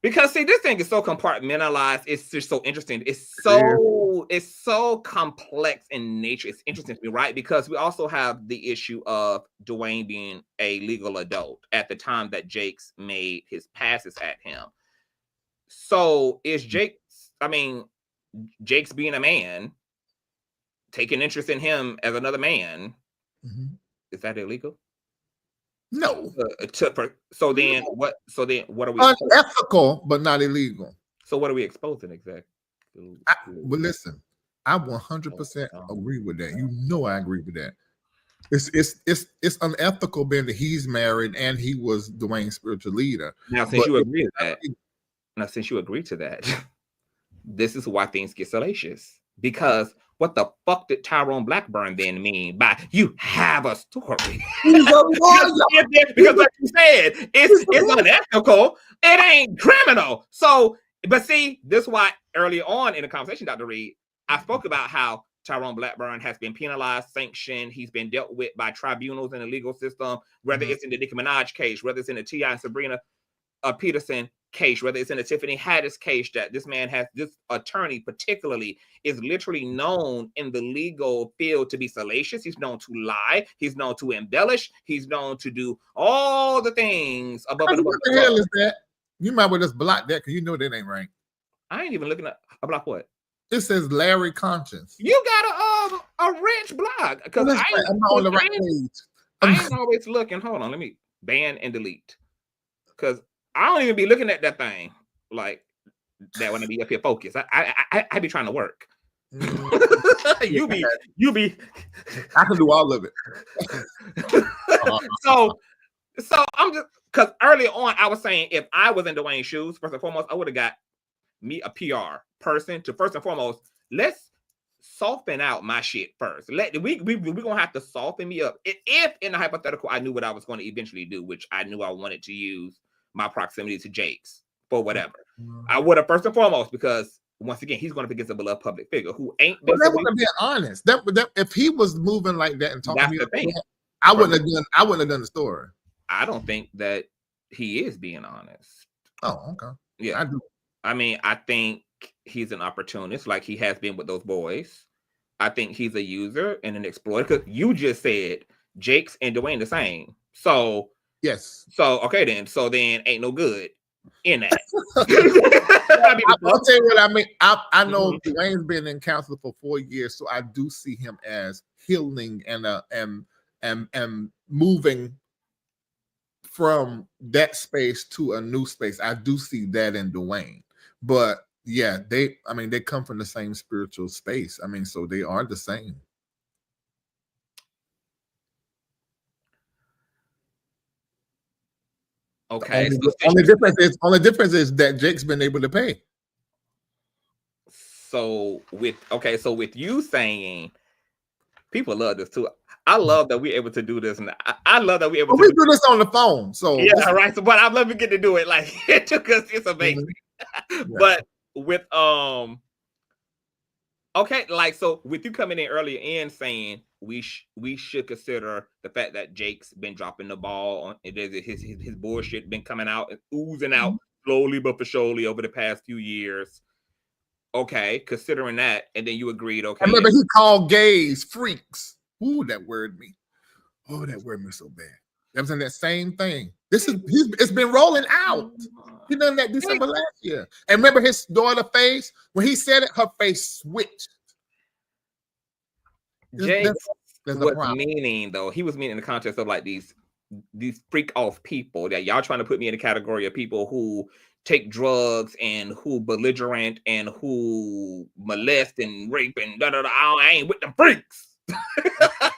Because see, this thing is so compartmentalized. It's just so interesting. It's so complex in nature. It's interesting to me, right? Because we also have the issue of Duane being a legal adult at the time that Jakes made his passes at him. So is Jakes being a man, taking interest in him as another man, is that illegal? No. So then what are we? Unethical, but not illegal. So what are we exposing exactly? But listen, I 100% agree with that. You know, I agree with that. It's unethical being that he's married and he was Duane's spiritual leader. Now, since you agree to that, this is why things get salacious. Because what the fuck did Tyrone Blackburn then mean by you have a story? He's a lawyer. Because like you said, it's unethical. It ain't criminal. So, but see, this is why early on in the conversation, Dr. Reid, I spoke about how Tyrone Blackburn has been penalized, sanctioned. He's been dealt with by tribunals in the legal system, whether it's in the Nicki Minaj case, whether it's in the T.I. and Sabrina Peterson case, whether it's in the Tiffany Haddish case, that this man has, this attorney particularly is literally known in the legal field to be salacious. He's known to lie. He's known to embellish. He's known to do all the things above and above. What the hell is that? You might well just block that because you know that ain't right. I ain't even looking at a block. What? It says Larry Conscience. You got a rich block because I'm not on the right page. I ain't always looking. Hold on, let me ban and delete because I don't even be looking at that thing like that when I be up here focused. I be trying to work. you be. I can do all of it. So I'm just because early on I was saying if I was in Duane's shoes, first and foremost, I would have got me a PR person to first and foremost, let's soften out my shit first. We gonna have to soften me up. If in the hypothetical I knew what I was going to eventually do, which I knew I wanted to use my proximity to Jakes for whatever, I would have first and foremost, because once again he's going to be against a beloved public figure who ain't. But that wouldn't be honest. That if he was moving like that and talking to me, I wouldn't have done the story. I don't think that he is being honest. Oh, okay. Yeah, I do. I mean, I think he's an opportunist, like he has been with those boys. I think he's a user and an exploiter. Because you just said Jakes and Duane the same. So yes. So okay then. So then ain't no good in that. I'll tell you what I mean. I know Duane's been in counseling for 4 years, so I do see him as healing and moving from that space to a new space. I do see that in Duane. But yeah, they come from the same spiritual space. I mean, so they are the same. Okay. Only difference is that Jake's been able to pay. So with you saying, people love this too. I love that we're able to do this, and I love that we're able to do this on the phone. So yeah, right. So, but I love we get to do it. Like it took us. It's amazing. Yeah. But with Okay, like so with you coming in earlier and saying we should consider the fact that Jake's been dropping the ball on his bullshit been coming out and oozing out slowly but for surely over the past few years. Okay, considering that, and then you agreed. Okay, I remember he called gays freaks. Ooh, that word me. Oh, that word me so bad. That was in that same thing. It's been rolling out. He done that December last year. And remember his daughter's face? When he said it, her face switched. Jake was meaning, though. He was meaning in the context of like these freak off people that y'all trying to put me in the category of people who take drugs and who belligerent and who molest and rape and da-da-da. I ain't with the freaks.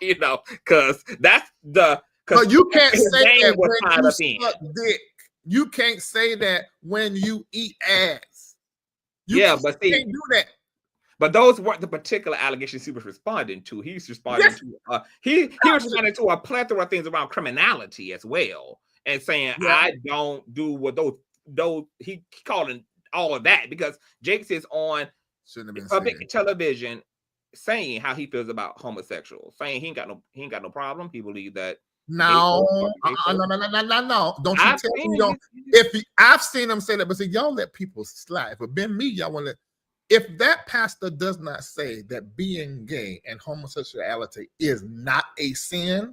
You know, because that's the... But you can't say that when you suck dick. You can't say that when you eat ass. But see, can't do that. But those weren't the particular allegations he was responding to. He's responding to he was responding to a plethora of things around criminality as well, and saying I don't do what those he calling all of that because Jakes is on public television saying how he feels about homosexuals, saying he ain't got no problem. He believes that. No. Don't you tell me you don't. I've seen him say that, but see, y'all let people slide. But Ben me, y'all want to. If that pastor does not say that being gay and homosexuality is not a sin,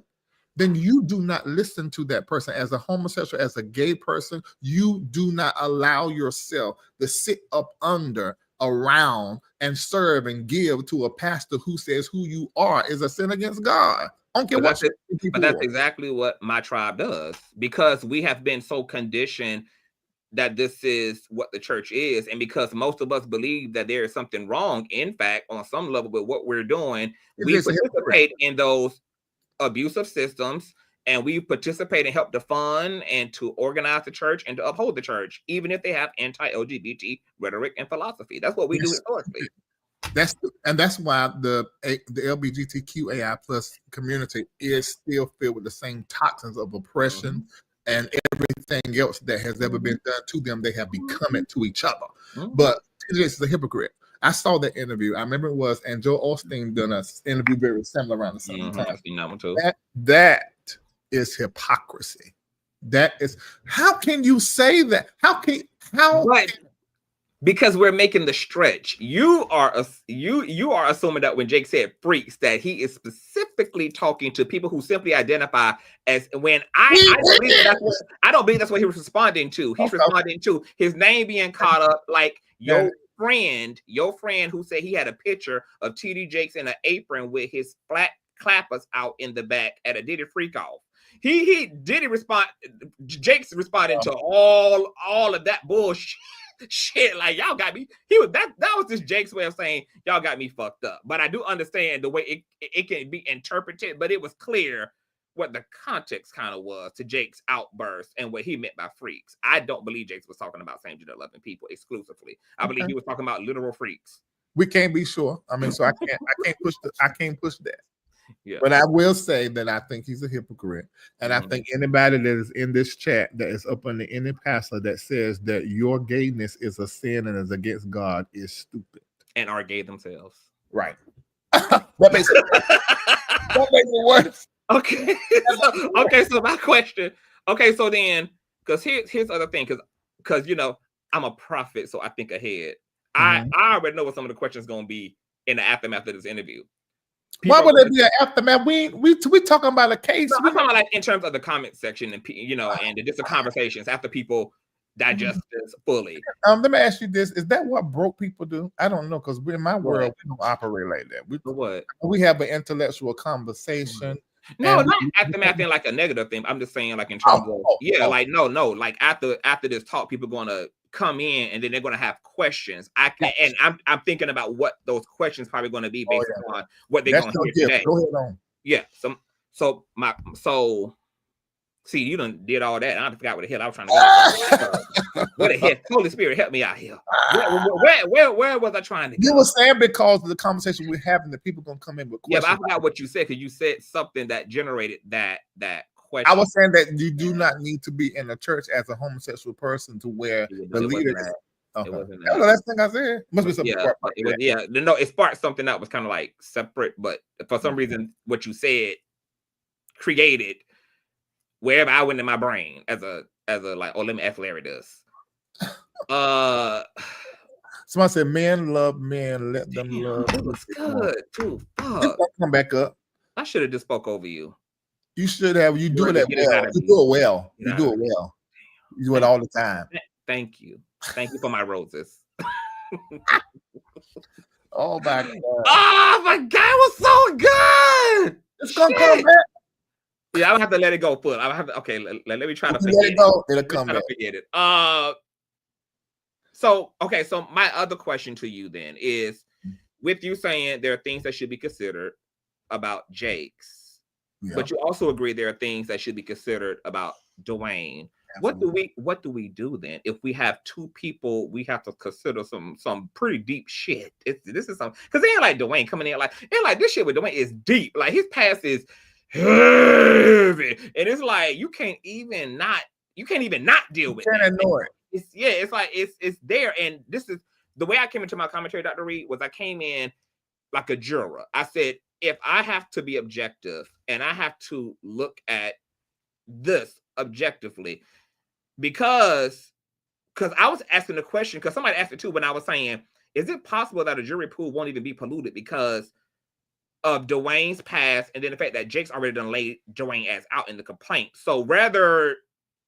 then you do not listen to that person. As a homosexual, as a gay person, you do not allow yourself to sit up under, around, and serve and give to a pastor who says who you are is a sin against God. I don't care what but that's exactly what my tribe does, because we have been so conditioned that this is what the church is, and because most of us believe that there is something wrong, in fact, on some level with what we're doing, we participate in those abusive systems, and we participate and help to fund and to organize the church and to uphold the church, even if they have anti-LGBT rhetoric and philosophy. That's what we do historically. That's why the LGBTQAI plus community is still filled with the same toxins of oppression and everything else that has ever been done to them. They have become it to each other. But T.D Jakes is a hypocrite. I saw that interview. I remember it was, and Joel Osteen done an interview very similar around the same time. I've seen that one too. That is hypocrisy. That is, how can you say that? Because we're making the stretch. You are assuming that when Jake said freaks, that he is specifically talking to people who simply identify as when I don't believe that's what he was responding to. He's responding to his name being caught up like your friend who said he had a picture of T.D Jakes in an apron with his flat clappers out in the back at a Diddy freak off. He did respond. Jakes responded to all of that bullshit. Shit, like y'all got me. That was just Jake's way of saying y'all got me fucked up. But I do understand the way it can be interpreted, but it was clear what the context kind of was to Jake's outburst and what he meant by freaks. I don't believe Jakes was talking about same-gender loving people exclusively. I believe he was talking about literal freaks. We can't be sure. I mean, so I can't push that. Yeah. But I will say that I think he's a hypocrite. And I think anybody that is in this chat that is up under any pastor that says that your gayness is a sin and is against God is stupid. And are gay themselves. Right. That makes it worse. Okay. So my question. Okay, so then, because here's the other thing, because you know, I'm a prophet, so I think ahead. I already know what some of the questions going to be in the aftermath of this interview. Why would it be an aftermath? We talking about a case. No, I'm talking about like in terms of the comment section and and just the conversations after people digest this fully. Let me ask you this: is that what broke people do? I don't know, because in my world we don't operate like that. We have an intellectual conversation. No, not aftermath in like a negative thing. I'm just saying like in terms of like after this talk, people are gonna come in and then they're gonna have questions. I'm thinking about what those questions probably gonna be based on what they're gonna hear today. Go ahead on. Yeah. So see, you done did all that. And I forgot what the hell I was trying to go. What the hell? Holy Spirit, help me out here. Where was I trying to go? You were saying because of the conversation we're having, that people gonna come in with questions. Yeah, but I forgot what you said, because you said something that generated that question. I was saying that you do not need to be in a church as a homosexual person to where the leader Okay. It wasn't That was the last thing I said. Must be something. Yeah, it was, yeah. No, it sparked something that was kind of like separate, but for some reason, what you said created wherever I went in my brain as a like, oh, let me ask Larry this. Somebody said, "Men love men, let them love." It was good too. Come back up. I should have just spoke over you. You should have. You do it well. You do it well. You do it well. You do it all the time. Thank you. Thank you for my roses. Oh my God. Oh my God, it was so good. It's gonna come back. Yeah, I'm gonna have to let it go. Full. I'm have to. Okay, let me try to forget let it go. It'll come back. Forget it. So my other question to you then is, with you saying there are things that should be considered about Jakes, but you also agree there are things that should be considered about Duane. Absolutely. What do we do then if we have two people? We have to consider some pretty deep shit. This is something, because they ain't like Duane coming in like this shit with Duane is deep. Like his past is heavy, and it's like you can't even not deal with it. Can't ignore it. It's like it's there. And this is the way I came into my commentary, Dr. Reid, was I came in like a juror. I said, if I have to be objective and I have to look at this objectively, because I was asking the question, because somebody asked it too when I was saying, is it possible that a jury pool won't even be polluted because of Duane's past, and then the fact that Jake's already done laid Duane ass out in the complaint? So rather,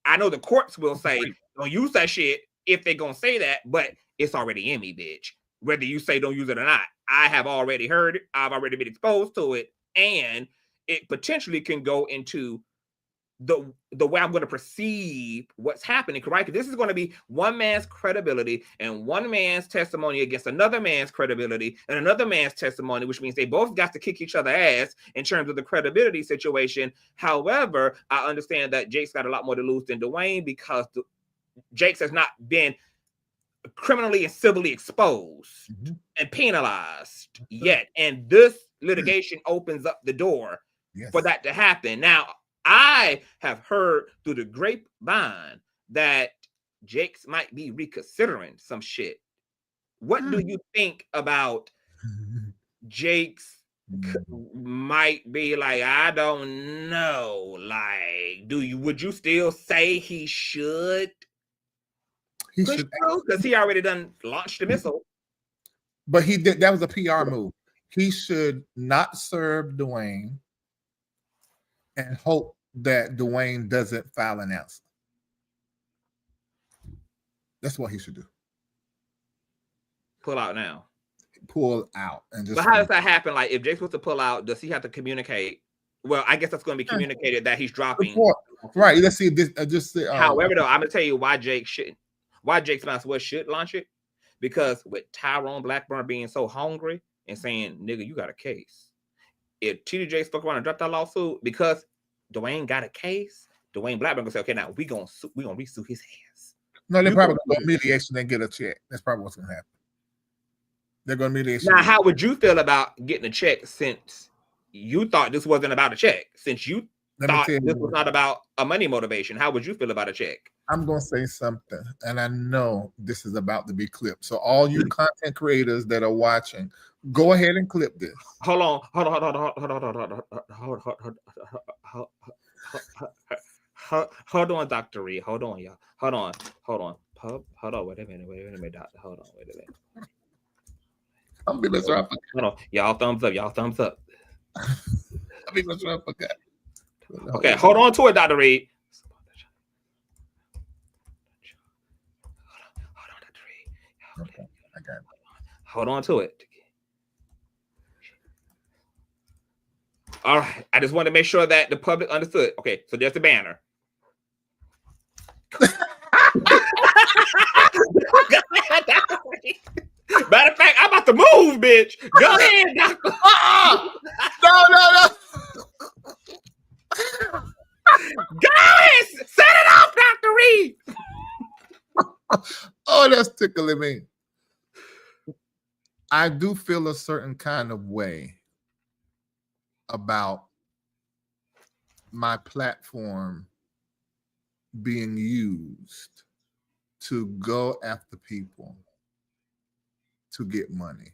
I know the courts will say, don't use that shit if they're going to say that, but it's already in me, bitch. Whether you say don't use it or not, I have already heard it. I've already been exposed to it, and it potentially can go into the way I'm going to perceive what's happening, right? Because this is going to be one man's credibility and one man's testimony against another man's credibility and another man's testimony, which means they both got to kick each other ass in terms of the credibility situation. However, I understand that Jake's got a lot more to lose than Duane, because Jake's has not been criminally and civilly exposed and penalized yet. And this litigation opens up the door for that to happen. Now, I have heard through the grapevine that Jakes might be reconsidering some shit. What do you think about Jakes might be like, I don't know. Like, would you still say he should? He should, because he already done launched the missile. But he did. That was a PR move. He should not serve Duane and hope that Duane doesn't file an answer. That's what he should do. Pull out now. Pull out and just. But how does that happen? Like, if Jakes was to pull out, does he have to communicate? Well, I guess that's going to be communicated that he's dropping. Right. Let's see this. However, though, I'm gonna tell you why Jakes might as well should launch it, because with Tyrone Blackburn being so hungry and saying, "Nigga, you got a case." If T.D Jakes fuck around and drop that lawsuit because Duane got a case, Duane Blackburn gonna say, "Okay, now we gonna resue his ass." No, they're probably gonna go mediation and get a check. That's probably what's gonna happen. They're gonna mediation. Now, how would you feel about getting a check, since you thought this wasn't about a check? Since you thought this was not about a money motivation, how would you feel about a check? I'm gonna say something, and I know this is about to be clipped. So all you content creators that are watching, go ahead and clip this. Hold on, Dr. Reid. Hold on, y'all. Hold on. Wait a minute, doctor. Hold on, wait a minute. I'm be messing up. Hold on, y'all. Thumbs up. I'll be messing up. Okay, hold on to it, Dr. Reid. Hold on, Dr. Reid. Okay, I got it. Hold on to it. All right, I just want to make sure that the public understood. Okay, so there's the banner. Matter of fact, I'm about to move, bitch. Go ahead, doctor. No. Go ahead. Set it off, Dr. Reid. Oh, that's tickling me. I do feel a certain kind of way about my platform being used to go after people to get money.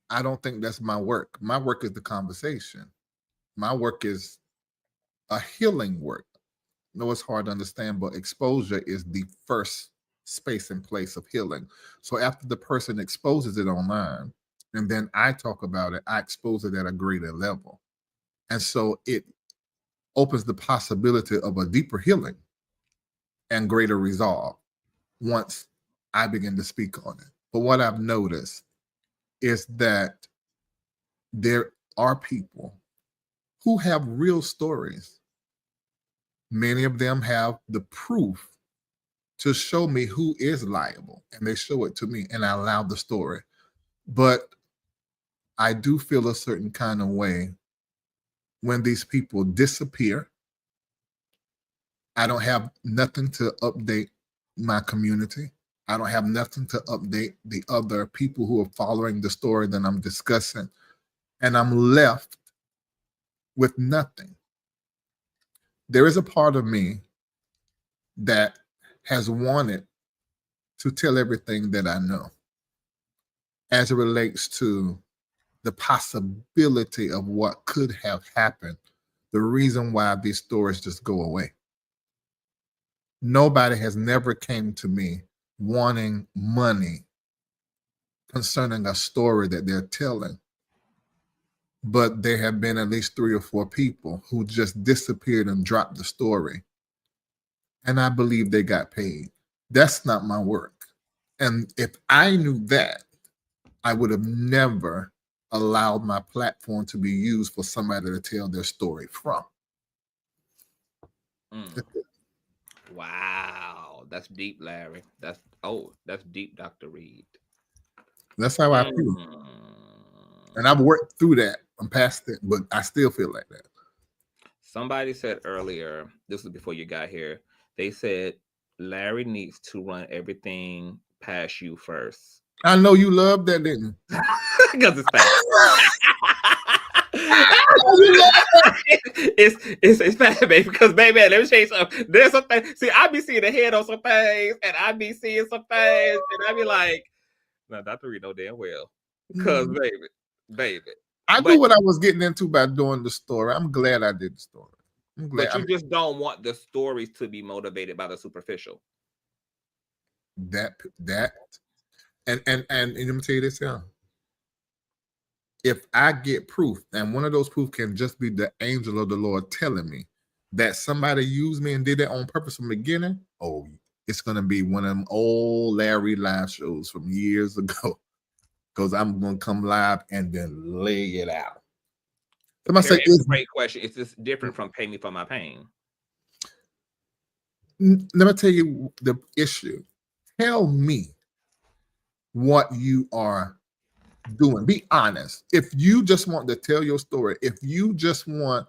I don't think that's my work. My work is the conversation. My work is a healing work. I know it's hard to understand, but exposure is the first space and place of healing. So after the person exposes it online, and then I talk about it, I expose it at a greater level. And so it opens the possibility of a deeper healing and greater resolve once I begin to speak on it. But what I've noticed is that there are people who have real stories. Many of them have the proof to show me who is liable, and they show it to me, and I allow the story. But I do feel a certain kind of way when these people disappear. I don't have nothing to update my community. I don't have nothing to update the other people who are following the story that I'm discussing. And I'm left with nothing. There is a part of me that has wanted to tell everything that I know as it relates to the possibility of what could have happened, the reason why these stories just go away. Nobody has never came to me wanting money concerning a story that they're telling. But there have been at least 3 or 4 people who just disappeared and dropped the story. And I believe they got paid. That's not my work. And if I knew that, I would have never allowed my platform to be used for somebody to tell their story from. Wow, that's deep, Larry. That's deep, Dr. Reid. That's how I feel. And I've worked through that. I'm past it, but I still feel like that. Somebody said earlier, this was before you got here, they said Larry needs to run everything past you first. I know you love that, didn't you? Because it's fast. it's fast, baby. Because baby, let me show you something. There's something. See, I be seeing the head on some things, and I be seeing some things, and I be like, no, Dr. Reid know damn well. Because baby. I knew what I was getting into by doing the story. I'm glad I did the story. I'm glad. But you just don't want the stories to be motivated by the superficial. That and let me tell you this now. If I get proof, and one of those proof can just be the angel of the Lord telling me that somebody used me and did that on purpose from the beginning, oh, it's gonna be one of them old Larry live shows from years ago. Because I'm going to come live and then lay it out. It's a great question. It's just different from pay me for my pain. Let me tell you the issue. Tell me what you are doing. Be honest. If you just want to tell your story, if you just want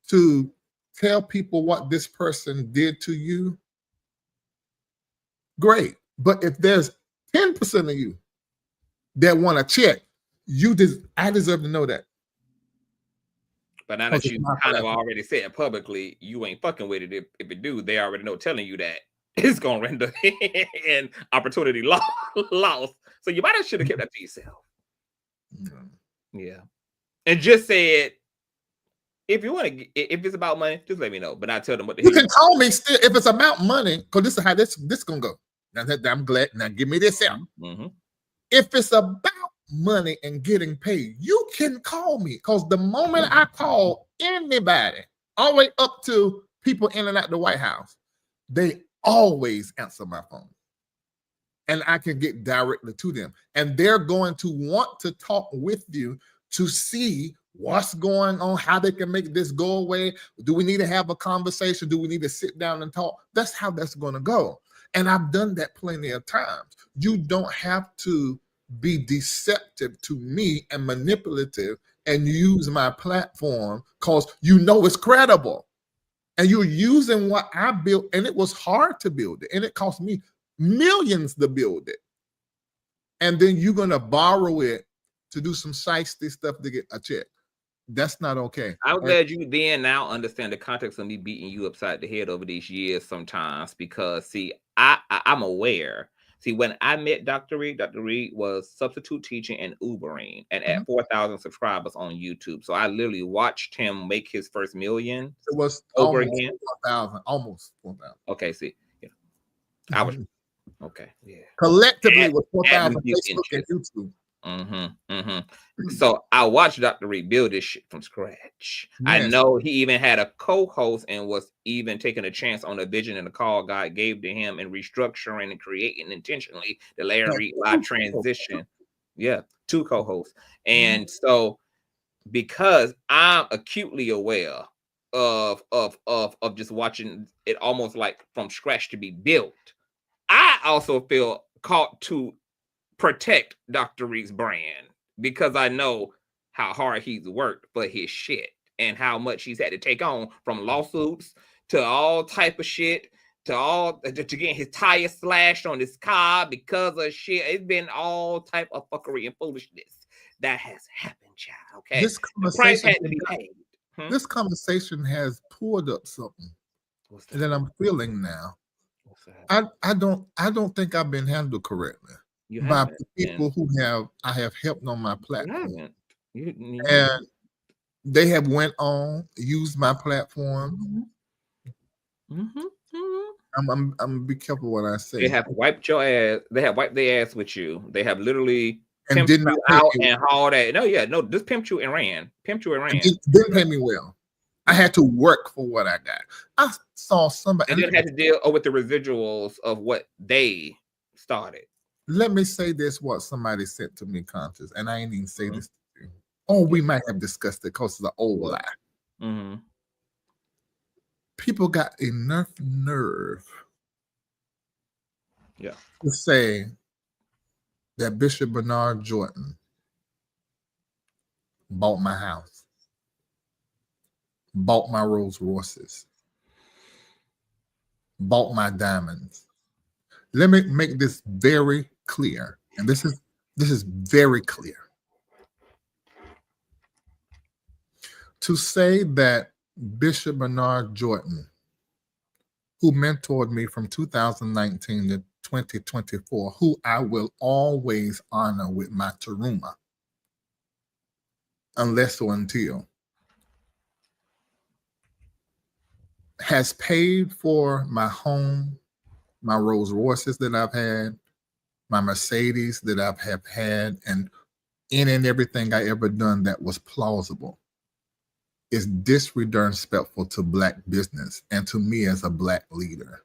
to tell people what this person did to you, great. But if there's 10% of you that want to check, I deserve to know that. But now that you kind of already said publicly, you ain't fucking with it. If it do, they already know telling you that it's gonna render an opportunity lost. So you might have should have kept that to yourself. Yeah. And just said, if you want to, if it's about money, just let me know. But I tell them what the you can call me still if it's about money, because this is how this gonna go. Now I'm glad. Now give me this out. If it's about money and getting paid, you can call me, because the moment I call anybody, all the way up to people in and out the White House, they always answer my phone. And I can get directly to them. And they're going to want to talk with you to see what's going on, how they can make this go away. Do we need to have a conversation? Do we need to sit down and talk? That's how that's going to go. And I've done that plenty of times. You don't have to be deceptive to me and manipulative and use my platform because you know it's credible. And you're using what I built, and it was hard to build it. And it cost me millions to build it. And then you're going to borrow it to do some shiesty stuff to get a check. That's not okay. I'm glad you then now understand the context of me beating you upside the head over these years sometimes, because see, I'm aware. See, when I met Dr. Reid was substitute teaching and Ubering, and at 4,000 subscribers on YouTube. So I literally watched him make his first million. It was over almost again. 4,000, almost 4,000. Okay, see, yeah, I was okay. Yeah, collectively it was 4,000 Facebook and YouTube. So I watched Dr. Reid build this shit from scratch. Yes. I know he even had a co-host and was even taking a chance on a vision and a call God gave to him and restructuring and creating intentionally the Larry Reid live transition. Yeah, 2 co-hosts. And so because I'm acutely aware of just watching it almost like from scratch to be built, I also feel called to protect Dr. Reid's brand, because I know how hard he's worked for his shit and how much he's had to take on, from lawsuits to all type of shit to getting his tires slashed on his car because of shit. It's been all type of fuckery and foolishness that has happened, child. Okay, This the price had to be paid. This conversation has pulled up something that I'm feeling now. I don't think I've been handled correctly by the people who I have helped on my platform. And they have went on, used my platform. I'm be careful what I say. They have wiped your ass. They have wiped their ass with you. They have literally and pimped did not you out and hauled that. No, just pimped you and ran. Didn't pay me well. I had to work for what I got. I saw somebody and then had to deal with the residuals of what they started. Let me say this: what somebody said to me, Conscious, and I ain't even say this to you. Oh, we might have discussed it because of the old lie. People got enough nerve, to say that Bishop Bernard Jordan bought my house, bought my Rolls Royces, bought my diamonds. Let me make this very clear, and this is very clear. To say that Bishop Bernard Jordan, who mentored me from 2019 to 2024, who I will always honor with my teruma, unless or until, has paid for my home, my Rolls Royces that I've had, my Mercedes that I've had, and any and everything I ever done that was plausible, is disrespectful to Black business and to me as a Black leader.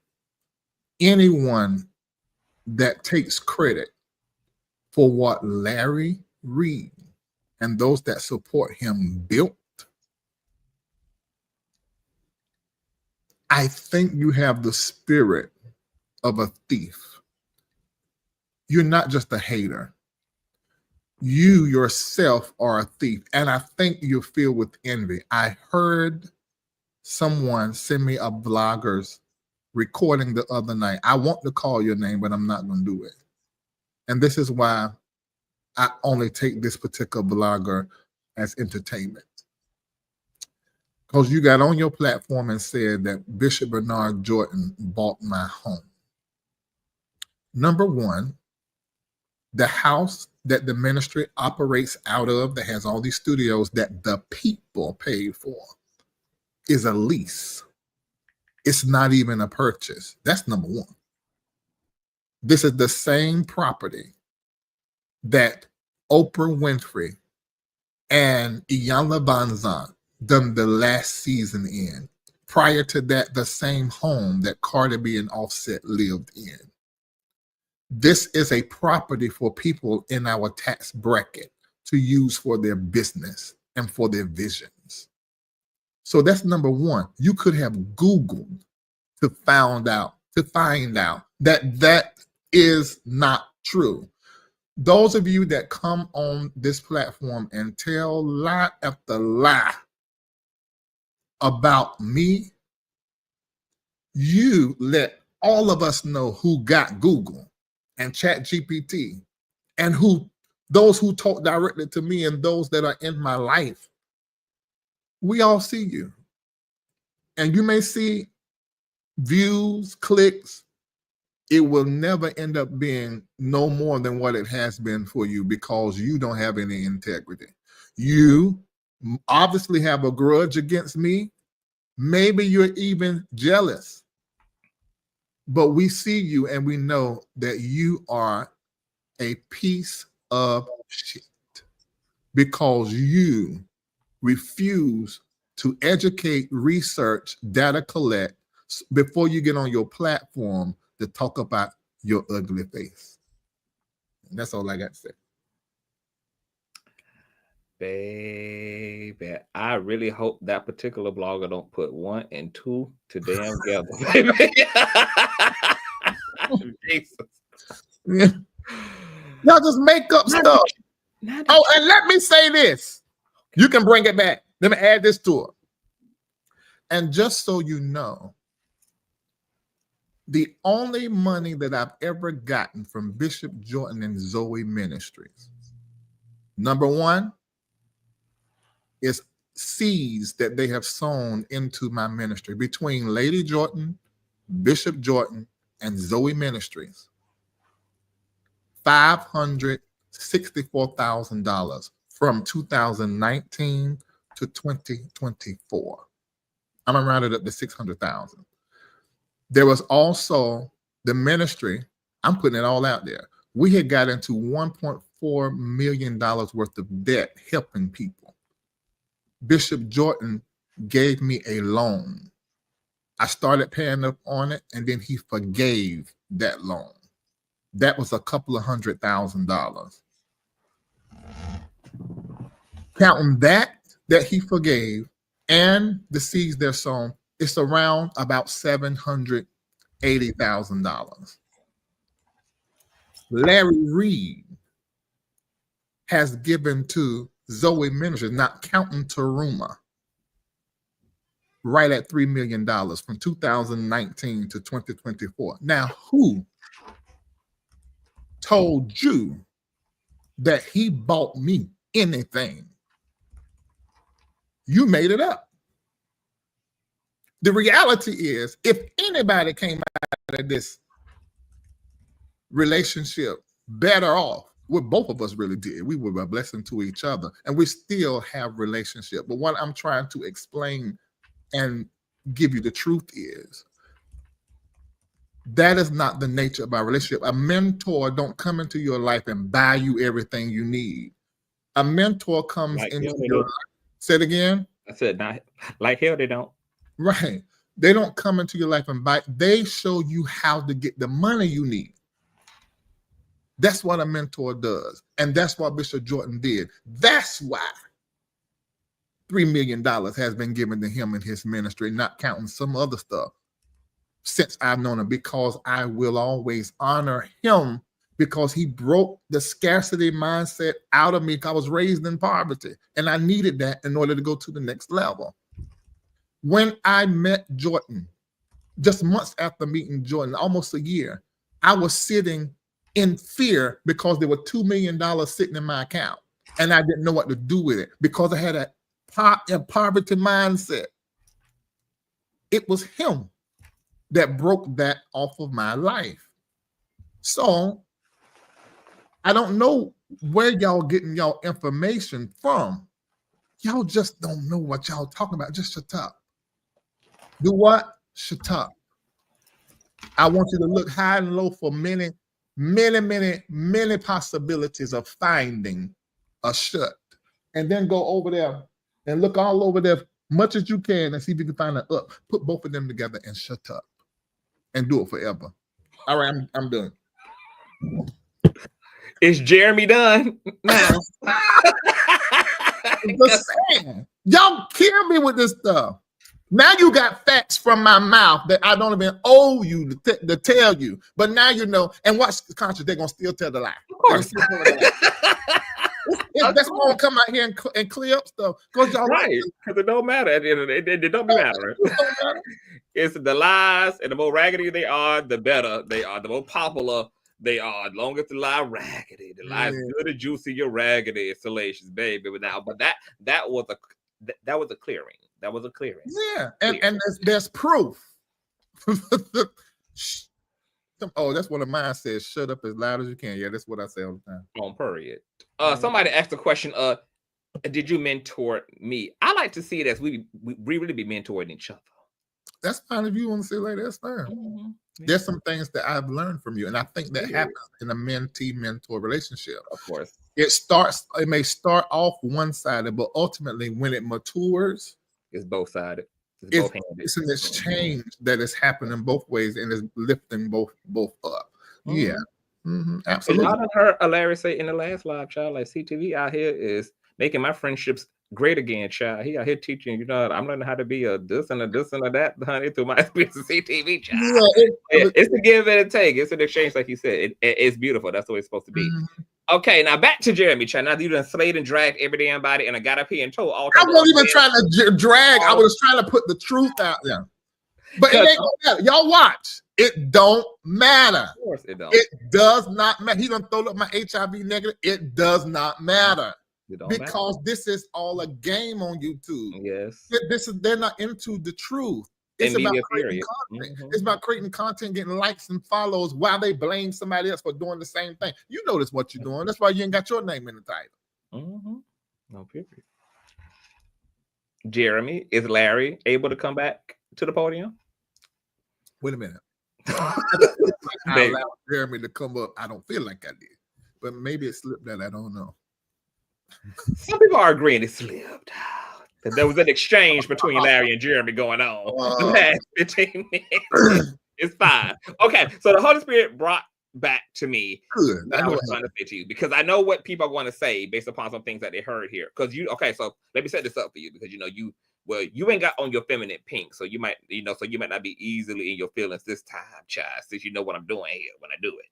Anyone that takes credit for what Larry Reid and those that support him built, I think you have the spirit of a thief. You're not just a hater. You yourself are a thief, and I think you're filled with envy. I heard someone send me a vlogger's recording the other night. I want to call your name, but I'm not going to do it. And this is why I only take this particular vlogger as entertainment. Because you got on your platform and said that Bishop Bernard Jordan bought my home. Number one, the house that the ministry operates out of, that has all these studios that the people paid for, is a lease. It's not even a purchase. That's number one. This is the same property that Oprah Winfrey and Iyanla Vanzant done the last season in. Prior to that, the same home that Cardi B and Offset lived in. This is a property for people in our tax bracket to use for their business and for their visions. So that's number one. You could have Googled to find out that that is not true. Those of you that come on this platform and tell lie after lie about me, you let all of us know who got Google and ChatGPT, and those who talk directly to me and those that are in my life We all see you. And you may see views, clicks. It will never end up being no more than what it has been for you because you don't have any integrity. You obviously have a grudge against me. Maybe you're even jealous. But we see you and we know that you are a piece of shit because you refuse to educate, research, data collect before you get on your platform to talk about your ugly face. And that's all I got to say. Baby, I really hope that particular blogger don't put 1 and 2 to damn together, baby. Jesus. Yeah. Y'all just make up stuff. Oh, and let me say this. You can bring it back. Let me add this to it. And just so you know, the only money that I've ever gotten from Bishop Jordan and Zoe Ministries, number one, is seeds that they have sown into my ministry between Lady Jordan, Bishop Jordan, and Zoe Ministries. $564,000 from 2019 to 2024. I'm gonna round it up to 600,000. There was also the ministry. I'm putting it all out there. We had got into $1.4 million worth of debt helping people. Bishop Jordan gave me a loan. I started paying up on it, and then he forgave that loan. That was a couple of $100,000. Counting that he forgave and the seeds they're sown, it's around about $780,000. Larry Reid has given to Zoe Ministries, not counting Taruma, right at $3 million from 2019 to 2024. Now, who told you that he bought me anything? You made it up. The reality is, if anybody came out of this relationship better off, what both of us really did, we were a blessing to each other, and we still have relationship. But what I'm trying to explain and give you the truth is, that is not the nature of our relationship. A mentor don't come into your life and buy you everything you need. A mentor comes into your life. Say it again. I said, not like hell they don't. Right. They don't come into your life and buy. They show you how to get the money you need. That's what a mentor does. And that's what Bishop Jordan did. That's why $3 million has been given to him in his ministry, not counting some other stuff, since I've known him, because I will always honor him, because he broke the scarcity mindset out of me. I was raised in poverty, and I needed that in order to go to the next level. When I met Jordan, just months after meeting Jordan, almost a year, I was sitting in fear because there were $2 million sitting in my account, and I didn't know what to do with it because I had a poverty mindset. It was him that broke that off of my life. So I don't know where y'all getting y'all information from. Y'all just don't know what y'all talking about. Just shut up. Do what? Shut up. I want you to look high and low for many possibilities of finding a shut. And then go over there and look all over there much as you can and see if you can find an up. Put both of them together and shut up. And do it forever. All right, I'm done. Is Jeremy done now? Just saying. Y'all kill me with this stuff. Now you got facts from my mouth that I don't even owe you to tell you. But now you know. And watch the Conscious, they're going to still tell the lie. Of course. That's why I'm come out here and clear up stuff. Right, because it don't matter. At the end of the day, it don't matter. It's the lies, and the more raggedy they are, the better they are. The more popular they are. As long as the lie raggedy, the lie is good and juicy, you're raggedy, it's salacious, baby. But that was that was a clearing. That was a clearing. Yeah, and there's proof. Oh, that's what mine says. Shut up as loud as you can. Yeah, that's what I say all the time. On period. Somebody asked the question, did you mentor me? I like to see it as we really be mentoring each other. That's fine if you want to say like that's fine. Mm-hmm. There's some things that I've learned from you, and I think that happens in a mentee-mentor relationship. Of course. It may start off one-sided, but ultimately when it matures, it's both-sided. It's an exchange that is happening both ways and is lifting both up. Mm-hmm. Yeah. Mm-hmm. Absolutely. I heard Larry say in the last live, child, like CTV out here is making my friendships great again, child. He out here teaching, I'm learning how to be a this and a that, honey, through my experience of CTV, child. Yeah, it's a give and a take. It's an exchange, like you said. It's beautiful. That's the way it's supposed to be. Mm-hmm. Okay, now back to Jeremy, child. Now you done slayed and dragged every damn body, and I got up here and told all. I wasn't even trying to drag. I was trying to put the truth out there. But it ain't gonna matter. Y'all watch. It don't matter. Of course it don't. It does not matter. He done throw up my HIV negative. It does not matter. Because this is all a game on YouTube. Yes. They're not into the truth. It's about creating content. Mm-hmm. It's about creating content, getting likes and follows while they blame somebody else for doing the same thing. You notice what you're doing. That's why you ain't got your name in the title. Mm-hmm. No period. Jeremy, is Larry able to come back to the podium? Wait a minute. I allowed Jeremy to come up. I don't feel like I did, but maybe it slipped out. I don't know. Some people are agreeing it slipped. There was an exchange between Larry and Jeremy going on the last 15 minutes. It's fine. Okay, so the Holy Spirit brought back to me what I was trying to say to you, because I know what people are going to say based upon some things that they heard here. Because so let me set this up for you, because you ain't got on your feminine pink, so you might not be easily in your feelings this time, child, since you know what I'm doing here when I do it.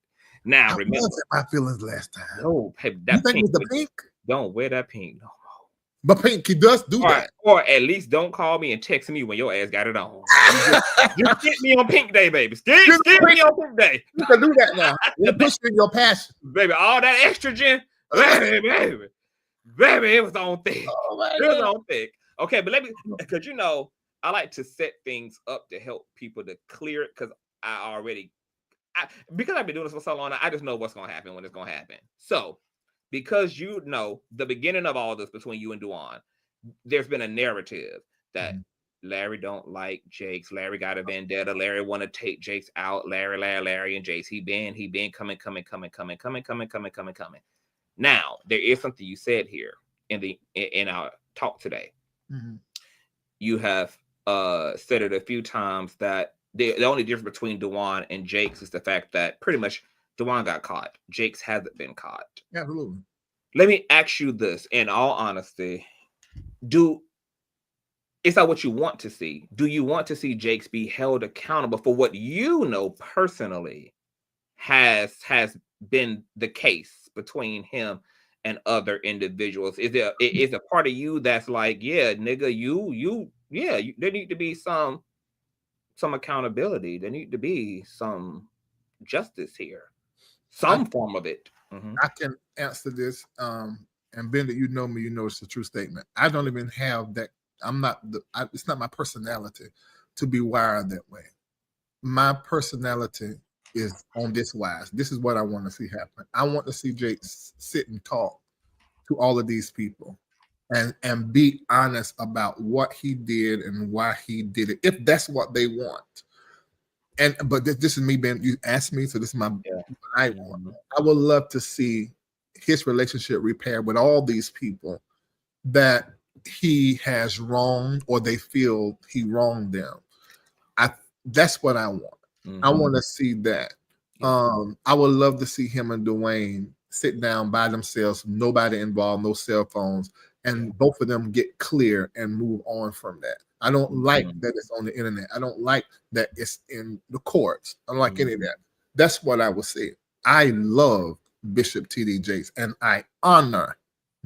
Now remember my feelings last time. Oh, hey, that you think the pink? Don't wear that pink no more. But Pinky does do that. Or at least don't call me and text me when your ass got it on. Just get me on Pink Day, baby. Get me on Pink Day. You can do that now. You're pushing your passion. Baby, all that estrogen. Baby, it was on thick. It was on thick. Okay, but let me, because I like to set things up to help people to clear it, because because I've been doing this for so long, I just know what's going to happen when it's going to happen. So, because the beginning of all this between you and Duane, there's been a narrative that Larry don't like Jakes. Larry got a vendetta. Larry want to take Jakes out. Larry and Jakes. He been coming. Now, there is something you said here in our talk today. Mm-hmm. You have said it a few times that the only difference between Duane and Jakes is the fact that pretty much Duane got caught. Jakes hasn't been caught. Absolutely. Let me ask you this in all honesty. Is that what you want to see? Do you want to see Jakes be held accountable for what personally has been the case between him and other individuals? Is a part of you that's like, yeah, nigga, there need to be some accountability. There need to be some justice here. Some form of it. Mm-hmm. I can answer this. And Ben, that you know me, it's a true statement. I don't even have that. It's not my personality to be wired that way. My personality is on this wise. This is what I want to see happen. I want to see Jake sit and talk to all of these people and be honest about what he did and why he did it, if that's what they want. But this is me, Ben. You asked me, so this is what I want. I would love to see his relationship repaired with all these people that he has wronged or they feel he wronged them. That's what I want. Mm-hmm. I want to see that. I would love to see him and Duane sit down by themselves, nobody involved, no cell phones, and both of them get clear and move on from that. I don't like that it's on the internet. I don't like that it's in the courts. I don't like any of that. That's what I would say. I love Bishop T.D. Jakes, and I honor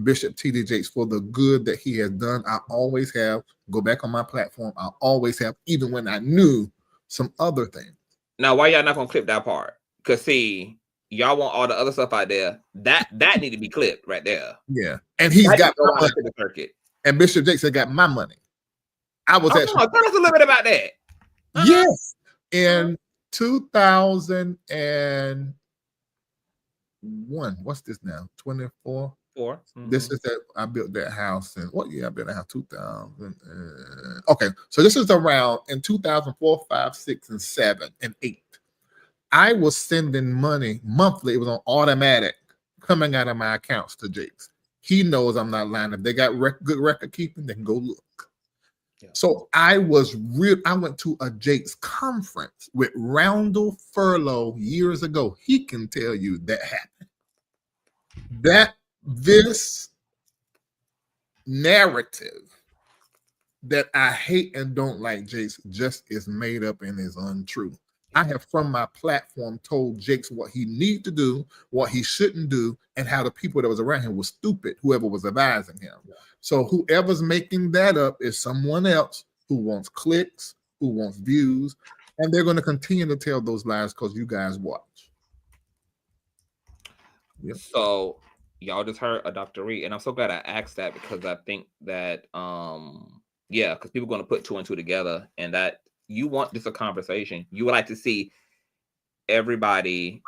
Bishop T.D. Jakes for the good that he has done. I always have. Go back on my platform. I always have, even when I knew some other things. Now, why y'all not gonna clip that part? Because see, y'all want all the other stuff out there. That need to be clipped right there. Yeah, and he's got to the circuit. and Bishop Jakes had got my money. I was actually tell us a little bit about that. yes in 2001. What's this now? 24. This is that I built that house in what year? I built that house 2000. Okay, so this is around in 2004, 5, 6, and 7, and 8. I was sending money monthly. It was on automatic coming out of my accounts to Jakes. He knows I'm not lying. If they got good record keeping, they can go look. Yeah. So I went to a Jakes conference with Roundel Furlow years ago. He can tell you that happened. That this narrative that I hate and don't like Jakes just is made up and is untrue. I have from my platform told Jakes what he need to do, what he shouldn't do, and how the people that was around him was stupid, whoever was advising him. Yeah. So whoever's making that up is someone else who wants clicks, who wants views, and they're going to continue to tell those lies because you guys watch. Yep. So y'all just heard a Dr. Reid, and I'm so glad I asked that because I think that because people are going to put 2 and 2 together, and that you want this a conversation. You would like to see everybody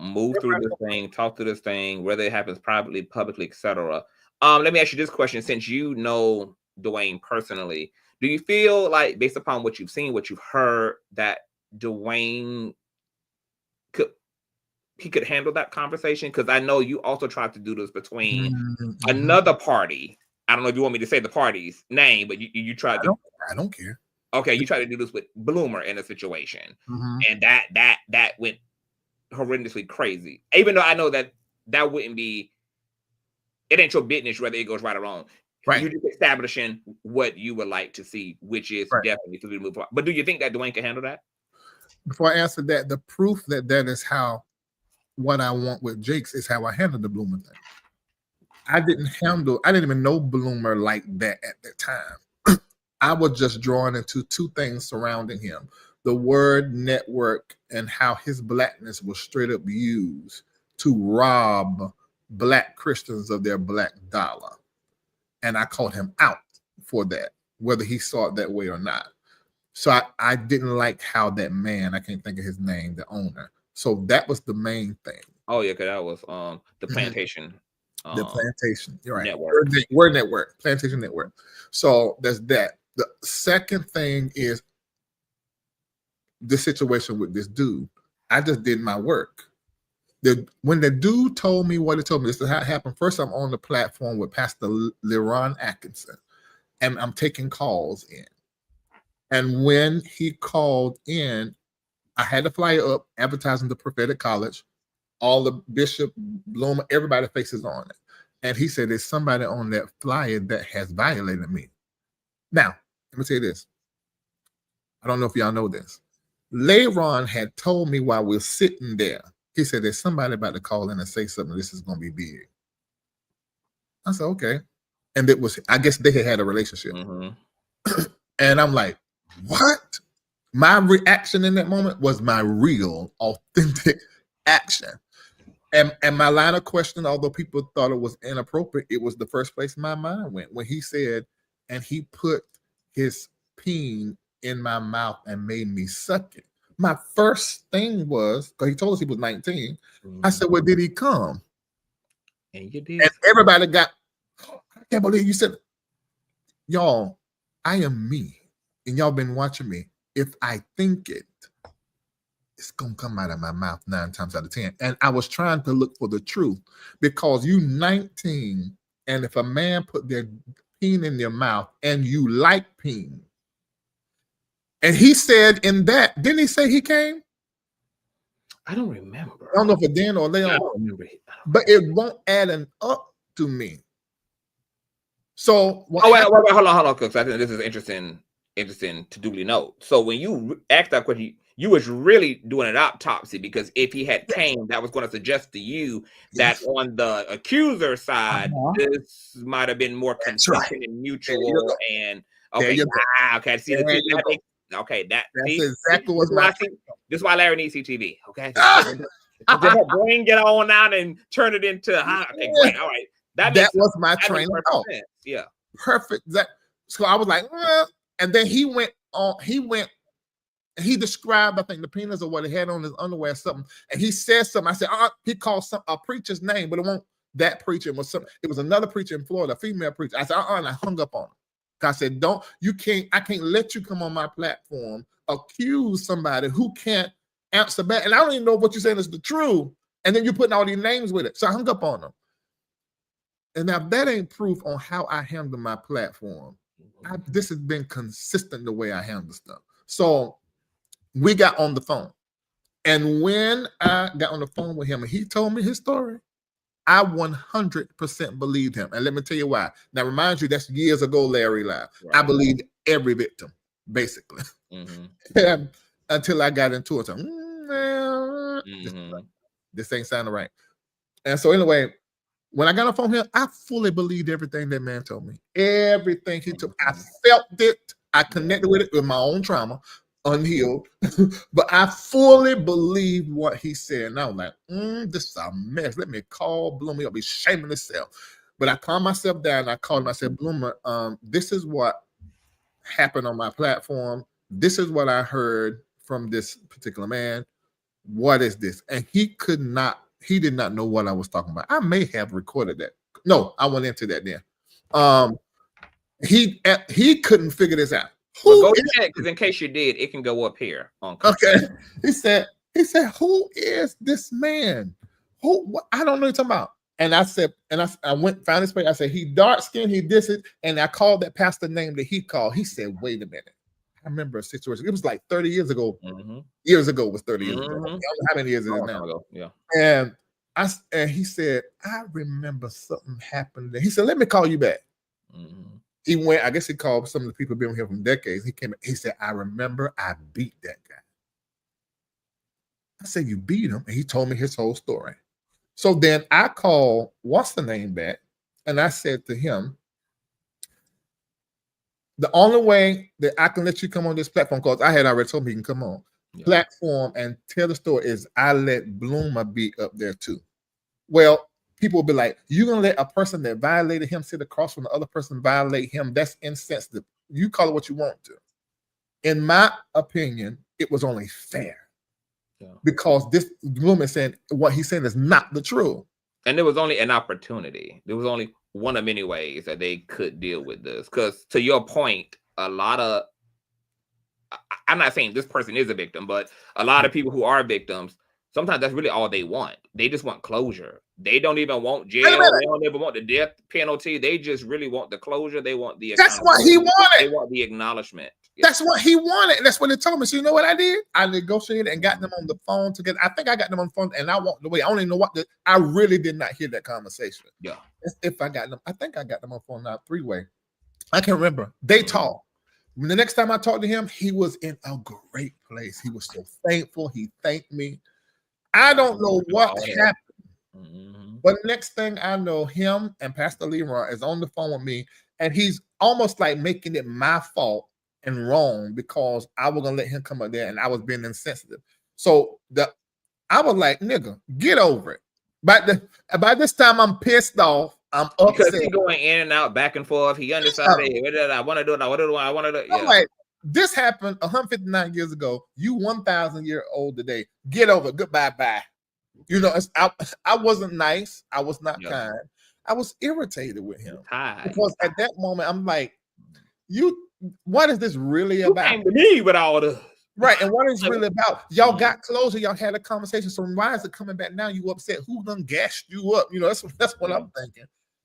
move through this thing, talk through this thing, whether it happens privately, publicly, etc. Let me ask you this question: since you know Duane personally, do you feel like, based upon what you've seen, what you've heard, that Duane could handle that conversation? Because I know you also tried to do this between another party. I don't know if you want me to say the party's name, but you tried to. I don't care. Okay, you tried to do this with Bloomer in a situation, and that went horrendously crazy. Even though I know that wouldn't be, it ain't your business whether it goes right or wrong. Right. You're just establishing what you would like to see, which is definitely to move forward. But do you think that Duane can handle that? Before I answer that, the proof that is how what I want with Jakes is how I handle the Bloomer thing. I didn't even know Bloomer like that at that time. I was just drawn into 2 things surrounding him: the word network and how his blackness was straight up used to rob Black Christians of their black dollar. And I called him out for that, whether he saw it that way or not. So I didn't like how that man, I can't think of his name, the owner. So that was the main thing. Oh yeah, because that was the plantation. The plantation, you're right. Network. Word network, plantation network. So there's that. The second thing is the situation with this dude. I just did my work. When the dude told me what he told me, this is how it happened. First, I'm on the platform with Pastor LeRon Atkinson, and I'm taking calls in. And when he called in, I had the flyer up advertising the prophetic college. All the Bishop, Bloomer, everybody faces on it. And he said, there's somebody on that flyer that has violated me. Now, let me tell you this. I don't know if y'all know this. LeRon had told me while we're sitting there, he said, there's somebody about to call in and say something. This is going to be big. I said, okay. And it was, I guess they had a relationship. And I'm like, what? My reaction in that moment was my real, authentic action. And my line of question, although people thought it was inappropriate, it was the first place my mind went when he said, and he put his peen in my mouth and made me suck it. My first thing was, because he told us he was 19, I said, well, did he come? And you did. And everybody got, I can't believe you said, y'all, I am me. And y'all been watching me. If I think it, it's going to come out of my mouth 9 times out of 10. And I was trying to look for the truth, because you 19, and if a man put their peen in their mouth and you like peen, and he said in that, didn't he say he came? I don't remember. I don't know if it then or later. I don't remember it. But it won't add up to me. So wait, hold on, because I think this is interesting to duly note. So when you asked that question, you was really doing an autopsy, because if he had came, that was going to suggest to you that on the accuser side, this might have been more consistent and mutual. And okay, okay, see the okay, that's exactly what this is why Larry needs CTV. Okay, bring it on out and turn it into okay, great, all right. That was my train of thought. Yeah. perfect. So I was like, and then he went on. He described, I think, the penis or what he had on his underwear or something, and he said something. I said, he called a preacher's name, but it won't that preacher. It was another preacher in Florida, a female preacher. I said, and I hung up on him. I said, I can't let you come on my platform, accuse somebody who can't answer back. And I don't even know what you're saying is the truth. And then you're putting all these names with it. So I hung up on him. And now that ain't proof on how I handle my platform. This has been consistent the way I handle stuff. So we got on the phone. And when I got on the phone with him and he told me his story, I 100% believed him. And let me tell you why. Now, remind you, that's years ago, Larry Live. Right. I believed every victim, basically. Mm-hmm. Until I got into it. So, this ain't sounding right. And so anyway, when I got on the phone here, I fully believed everything that man told me. Everything he told me. I felt it. I connected with it with my own trauma. Unhealed, but I fully believed what he said. And I was like, this is a mess. Let me call Bloomer. I'll be shaming myself. But I calmed myself down. I called him. I said, Bloomer, this is what happened on my platform. This is what I heard from this particular man. What is this? And he did not know what I was talking about. I may have recorded that. No, I went into that then. He couldn't figure this out. Well, go check, because in case you did, it can go up here on. Okay. He said, who is this man? I don't know what you're talking about. And I said, I went found his page. I said, he dark skinned, he this it, and I called that pastor name that he called. He said, wait a minute. I remember a situation. It was like 30 years ago. Mm-hmm. Years ago was 30 years ago. I don't know how many years it is now. Ago. Yeah. And he said, I remember something happened. He said, let me call you back. Mm-hmm. He went, I guess he called some of the people been here from decades. He came, he said, I remember I beat that guy. I said, you beat him? And he told me his whole story. So then I called, what's the name back? And I said to him, the only way that I can let you come on this platform, because I had already told him he can come on platform and tell the story, is I let Bloomer be up there too. Well, people will be like, you're going to let a person that violated him sit across from the other person violate him? That's insensitive. You call it what you want to. In my opinion, it was only fair. Yeah. Because this woman said what he said is not the truth. And there was only an opportunity. There was only one of many ways that they could deal with this. Because to your point, a lot of, I'm not saying this person is a victim, but a lot of people who are victims, sometimes that's really all they want. They just want closure. They don't even want jail. They don't even want the death penalty. They just really want the closure. They want the. That's what he wanted. They want the acknowledgement. That's what he wanted. And that's what they told me. So you know what I did? I negotiated and got them on the phone together. I think I got them on the phone and I walked away. I don't even know what I really did not hear that conversation. Yeah. If I got them, I think I got them on the phone now, three-way. I can't remember. They talked. The next time I talked to him, he was in a great place. He was so thankful. He thanked me. I don't know what happened. Mm-hmm. But next thing I know, him and Pastor Leroy is on the phone with me, and he's almost like making it my fault and wrong because I was gonna let him come up there and I was being insensitive. So I was like, nigga, get over it. By this time, I'm pissed off. I'm upset. Because he's going in and out, back and forth. He undecided. I want to do it. I want to do it. Yeah. I'm like, this happened 159 years ago. You 1,000 years old today. Get over it. Goodbye, bye. You know, I wasn't nice. I was not kind. I was irritated with him because at that moment I'm like, what is this really about? You came to me with all this. Right, and what is it really about? Y'all got closer. Y'all had a conversation. So why is it coming back now? You upset? Who done gassed you up? You know, that's what I'm thinking.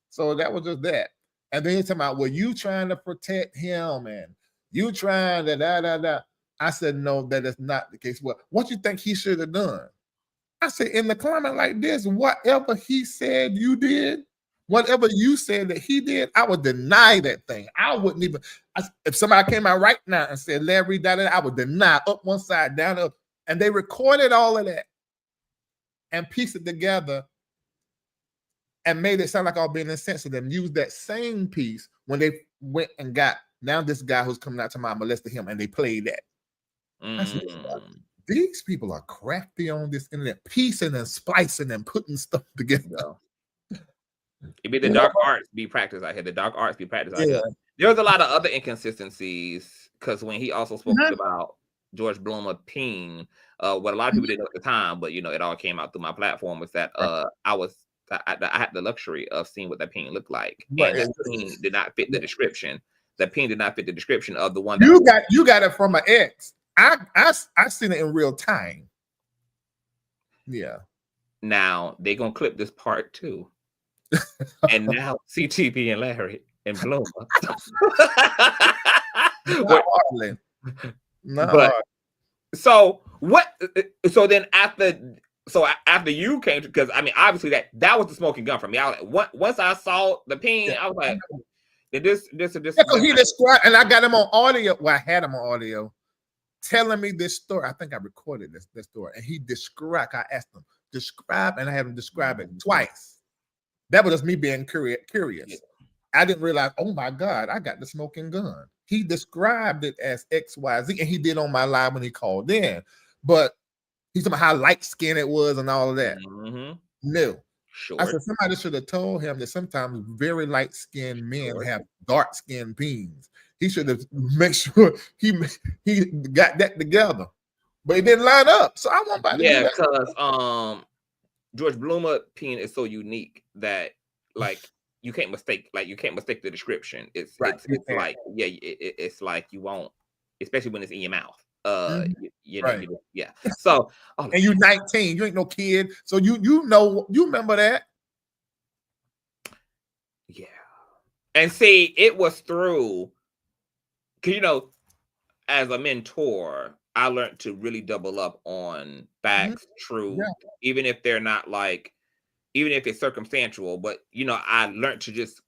So that was just that. And then he's talking about, well, you trying to protect him and you trying to da. I said, no, that is not the case. Well, what you think he should have done? I said, in the comment like this, whatever he said you did, whatever you said that he did, I would deny that thing. I wouldn't even, if somebody came out right now and said, Larry, da, I would deny up one side, down up. And they recorded all of that and pieced it together and made it sound like I was being insensitive and used that same piece when they went and got now this guy who's coming out to my molested him and they played that. I said, these people are crafty on this internet, piecing and splicing and putting stuff together. It be the dark arts be practiced out here. The dark arts be practiced out Yeah. here. There was a lot of other inconsistencies because when he also spoke about George Bloomer Ping, what a lot of people didn't know at the time, but it all came out through my platform was that I had the luxury of seeing what that ping looked like, and that ping did not fit the description. That ping did not fit the description of the one that you got it from an ex. I seen it in real time. Yeah. Now they gonna clip this part too, and now CTV and Larry and Bloomer. So what? So then after you came, because I mean, obviously that was the smoking gun for me. I was like, once I saw the ping, I was like, this. He described, and I got him on audio. Well, I had him on audio telling me this story. I think I recorded this story, and he described. I asked him describe, and I had him describe it twice. That was just me being curious. I didn't realize, oh my God, I got the smoking gun. He described it as XYZ, and he did on my live when he called in. But he's talking about how light skinned it was and all of that. No. Sure. I said somebody should have told him that sometimes very light skinned men have dark skinned peens. He should have made sure he got that together. But it didn't line up. So I want to do that. Because George Bloomer peen is so unique that you can't mistake the description. It's like it's like you won't, especially when it's in your mouth. Yeah. So and you're 19, you ain't no kid, so you remember that. Yeah. And see, it was through, because as a mentor, I learned to really double up on facts, truth, even if they're not even if it's circumstantial, but I learned to just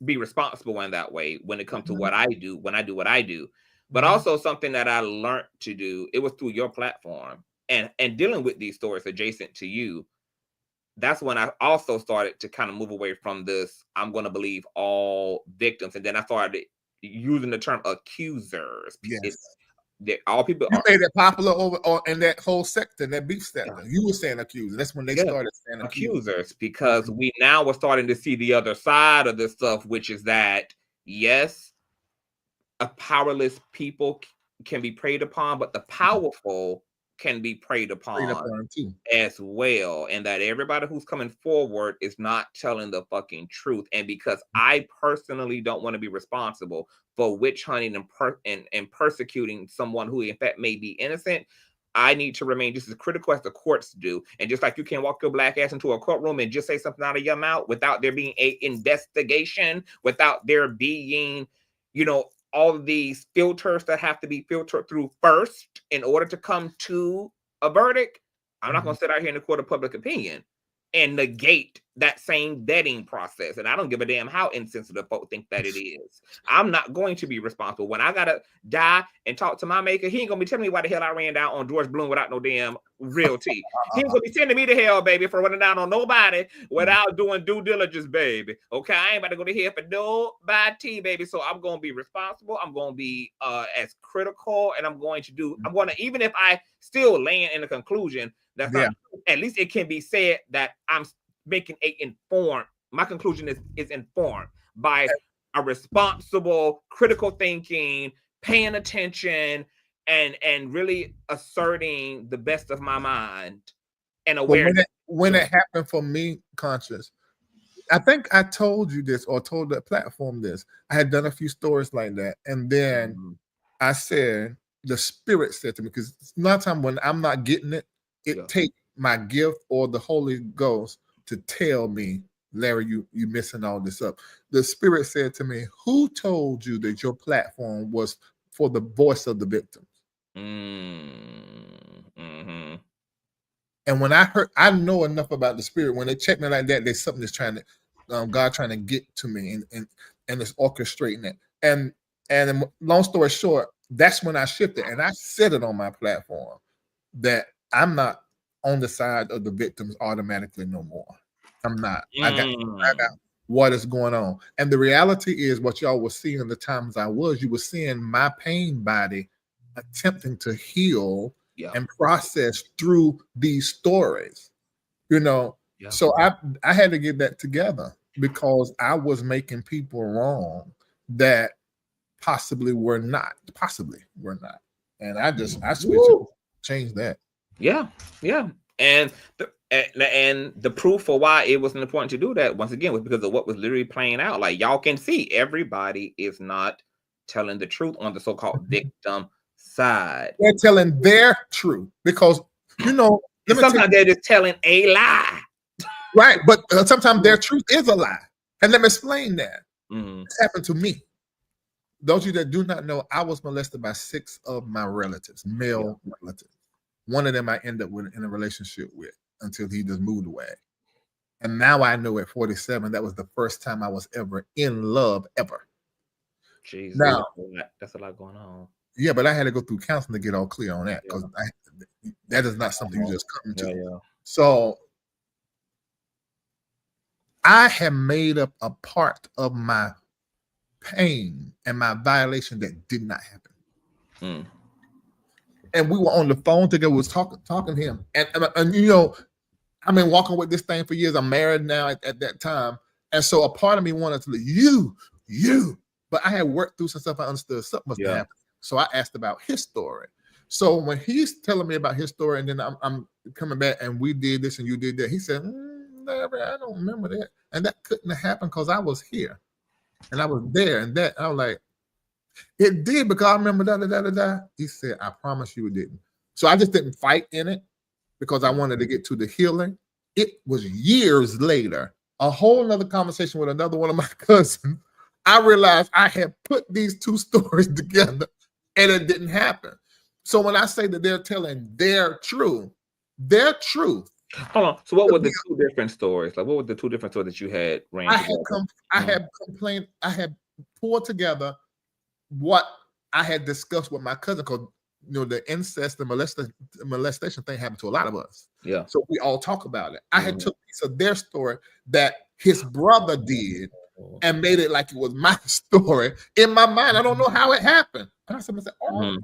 be responsible in that way when it comes to what I do, when I do what I do. But also something that I learned to do, it was through your platform and dealing with these stories adjacent to you. That's when I also started to kind of move away from this, I'm going to believe all victims. And then I started using the term accusers. Yes. All people made it popular over in that whole sector, that beef sector. You were saying accusers. That's when they started saying accusers, because we now were starting to see the other side of this stuff, which is that, yes, a powerless people can be preyed upon, but the powerful can be preyed upon too, as well, and that everybody who's coming forward is not telling the fucking truth. And because I personally don't want to be responsible for witch hunting and persecuting someone who in fact may be innocent, I need to remain just as critical as the courts do. And just like you can walk your black ass into a courtroom and just say something out of your mouth without there being an investigation, without there being, all of these filters that have to be filtered through first in order to come to a verdict, I'm not going to sit out here in the court of public opinion and negate that same vetting process. And I don't give a damn how insensitive folks think that it is. I'm not going to be responsible. When I got to die and talk to my maker, he ain't going to be telling me why the hell I ran down on George Bloom without no damn realty. He ain't going to be sending me to hell, baby, for running down on nobody without doing due diligence, baby. Okay, I ain't about to go to hell for nobody, baby. So I'm going to be responsible. I'm going to be as critical, and I'm going to, even if I still land in the conclusion that's not, at least it can be said that I'm making my conclusion is informed by a responsible, critical thinking, paying attention, and really asserting the best of my mind and awareness. When it happened for me, Conscious, I think I told you this or told the platform this. I had done a few stories like that, and then I said, the Spirit said to me, because a lot of time when I'm not getting it, it takes my gift or the Holy Ghost to tell me, Larry, you messing all this up. The Spirit said to me, who told you that your platform was for the voice of the victims? And when I know enough about the Spirit, when they check me like that, there's something that's trying to, God trying to get to me and it's orchestrating it. And long story short, that's when I shifted, and I said it on my platform that I'm not on the side of the victims automatically no more. I'm not. I got what is going on. And the reality is what y'all were seeing in the times you were seeing my pain body attempting to heal and process through these stories. So I had to get that together. because I was making people wrong that possibly were not. And I switched it, changed that. Yeah. And the proof for why it was important to do that, once again, was because of what was literally playing out. Like, y'all can see, everybody is not telling the truth on the so-called victim side. They're telling their truth because, sometimes they're just telling a lie. Right, but sometimes their truth is a lie. And let me explain that. It happened to me. Those of you that do not know, I was molested by 6 of my relatives, male relatives. One of them I ended up in a relationship with until he just moved away. And now I know at 47, that was the first time I was ever in love, ever. Jesus, now, that's a lot going on. Yeah, but I had to go through counseling to get all clear on that, because that is not something you just come to. Yeah. So I have made up a part of my pain and my violation that did not happen. And we were on the phone together, was talking to him. And I've been walking with this thing for years. I'm married now at that time. And so a part of me wanted to you. But I had worked through some stuff. I understood something must have happened. So I asked about his story. So when he's telling me about his story, and then I'm coming back and we did this and you did that, he said, never, I don't remember that. And that couldn't have happened because I was here and I was there and that. I was like, it did because I remember da. He said, I promise you it didn't. So I just didn't fight in it because I wanted to get to the healing. It was years later, a whole nother conversation with another one of my cousins. I realized I had put these two stories together and it didn't happen. So when I say that they're telling their truth. Hold on. So what were the two different stories? Like, what were the two different stories that you had ran together? I had complained. I had pulled together what I had discussed with my cousin, because the incest, the molestation thing happened to a lot of us. Yeah. So we all talk about it. I had took a piece of their story that his brother did and made it like it was my story. In my mind, I don't know how it happened. And I said, oh, my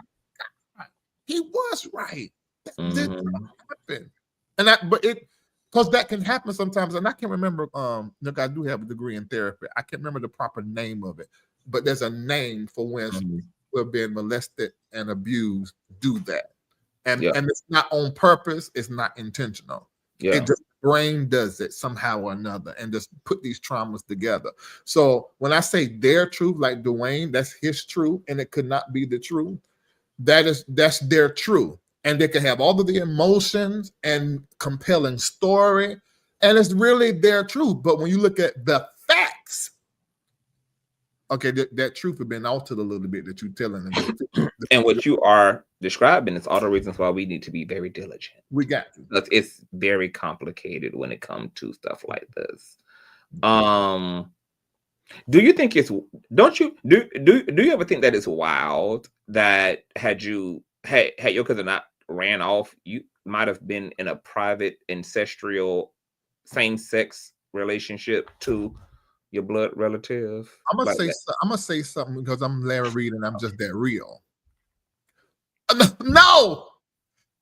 God, he was right. That did not happen. Because that can happen sometimes. And I can remember, look, I do have a degree in therapy. I can't remember the proper name of it, but there's a name for when we're being molested and abused, do that. And it's not on purpose, it's not intentional. Yeah. It just, the brain does it somehow or another and just put these traumas together. So when I say their truth, like Duane, that's his truth, and it could not be the truth. That's their truth. And they can have all of the emotions and compelling story, and it's really their truth. But when you look at the facts, okay, that truth has been altered a little bit that you're telling them. And what you are describing is all the reasons why we need to be very diligent. We got to. Because it's very complicated when it comes to stuff like this. Do you think it's? Don't you do you ever think that it's wild that had your cousin not ran off, you might have been in a private ancestral same-sex relationship to your blood relative? I'm gonna say something because I'm Larry Reid and I'm just that real. No,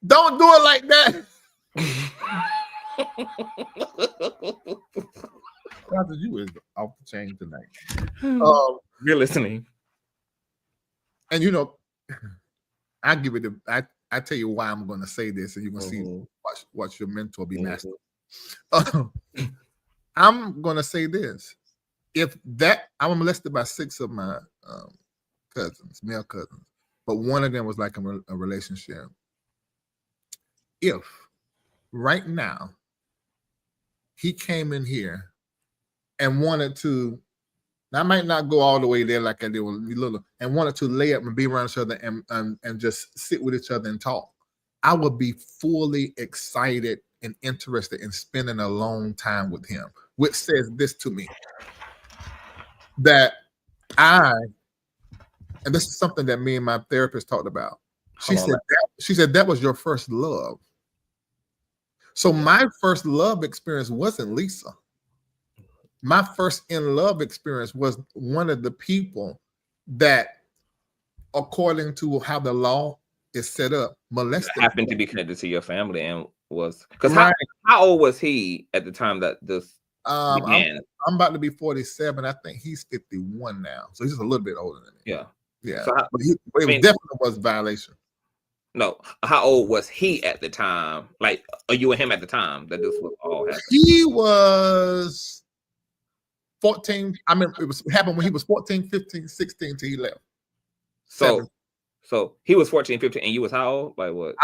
don't do it like that. You is off the chain tonight. You're listening, and I give it. I tell you why I'm going to say this, and you're going to see watch your mentor be master. I'm going to say this: I'm molested by 6 of my cousins, male cousins, but one of them was like a relationship. If right now he came in here and wanted to, I might not go all the way there like I did with little, and wanted to lay up and be around each other and just sit with each other and talk, I would be fully excited and interested in spending a long time with him, which says this to me, that and this is something that me and my therapist talked about. She said that was your first love. So my first love experience wasn't Lisa. My first in love experience was one of the people that, according to how the law is set up, molested. Happened to be connected to your family and was, because how old was he at the time that this I'm, began. I'm about to be 47. I think he's 51 now, so he's just a little bit older than me. Yeah. Yeah. So But it was definitely was violation. No, how old was he at the time? Like, are you and him at the time that this was all happening? He was 14. I mean, it happened when he was 14, 15, 16 till he left. So he was 14, 15, and you was how old? Like what?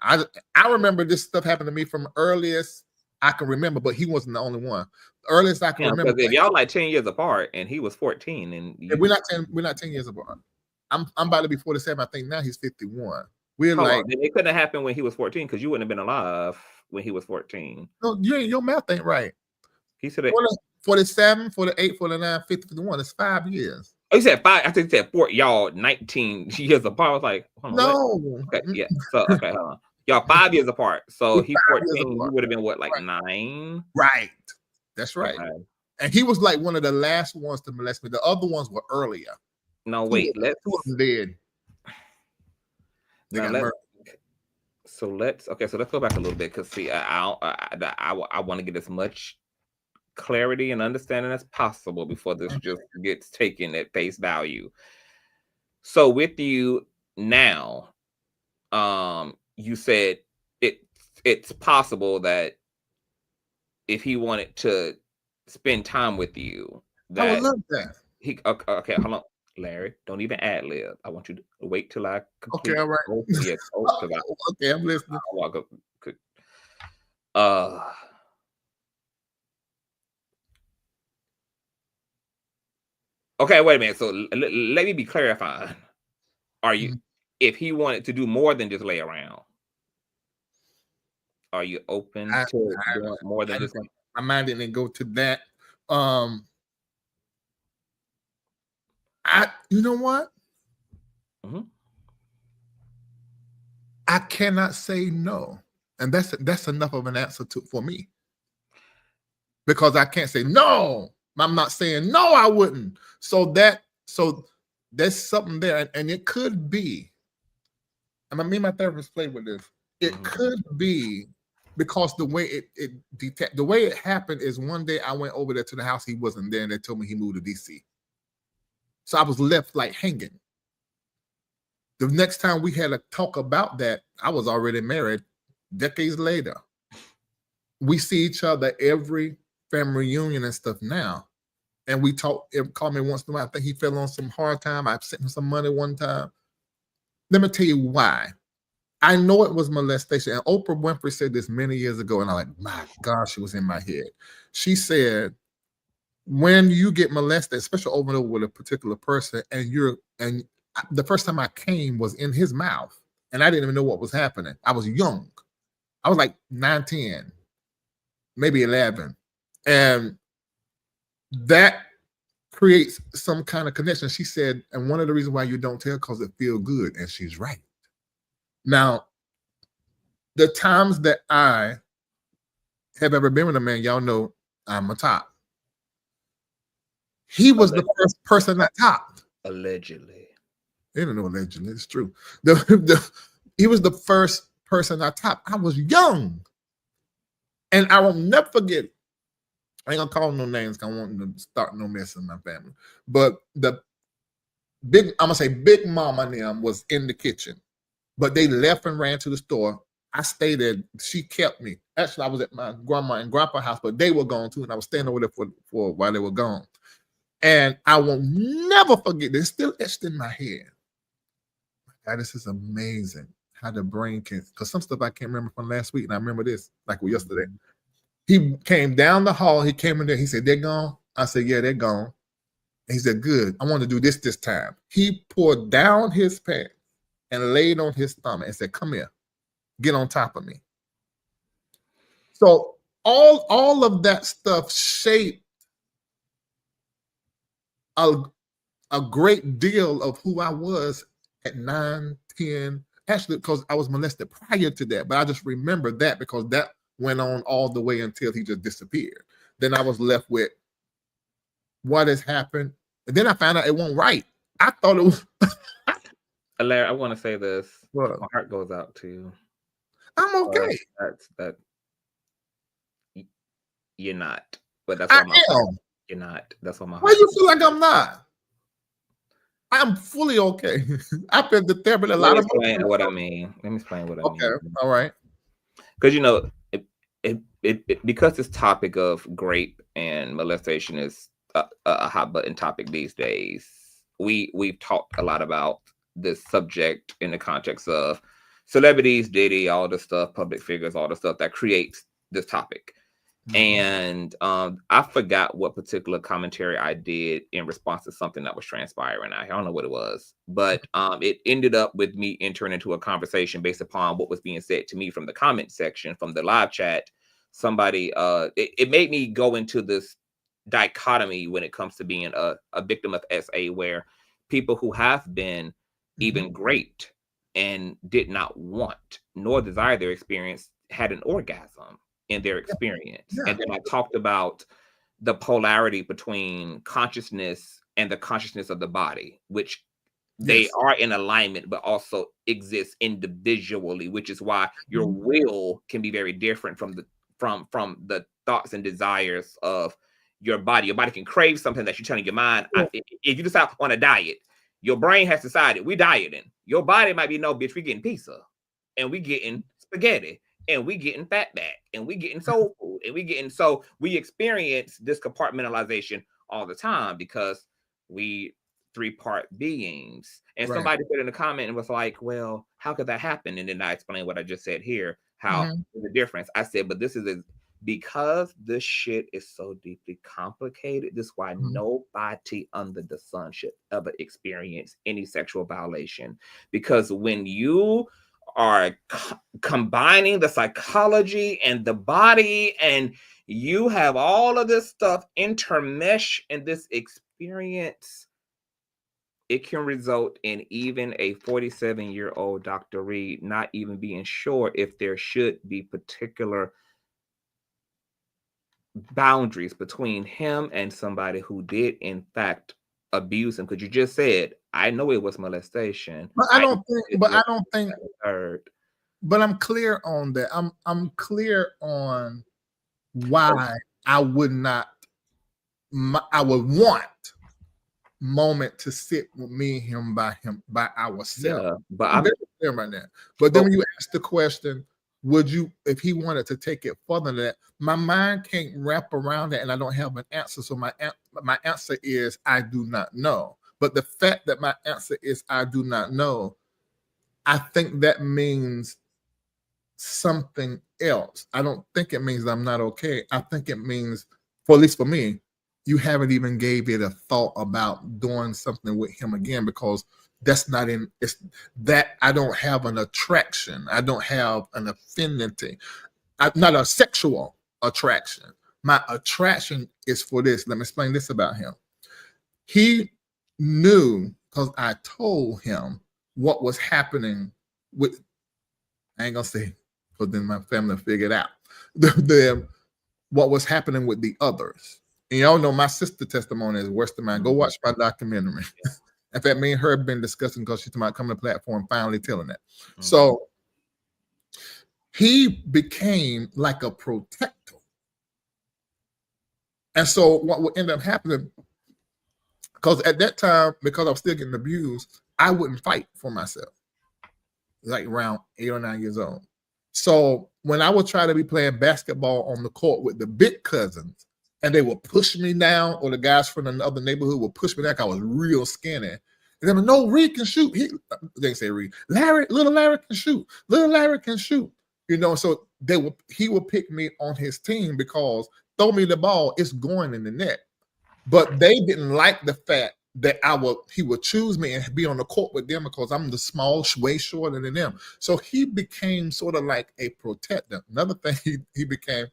I remember this stuff happened to me from earliest I can remember, but he wasn't the only one. The earliest I can remember. Because if y'all like 10 years apart and he was 14 and we're not 10 years apart. I'm about to be 47. I think now he's 51. We're Hold like on. It couldn't have happened when he was 14 because you wouldn't have been alive when he was 14. No, your math ain't right. He said 47, 48, 49, 50, 51. It's 5 years. Oh, you said 5. I think you said 4. Y'all 19 years apart. I was like, hold on, no. Okay, yeah. So okay, hold on. Y'all 5 years apart. So he 14. You would have been what, like 9? Right. That's right. Okay. And he was like one of the last ones to molest me. The other ones were earlier. No, wait. Two of them dead. So let's go back a little bit because see, I want to get as much clarity and understanding as possible before this just gets taken at face value. So with you now, you said it's possible that if he wanted to spend time with you, that I would love that. Okay, hold on. Larry, don't even ad lib. I want you to wait till I complete. Okay, all right. Yes. Okay, I'm listening. Okay, wait a minute. So let me be clarifying. Are you, if he wanted to do more than just lay around, are you open to doing more than just? My mind didn't go to that. You know what? I cannot say no, and that's enough of an answer for me, because I can't say no. I'm not saying no. I wouldn't. So there's something there, and it could be. And me and my therapist played with this. It could be because the way the way it happened is one day I went over there to the house. He wasn't there, and they told me he moved to DC. So I was left like hanging. The next time we had a talk about that, I was already married. Decades later, we see each other every family reunion and stuff now, and we talk. Call me once in a while. I think he fell on some hard time. I sent him some money one time. Let me tell you why. I know it was molestation, and Oprah Winfrey said this many years ago, and I'm like, my gosh, it was in my head. She said, when you get molested, especially over and over with a particular person, and the first time I came was in his mouth, and I didn't even know what was happening. I was young. I was like 9, 10, maybe 11. And that creates some kind of connection. She said, and one of the reasons why you don't tell, because it feels good. And she's right. Now, the times that I have ever been with a man, y'all know I'm a top. He was the first person I topped. Allegedly. They don't know allegedly. It's true. He was the first person I topped. I was young. And I will never forget it. I ain't gonna call no names because I want to start no mess in my family. But I'm gonna say Big Mama and them was in the kitchen. But they left and ran to the store. I stayed there. She kept me. Actually, I was at my grandma and grandpa's house, but they were gone too. And I was staying over there for while they were gone. And I will never forget this. It's still etched in my head. God, this is amazing how the brain can, because some stuff I can't remember from last week, and I remember this like yesterday. He came down the hall. He came in there. He said, "They're gone." I said, "Yeah, they're gone." And he said, "Good. I want to do this time." He pulled down his pants and laid on his stomach and said, "Come here, get on top of me." So all of that stuff shaped a great deal of who I was at 9, 10. Actually, because I was molested prior to that, but I just remember that because that went on all the way until he just disappeared. Then I was left with what has happened. And then I found out it wasn't right. I thought it was. Larry, I want to say this. What? My heart goes out to you. I'm okay. You're not. But that's why am. You're not. That's why my Why heart. you feel like I'm not? I'm fully okay. I've been to therapy a Let lot me of explain what I mean. Let me explain what I Okay, mean. all right. Because you know, because this topic of rape and molestation is a hot button topic these days. We've talked a lot about this subject in the context of celebrities, Diddy, all the stuff, public figures, all the stuff that creates this topic. And I forgot what particular commentary I did in response to something that was transpiring. I don't know what it was, but it ended up with me entering into a conversation based upon what was being said to me from the comment section, from the live chat. Somebody, it made me go into this dichotomy when it comes to being a victim of SA, where people who have been even raped and did not want nor desire their experience had an orgasm in their experience. And then I talked about the polarity between consciousness and the consciousness of the body, which they are in alignment, but also exist individually, which is why your will can be very different from the thoughts and desires of your body. Your body can crave something that you're telling your mind. If you decide on a diet, your brain has decided we dieting. Your body might be, no, bitch, we getting pizza and we getting spaghetti. And we getting fat back, and we getting soul food, and we experience this compartmentalization all the time because we 3-part beings. And somebody put in a comment and was like, well, how could that happen? And then I explained what I just said here, how the difference. I said, but this is because this shit is so deeply complicated. This is why nobody under the sun should ever experience any sexual violation. Because when you are combining the psychology and the body, and you have all of this stuff intermesh in this experience, it can result in even a 47-year-old Dr. Reid not even being sure if there should be particular boundaries between him and somebody who did in fact abuse him. Because you just said, I know it was molestation, but I don't think but I'm clear on that. I'm clear on why I would not. I would want moment to sit with me and him by ourselves. Yeah, but I'm very clear about that. But then when you ask the question, would you, if he wanted to take it further than that, my mind can't wrap around that, and I don't have an answer. So my answer is I do not know. But the fact that my answer is I do not know, I think that means something else. I don't think it means I'm not okay. I think it means, for at least for me, you haven't even gave it a thought about doing something with him again, because that's not in, it's that I don't have an attraction. I don't have an affinity. I'm not a sexual attraction. My attraction is for this. Let me explain this about him. He knew, because I told him what was happening with, I ain't gonna say, because then my family figured out what was happening with the others. And y'all know my sister testimony is worse than mine. Go watch my documentary. In fact, me and her have been discussing, because she's about coming to the platform, finally telling that. So he became like a protector. And so what would end up happening, because at that time, because I was still getting abused, I wouldn't fight for myself, like around 8 or 9 years old. So when I would try to be playing basketball on the court with the big cousins, and they would push me down, or the guys from another neighborhood would push me down, I was real skinny. And then, no, Reid can shoot. They say Reid. Little Larry can shoot. Little Larry can shoot. You know, so he would pick me on his team, because throw me the ball, it's going in the net. But they didn't like the fact that he would choose me and be on the court with them, because I'm the small, way shorter than them. So he became sort of like a protector. Another thing he became,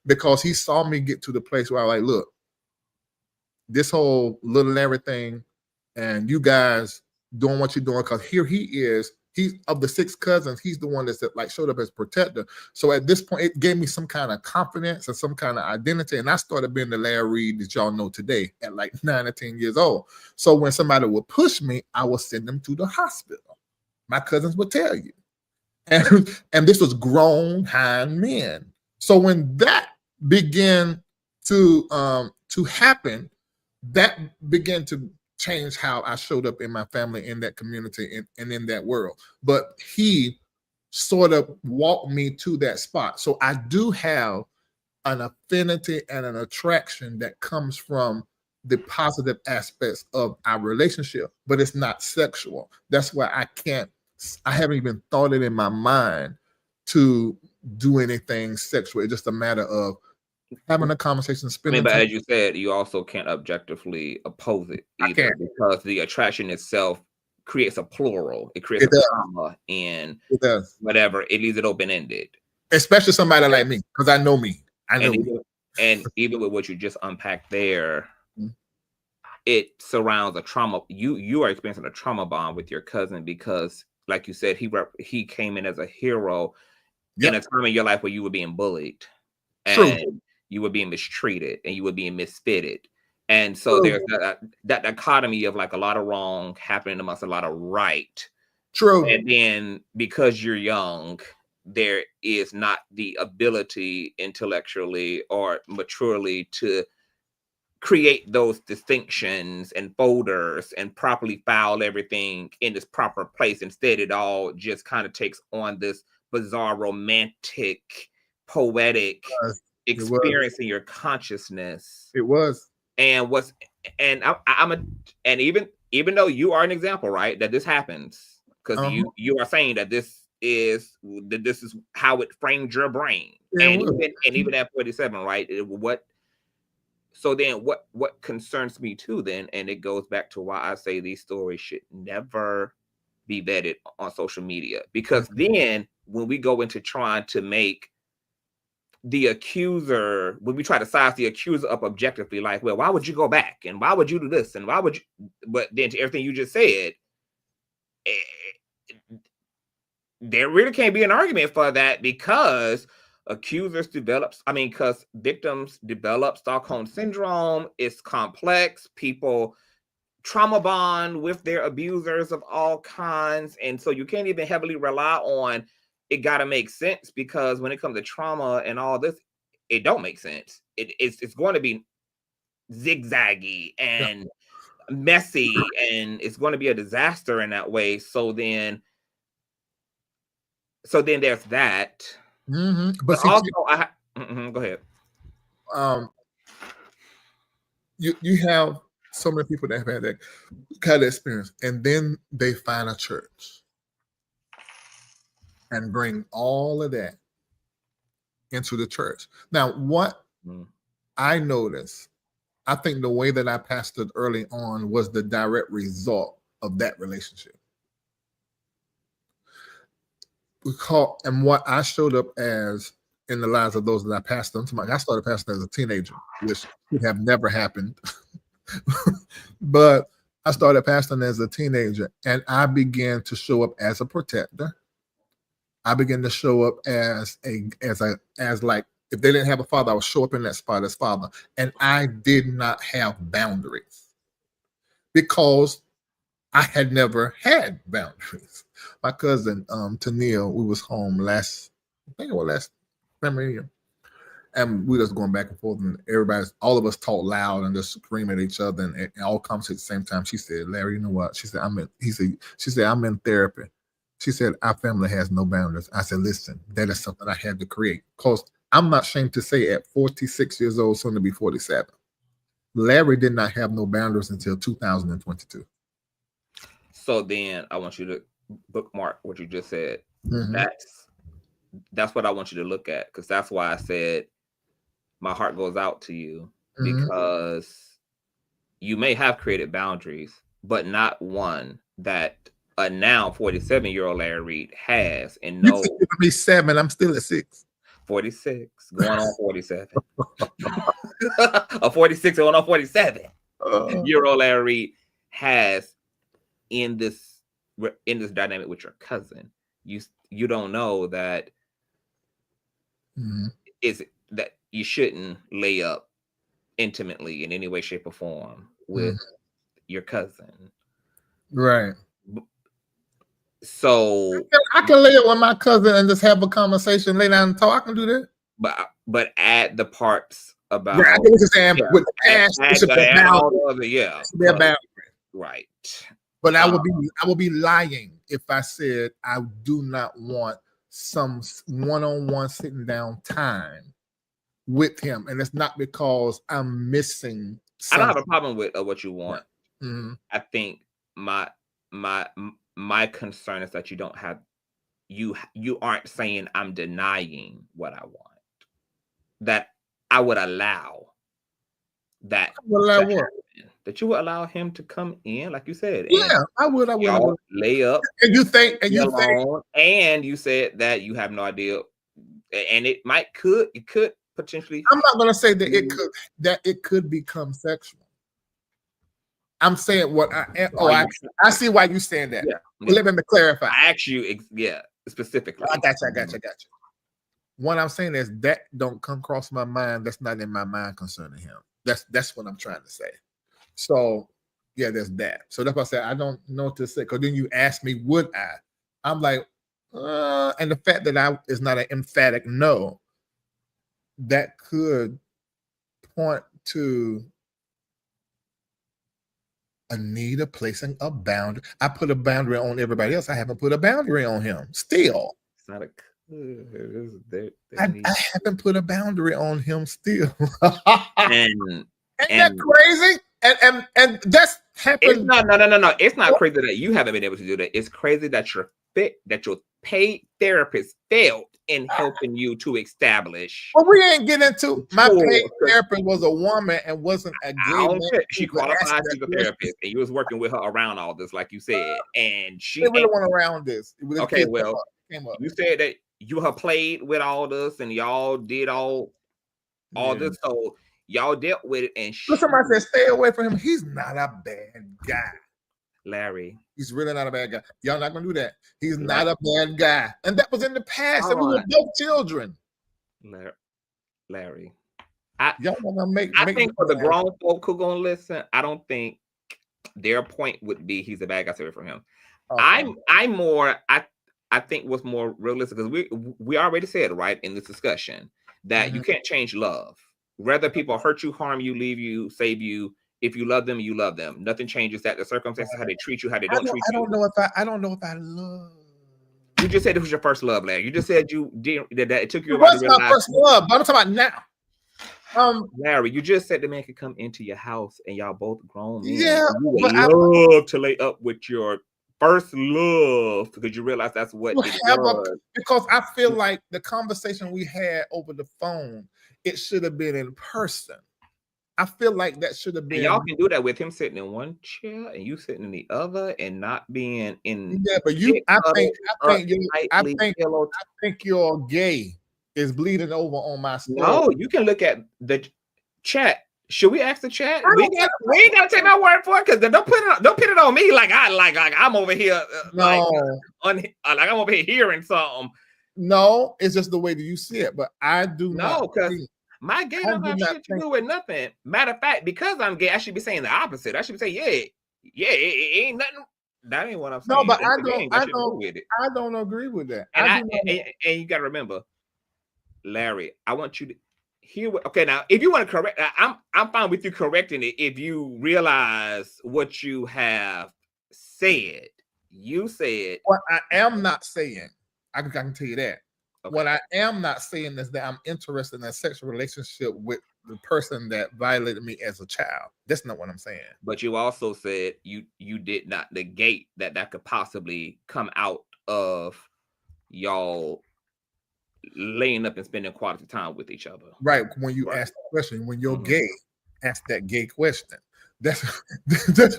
because he saw me get to the place where I was like, look, this whole Little Larry thing, and you guys doing what you're doing, because here he is. He's of the 6 cousins, he's the one that's like showed up as protector. So at this point, it gave me some kind of confidence and some kind of identity. And I started being the Larry Reid that y'all know today at like 9 or 10 years old. So when somebody would push me, I would send them to the hospital. My cousins would tell you. And this was grown hind men. So when that began to happen, that began to change how I showed up in my family, in that community, and in that world. But he sort of walked me to that spot. So I do have an affinity and an attraction that comes from the positive aspects of our relationship, but it's not sexual. That's why I haven't even thought it in my mind to do anything sexual. It's just a matter of having a conversation, I spending mean, but time. as you said, you also can't objectively oppose it I either, can't. because the attraction itself creates a plural. It creates It a does. comma, and It does. whatever. It leaves it open ended. Especially somebody like me, because I know me. I know me. And even with what you just unpacked there, Mhm. it surrounds a trauma. You are experiencing a trauma bond with your cousin because, like you said, he came in as a hero in a time in your life where you were being bullied, True. and you were being mistreated, and you were being misfitted. And so there's that dichotomy of like a lot of wrong happening amongst a lot of right. True. And then because you're young, there is not the ability intellectually or maturely to create those distinctions and folders and properly file everything in this proper place. Instead, it all just kind of takes on this bizarre, romantic, poetic experience in your consciousness. It was. And even though you are an example, right, that this happens, because you are saying that this is how it framed your brain. Yeah, and even at 47, right? So then what concerns me too then, and it goes back to why I say these stories should never be vetted on social media, because then when we go into trying to make the accuser, when we try to size the accuser up objectively, like, well, why would you go back, and why would you do this, and why would you, but then to everything you just said, there really can't be an argument for that, because because victims develop Stockholm syndrome. It's complex. People trauma bond with their abusers of all kinds, and so you can't even heavily rely on it got to make sense, because when it comes to trauma and all this, it don't make sense. It's going to be zigzaggy and messy, and it's going to be a disaster in that way. So then there's that. But see, also, go ahead. You have so many people that have had that kind of experience, and then they find a church and bring all of that into the church. Now, what I noticed, I think the way that I pastored early on was the direct result of that relationship. And what I showed up as in the lives of those that I pastored, I started pastoring as a teenager, which would have never happened. But I started pastoring as a teenager, and I began to show up as a protector. I began to show up as like, if they didn't have a father, I would show up in that spot as father. And I did not have boundaries because I had never had boundaries. My cousin, Tennille, we was home last family year. And we just going back and forth, and all of us talk loud and just scream at each other, and all comes at the same time. She said, "Larry, you know what?" She said, she said, "I'm in therapy." She said, "Our family has no boundaries." I said, "Listen, that is something I had to create, because I'm not ashamed to say at 46 years old, soon to be 47, Larry did not have no boundaries until 2022. So then I want you to bookmark what you just said. Mm-hmm. That's what I want you to look at, because that's why I said my heart goes out to you, because you may have created boundaries, but not one that a now 47-year-old Larry Reid has. And no, you giving me 7, I'm still at 6. 46, going on 47. A 46 going on 47-year-old Larry Reid has in this dynamic with your cousin. You don't know that is that you shouldn't lay up intimately in any way, shape, or form with your cousin. Right. So I can lay up with my cousin and just have a conversation, lay down and talk. I can do that. But add the parts about Right, I get what you're saying. yeah, With the past, it should be a and all boundary. the other, yeah, It should be a boundary. right. But I would be lying if I said I do not want some one-on-one sitting down time with him, and it's not because I'm missing I don't have something. a problem with what you want. Mhm. I think my concern is that you don't have you aren't saying I'm denying what I want. That I would allow that Well, to I would. happen. That you would allow him to come in, like you said. Yeah, and I would. y'all lay up. And you think, and you said that you have no idea, and it could potentially. I'm not gonna say that it could become sexual. I'm saying what I am. Oh, I see why you're saying that. Yeah. Let me clarify. I asked you, specifically. I got you. What I'm saying is that don't come across my mind. That's not in my mind concerning him. That's what I'm trying to say. So yeah, there's that. So that's why I said I don't know what to say. Because then you ask me, would I? I'm like, and the fact that is not an emphatic no, that could point to a need of placing a boundary. I put a boundary on everybody else. I haven't put a boundary on him. Still, it's not a. I haven't put a boundary on him. Still, and that crazy? And that's happened. No. It's not crazy that you haven't been able to do that. It's crazy that your paid therapist failed in helping you to establish. Well, we ain't getting into my paid therapist was a woman and wasn't a gay man. She qualified as a therapist, and you was working with her around all this, like you said, and she really went around this. Okay, well, you said that you have played with all this, and y'all did all this, so y'all dealt with it. And somebody said, "Stay away from him. He's not a bad guy." Larry, he's really not a bad guy. Y'all not gonna do that. He's not a bad guy, and that was in the past. And we were both children. Larry, y'all wanna make. I think for the grown folk who gonna listen, I don't think their point would be he's a bad guy. From him, okay. I think what's more realistic, because we already said right in this discussion that you can't change love. Whether people hurt you, harm you, leave you, save you, if you love them, you love them. Nothing changes that. The circumstances, how they treat you, how they don't treat you. I don't know if I love. You just said it was your first love, Larry. You just said you didn't. That it took you a while to realize. My first love, but I'm talking about now. Larry, you just said the man could come into your house and y'all both grown men. Yeah, you would love to lay up with your first love because you realize that's what it was. Because I feel like the conversation we had over the phone, it should have been in person. I feel like that should have been. And y'all can do that with him sitting in one chair and you sitting in the other, and not being in. Yeah, but I think your gay is bleeding over on my story. No, you can look at the chat. Should we ask the chat? We ain't gotta take my word for it, because don't put it on me like I'm over here like I'm over here hearing something. No, it's just the way that you see it. But I do not. Because my gay don't have shit to do with nothing. Matter of fact, because I'm gay, I should be saying the opposite. I should be saying, it ain't nothing. That ain't what I'm saying. No, but I don't agree with that. And you gotta remember, Larry, I want you to hear what. Okay, now if you want to correct, I'm fine with you correcting it if you realize what you have said. You said what I am not saying. I can tell you that. Okay. What I am not saying is that I'm interested in a sexual relationship with the person that violated me as a child. That's not what I'm saying. But you also said you did not negate that could possibly come out of y'all laying up and spending quality time with each other. Right. When you ask the question, when you're gay, ask that gay question. That's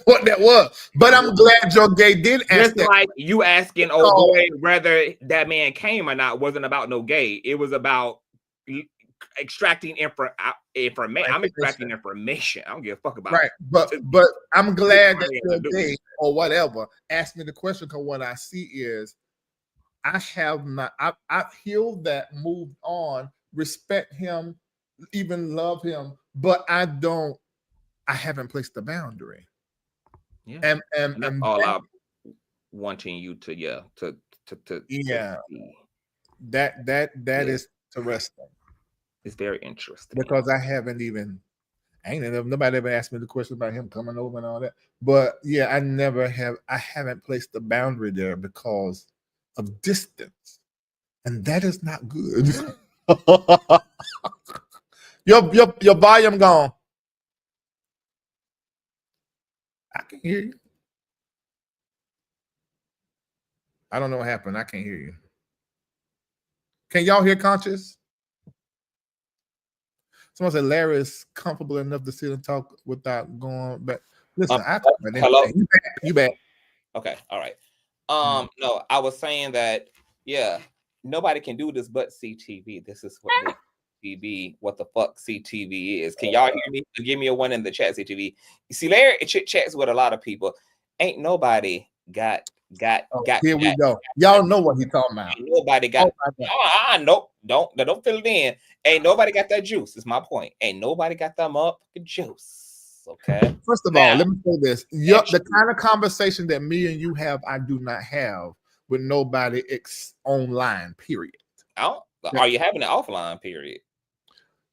what that was. But I'm glad your gay did ask that. Like you asking, boy, whether that man came or not wasn't about no gay. It was about extracting information. I'm extracting information. I don't give a fuck about it. But I'm glad that you're gay or whatever. Ask me the question, because what I see is I have not. I've healed that, moved on, respect him, even love him, but I haven't placed the boundary. Yeah, and that's all I'm wanting you to that is interesting. It's very interesting. because I haven't even. Nobody ever asked me the question about him coming over and all that. But yeah, I haven't placed the boundary there because of distance. And that is not good. your volume gone. I can hear you. I don't know what happened. I can't hear you. Can y'all hear Conscious? Someone said Larry is comfortable enough to sit and talk without going back. Listen, hello. You back. Okay, all right. No, I was saying that nobody can do this but CTV. This is what CTV, what the fuck CTV is. Can y'all hear me? Give me a one in the chat, CTV. You see, Larry chats with a lot of people. Ain't nobody got. Here we go. Y'all know what he talking about. Ain't nobody got. Nope. Don't fill it in. Ain't nobody got that juice. Is my point. Ain't nobody got that motherfucking juice. Okay. First of all, let me say this: the kind of conversation that me and you have, I do not have with nobody online. Period. Are you having an offline period?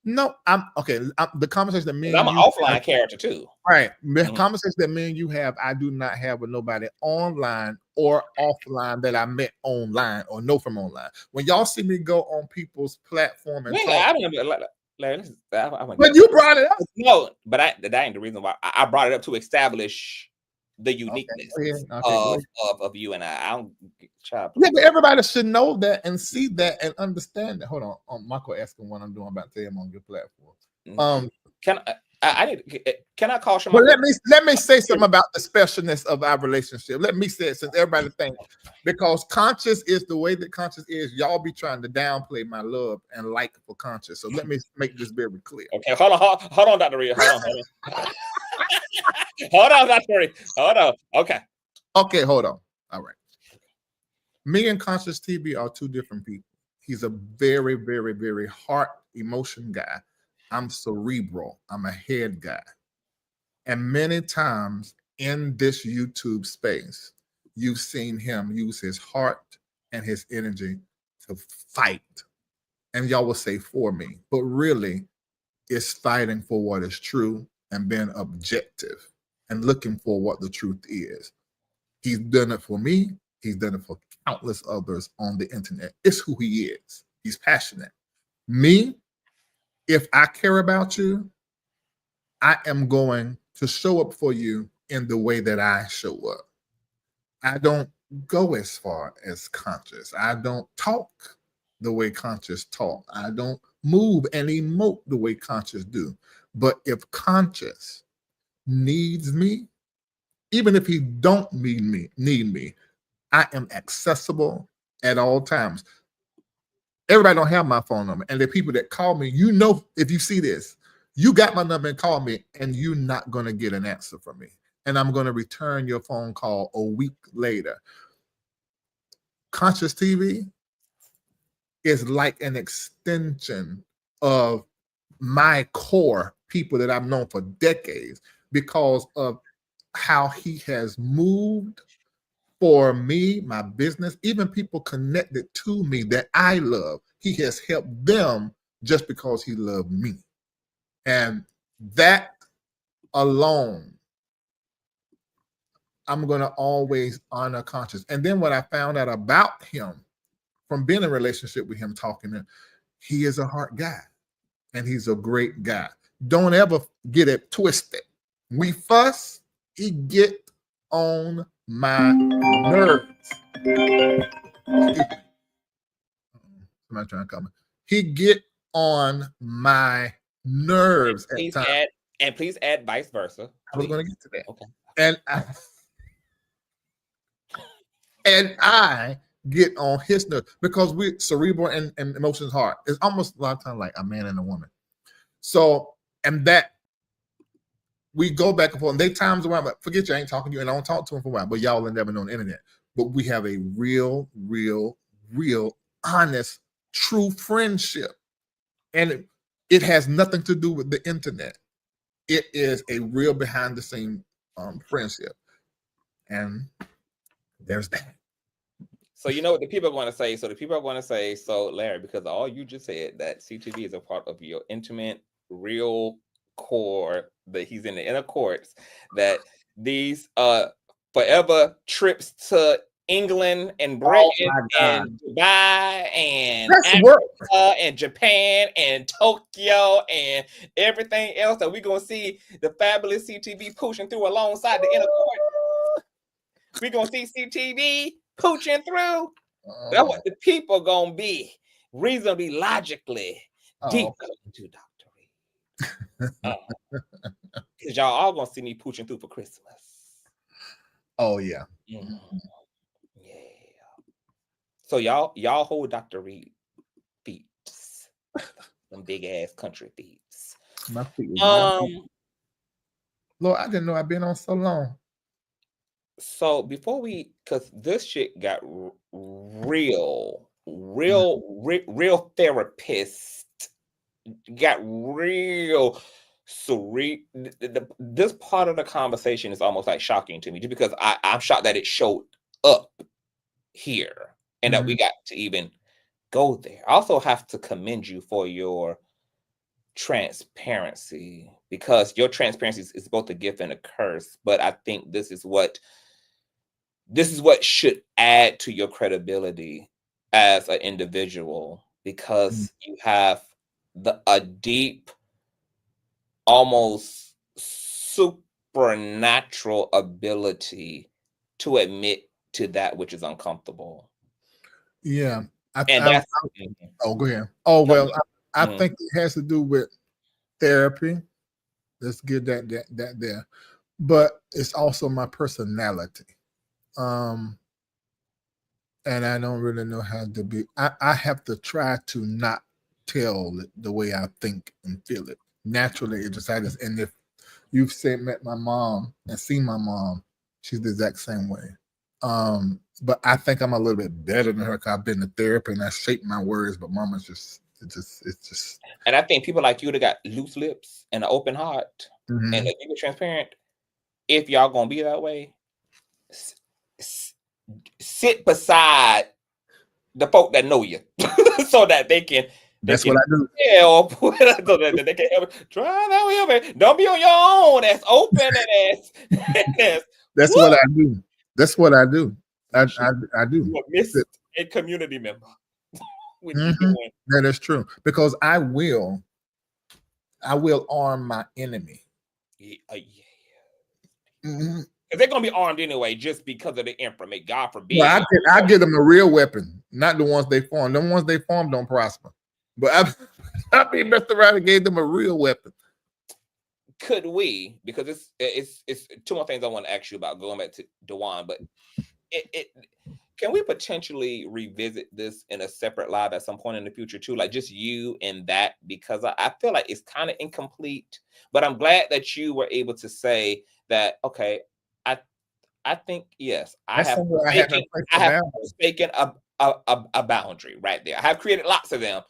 No, I'm okay. The conversation that me and I'm you an offline character too. Right. The conversation that me and you have, I do not have with nobody online or offline that I met online or know from online. When y'all see me go on people's platform and talk, but you brought it up. No, but that ain't the reason why I brought it up, to establish the uniqueness of you and I. I don't but everybody should know that and see that and understand that. Hold on, Michael asking what I'm doing about to tell him on your platform. Can I caution? But let me say something about the specialness of our relationship. Let me say it, since everybody thinks, because Conscious is the way that Conscious is. Y'all be trying to downplay my love and like for Conscious. So let me make this very clear. Okay, hold on, Dr. Reid. Hold on. Hold on, Dr. Reid. Hold on. Okay, hold on. All right. Me and Consciouztv are two different people. He's a very, very, very heart emotion guy. I'm cerebral. I'm a head guy. And many times in this YouTube space, you've seen him use his heart and his energy to fight. And y'all will say for me, but really it's fighting for what is true and being objective and looking for what the truth is. He's done it for me. He's done it for countless others on the internet. It's who he is. He's passionate. Me, if I care about you, I am going to show up for you in the way that I show up. I don't go as far as Conscious. I don't talk the way Conscious talk. I don't move and emote the way Conscious do. But if Conscious needs me, even if he don't need me, I am accessible at all times. Everybody don't have my phone number. And the people that call me, you know, if you see this, you got my number and call me, and you're not going to get an answer from me. And I'm going to return your phone call a week later. Consciouztv is like an extension of my core people that I've known for decades, because of how he has moved for me, my business, even people connected to me that I love. He has helped them just because he loved me. And that alone, I'm going to always honor Conscious. And then what I found out about him from being in a relationship with him, talking to him, he is a heart guy and he's a great guy. Don't ever get it twisted. We fuss, he get on my nerves. Somebody trying to come. He get on my nerves at times. And please add vice versa. I was going to get to that. Okay. And I get on his nerves because we're cerebral and emotions heart. It's almost a lot of times like a man and a woman. So, and that we go back and forth. And they times around, but forget you, I ain't talking to you, and I don't talk to him for a while. But y'all will never know on the internet. But we have a real, honest, true friendship. And it has nothing to do with the internet. It is a real behind the scenes friendship. And there's that. So you know what the people are going to say. So the people are going to say, so Larry, because all you just said that CTV is a part of your intimate, real core, that he's in the inner courts, that these forever trips to England and Britain and Dubai and Africa and Japan and Tokyo and everything else that we're gonna see the fabulous CTV pushing through alongside the inner court. We're gonna see CTV pooching through. That's what the people gonna be reasonably logically deep into Dr. Reid. Because y'all all gonna see me pooching through for Christmas. Oh yeah. Yeah. So y'all hold Dr. Reid feet. Them big ass country feet. My feet was Lord, I didn't know I'd been on so long. So before because this shit got real therapist, got real this part of the conversation is almost like shocking to me, just because I'm shocked that it showed up here and that we got to even go there. I also have to commend you for your transparency, because your transparency is both a gift and a curse, but I think this is what should add to your credibility as an individual, because you have a deep, almost supernatural ability to admit to that which is uncomfortable. Yeah. Go ahead. Oh, well, I think it has to do with therapy. Let's get that there. But it's also my personality. And I don't really know how to be. I have to try to not tell it the way I think and feel it. Naturally, it just happens. And if you've met my mom and seen my mom, she's the exact same way. But I think I'm a little bit better than her because I've been to therapy and I shape my words. But mama's it's just. And I think people like you that got loose lips and an open heart and that you be transparent. If y'all gonna be that way, sit beside the folk that know you, so that they can. That's what I do. Yeah, so that they can help. Try that way, don't be on your own. That's open and that's what I do. That's what I do. I do. You miss a community member. That is true, because I will arm my enemy. They're gonna be armed anyway, just because of the information. God forbid. Well, I give them a real weapon, not the ones they form. The ones they form don't prosper. But I Mr. Ryder gave them a real weapon. Could we? Because it's two more things I want to ask you about, going back to Duane, but can we potentially revisit this in a separate live at some point in the future too, like just you and that, because I feel like it's kind of incomplete. But I'm glad that you were able to say that. Okay, I think yes, I have taken a boundary right there. I have created lots of them,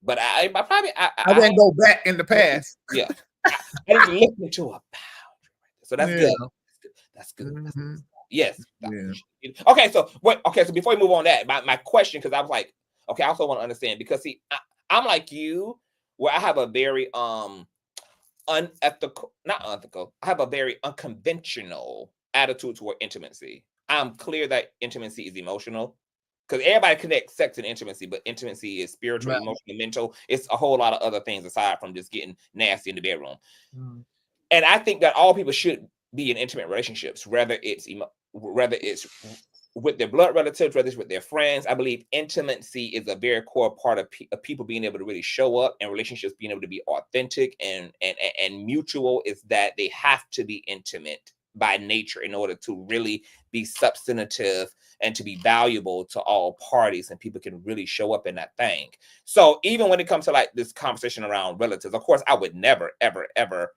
but I didn't go back in the past. Yeah, I didn't look into a boundary. So that's good. That's good. That's good. Yes. Yeah. Okay. So So before we move on that, my question, because I was like, okay, I also want to understand, because see, I'm like you, where I have a very unethical, not unethical. I have a very unconventional attitude toward intimacy. I'm clear that intimacy is emotional, because everybody connects sex and intimacy, but intimacy is spiritual, emotional, mental. It's a whole lot of other things aside from just getting nasty in the bedroom. And I think that all people should be in intimate relationships, whether it's with their blood relatives, whether it's with their friends. I believe intimacy is a very core part of people being able to really show up, and relationships being able to be authentic and mutual, is that they have to be intimate by nature in order to really be substantive and to be valuable to all parties, and people can really show up in that thing. So even when it comes to like this conversation around relatives, of course, I would never, ever, ever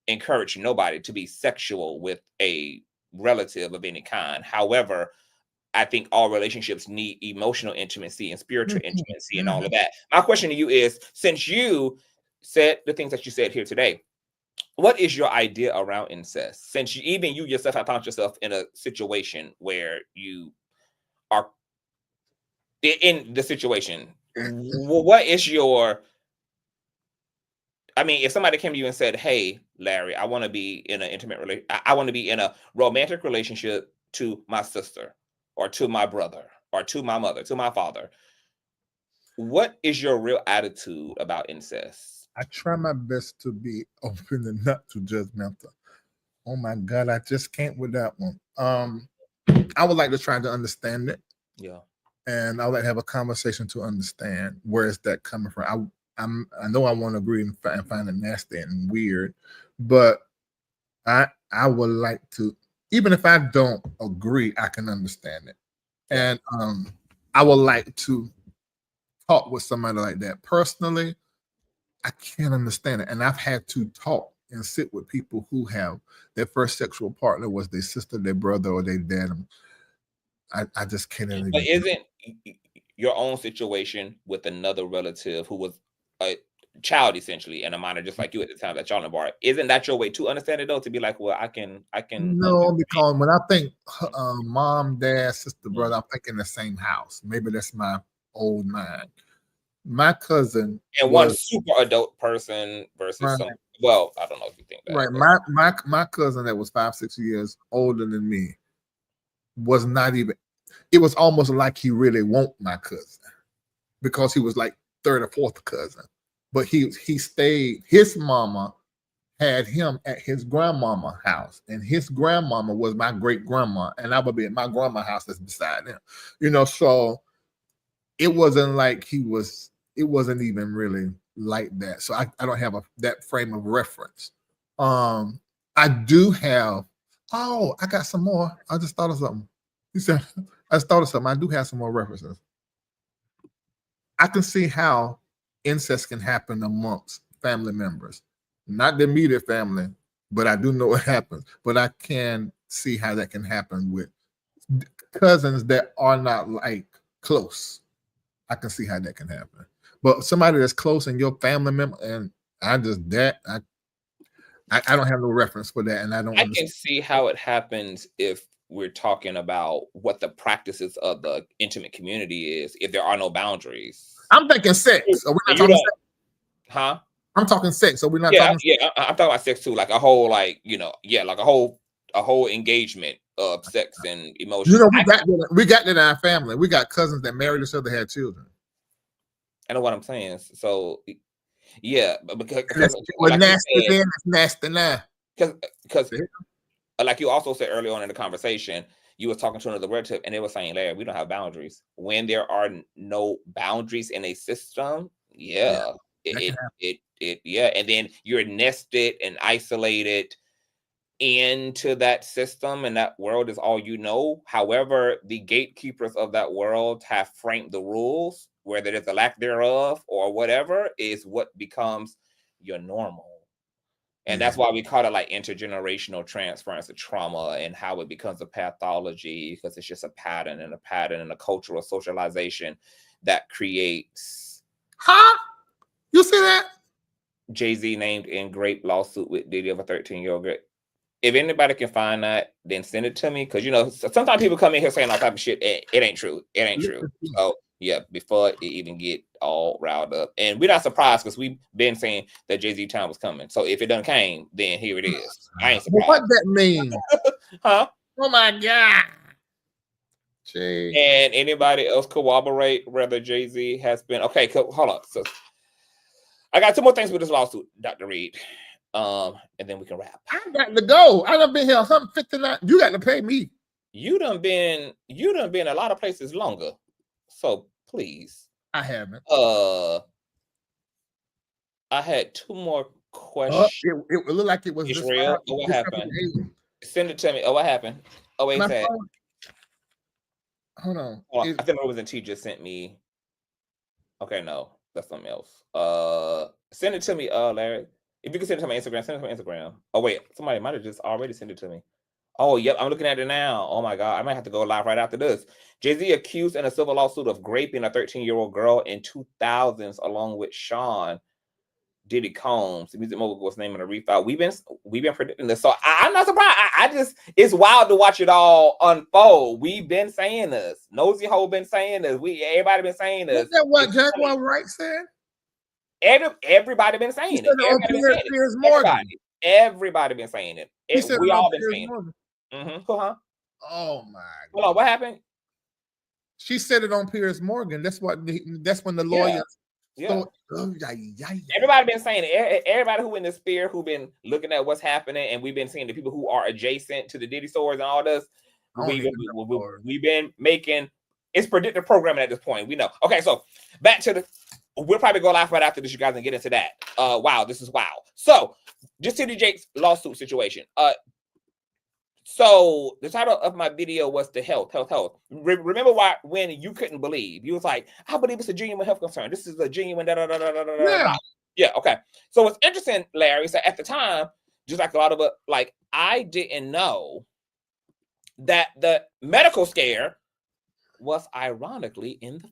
encourage nobody to be sexual with a relative of any kind. However, I think all relationships need emotional intimacy and spiritual intimacy and all of that. My question to you is, since you said the things that you said here today, what is your idea around incest? Since you yourself have found yourself in a situation where you are in the situation. What is your? I mean, if somebody came to you and said, "Hey, Larry, I want to be in an intimate relationship. I want to be in a romantic relationship to my sister, or to my brother, or to my mother, to my father," what is your real attitude about incest? I try my best to be open and not too judgmental. Oh my God, I just can't with that one. I would like to try to understand it. Yeah. And I would like to have a conversation to understand where is that coming from. I know I want to agree and find it nasty and weird, but I would like to, even if I don't agree, I can understand it. Yeah. And I would like to talk with somebody like that. Personally, I can't understand it. And I've had to talk and sit with people who have their first sexual partner was their sister, their brother, or their dad. I just can't even. But isn't your own situation with another relative who was a child essentially and a minor, just like you at the time that y'all in the bar, isn't that your way to understand it though? To be like, well, I can. No, because when I think mom, dad, sister, brother, I'm thinking the same house. Maybe that's my old mind. My cousin and one super adult person versus right. some. Well, I don't know if you think that. Right, my cousin that was 5-6 years older than me was not even. It was almost like he really won't my cousin because he was like third or fourth cousin. But he stayed. His mama had him at his grandmama house, and his grandmama was my great grandma, and I would be at my grandma's house that's beside him. You know, so it wasn't like he was. It wasn't even really like that. So I don't have that frame of reference. I do have. Oh, I got some more. I just thought of something. He said, I just thought of something. I do have some more references. I can see how incest can happen amongst family members, not the immediate family, but I do know it happens. But I can see how that can happen with cousins that are not like close. I can see how that can happen. But somebody that's close in your family member, and I don't have no reference for that, and I don't. I can see how it happens if we're talking about what the practices of the intimate community is. If there are no boundaries, I'm thinking sex. So we're not talking sex. Huh? I'm talking sex. So we're not talking. Yeah, I'm talking about sex too, like a whole, like like a whole engagement of sex and emotions. You know, we got that in our family. We got cousins that married each other, had children. I know what I'm saying. So, yeah, but because we're like nasty then, it's nasty now. Because, like you also said earlier on in the conversation, you were talking to another relative, and they were saying, "Larry, we don't have boundaries." When there are no boundaries in a system, and then you're nested and isolated into that system, and that world is all you know. However, the gatekeepers of that world have framed the rules, whether there's a lack thereof or whatever, is what becomes your normal. And that's why we call it like intergenerational transference of trauma, and how it becomes a pathology, because it's just a pattern and a cultural socialization that creates. Huh? You see that? Jay-Z named in great lawsuit with Diddy of a 13-year-old girl. If anybody can find that, then send it to me. Because, sometimes people come in here saying all type of shit. It ain't true. It ain't true. So, yeah, before it even get all riled up. And we're not surprised, because we've been saying that Jay-Z time was coming. So if it done came, then here it is. I ain't surprised. What that mean? Huh? Oh, my God. Jay. And anybody else corroborate whether Jay-Z has been... Okay, hold on. So I got two more things with this lawsuit, Dr. Reid. And then we can wrap. I got to go. I done been here something 59. You got to pay me. You done been a lot of places longer. So please. I haven't. I had two more questions. It looked like it was Israel. What happened? Send it to me. What happened? Oh, wait, sad. Hold on. I think it was in T just sent me. Okay, no, that's something else. Send it to me, Larry. If you can send it to my Instagram, send it to my Instagram. Oh, wait, somebody might have just already sent it to me. Oh, yep, I'm looking at it now. Oh, my God, I might have to go live right after this. Jay-Z accused in a civil lawsuit of raping a 13-year-old girl in 2000s along with Sean Diddy Combs, the music mogul, was naming a refile. We've been predicting this, so I'm not surprised. I just, it's wild to watch it all unfold. We've been saying this. Nosy Ho been saying this. Everybody been saying this. Isn't that what Jaguar Wright said? Everybody been saying it. Everybody been saying it. Everybody been saying it. We all been saying it. Mm-hmm. Oh my God. Hold on, what happened? She said it on Piers Morgan. That's when the lawyers. Yeah. Everybody been saying it. Everybody who in the sphere who been looking at what's happening, and we've been seeing the people who are adjacent to the Diddy stores and all this. We've been making it's predictive programming at this point. We know. Okay, so back to we'll probably go live right after this, you guys, and get into that. Wow, this is wow. So just T.D Jakes lawsuit situation. So the title of my video was the health. Remember when you couldn't believe? You was like, I believe it's a genuine health concern. This is a genuine Yeah, okay. So what's interesting, Larry, so at the time, just like a lot of it, like I didn't know that the medical scare was ironically in the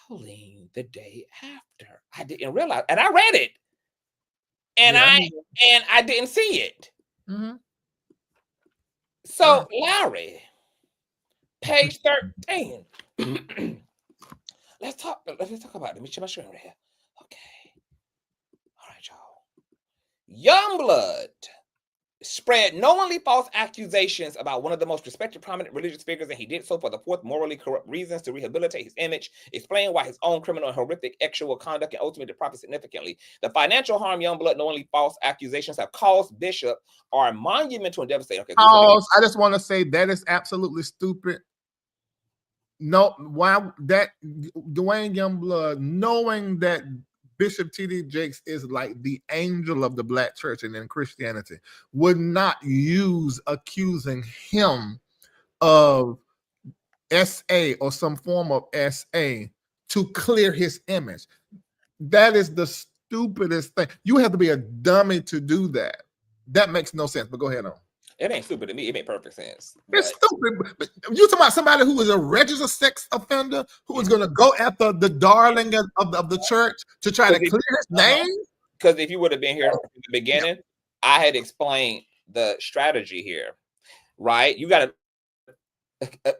filing the day after. I didn't realize, and I read it. And I didn't see it. Mm-hmm. So, Larry, page 13. Let's talk about it. Let me check my screen right here. Okay. All right, y'all. Youngblood spread knowingly false accusations about one of the most respected prominent religious figures, and he did so for the fourth morally corrupt reasons to rehabilitate his image, explain why his own criminal and horrific actual conduct and ultimately profit significantly. The financial harm Youngblood knowingly false accusations have caused Bishop are monumental and devastating. Okay, I just want to say that is absolutely stupid. No, why that Duane Youngblood, knowing that Bishop T.D. Jakes is like the angel of the Black church and in Christianity, would not use accusing him of SA or some form of SA to clear his image. That is the stupidest thing. You have to be a dummy to do that. That makes no sense, but go ahead on. It ain't stupid to me. It made perfect sense. It's stupid. But you talking about somebody who is a registered sex offender who is going to go after the darling of the church to try to clear his name? Because if you would have been here from the beginning, I had explained the strategy here, right? You got to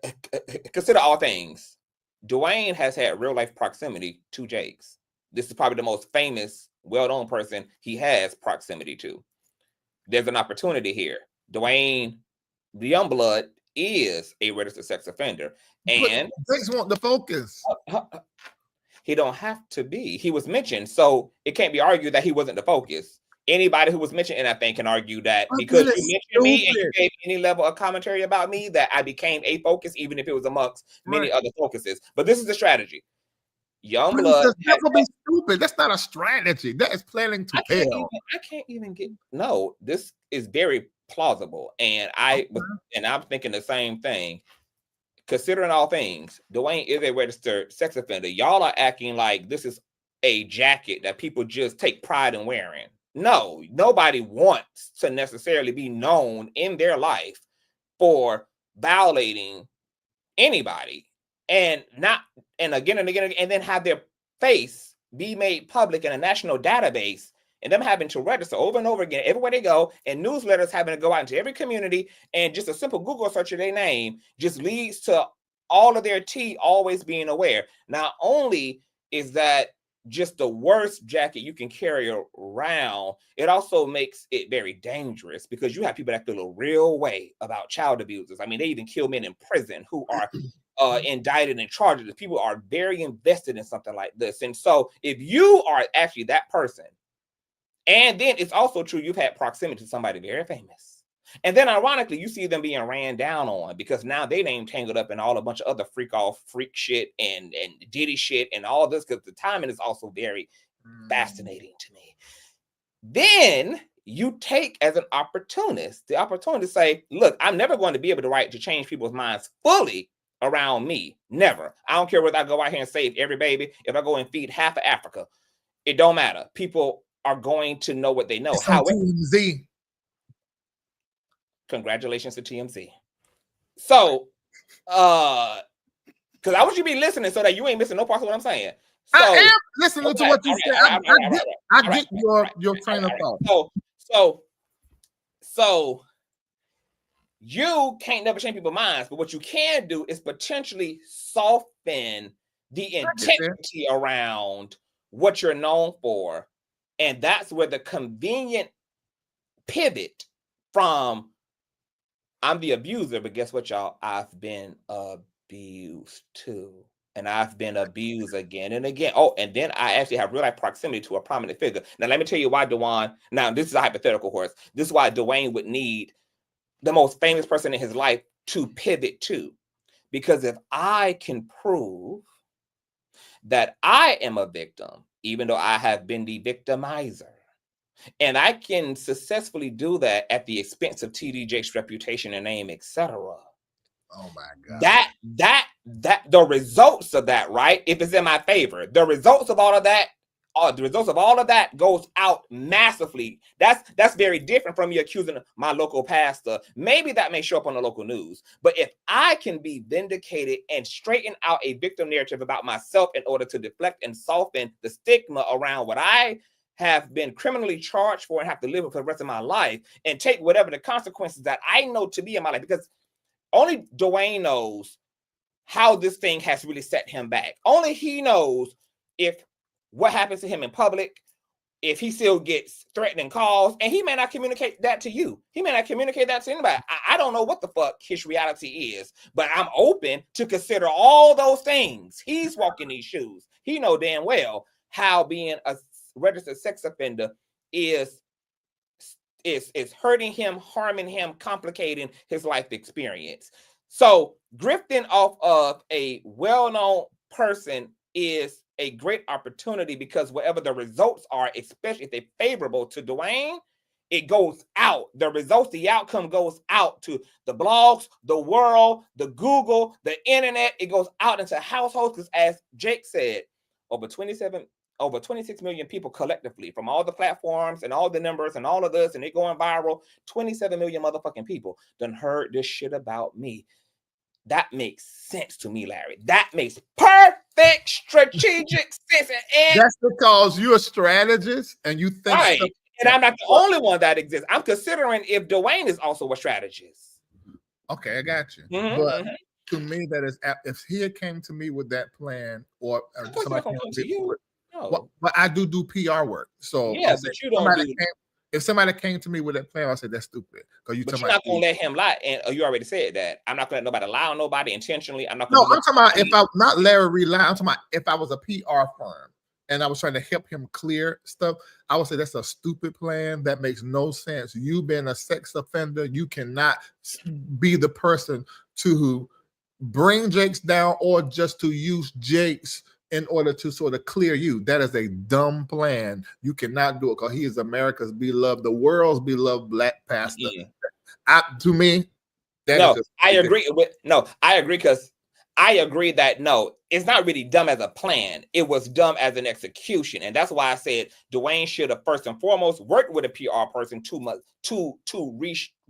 consider all things. Duane has had real life proximity to Jakes. This is probably the most famous, well-known person he has proximity to. There's an opportunity here. Duane Youngblood is a registered sex offender, and Jakes want the focus. He don't have to be. He was mentioned, so it can't be argued that he wasn't the focus. Anybody who was mentioned in that thing can argue that because you mentioned me and you gave any level of commentary about me, that I became a focus, even if it was amongst many other focuses. But this is the strategy. Youngblood never be stupid. That's not a strategy. That is planning to fail. I can't even get this is very plausible, and I'm thinking the same thing. Considering all things, Duane is a registered sex offender. Y'all are acting like this is a jacket that people just take pride in wearing. No, nobody wants to necessarily be known in their life for violating anybody, and again, and then have their face be made public in a national database, and them having to register over and over again everywhere they go, and newsletters having to go out into every community, and just a simple Google search of their name just leads to all of their tea always being aware. Not only is that just the worst jacket you can carry around, it also makes it very dangerous because you have people that feel a real way about child abusers. I mean, they even kill men in prison who are indicted and charged. People are very invested in something like this. And so if you are actually that person, and then it's also true you've had proximity to somebody very famous, and then ironically you see them being ran down on because now they name tangled up in all a bunch of other freak shit and Diddy shit and all this, because the timing is also very fascinating to me. Then you take as an opportunist the opportunity to say, look, I'm never going to be able to change people's minds fully around me. Never. I don't care whether I go out here and save every baby. If I go and feed half of Africa, it don't matter. People are going to know what they know. However, TMZ. Congratulations to TMZ. So, because I want you to be listening so that you ain't missing no parts of what I'm saying. So I am listening to what you said. I get your train of thought. So you can't never change people's minds, but what you can do is potentially soften the integrity around what you're known for. And that's where the convenient pivot from I'm the abuser, but guess what, y'all? I've been abused too. And I've been abused again and again. Oh, and then I actually have real life proximity to a prominent figure. Now, let me tell you why Duane, now this is a hypothetical horse. This is why Duane would need the most famous person in his life to pivot to. Because if I can prove that I am a victim, even though I have been the victimizer, and I can successfully do that at the expense of T.D. Jakes' reputation and name, etc. Oh my God. That the results of that, right? If it's in my favor, the results of all of that, goes out massively. That's very different from you accusing my local pastor. Maybe that may show up on the local news. But if I can be vindicated and straighten out a victim narrative about myself in order to deflect and soften the stigma around what I have been criminally charged for and have to live with for the rest of my life, and take whatever the consequences that I know to be in my life, because only Duane knows how this thing has really set him back. Only he knows if what happens to him in public, if he still gets threatening calls, and he may not communicate that to you. He may not communicate that to anybody. I don't know what the fuck his reality is, but I'm open to consider all those things. He's walking these shoes. He know damn well how being a registered sex offender is hurting him, harming him, complicating his life experience. So grifting off of a well-known person is a great opportunity, because whatever the results are, especially if they're favorable to Duane, it goes out. The results, the outcome goes out to the blogs, the world, the Google, the internet. It goes out into households, because as Jake said, over 26 million people collectively from all the platforms and all the numbers and all of this, and it going viral. 27 million motherfucking people done heard this shit about me. That makes sense to me, Larry. That makes perfect strategic sense. And that's because you're a strategist and you think right. And I'm not the only one that exists. I'm considering if Duane is also a strategist. Okay, I got you. But to me, that is, if he had came to me with that plan, or somebody came to you. No. But I do PR work. So yeah, but you don't do. If somebody came to me with that plan, I said that's stupid. Because you're not gonna let him lie, and you already said that. I'm not gonna let nobody lie on nobody intentionally. I'm not. No, I'm talking about if I not Larry Reid lie. I'm talking about if I was a PR firm and I was trying to help him clear stuff, I would say that's a stupid plan. That makes no sense. You being a sex offender, you cannot be the person to bring Jakes down or just to use Jakes in order to sort of clear you. That is a dumb plan. You cannot do it, because he is America's beloved, the world's beloved black pastor. To me, I agree because I agree that no, it's not really dumb as a plan. It was dumb as an execution. And that's why I said Duane should have first and foremost worked with a PR person to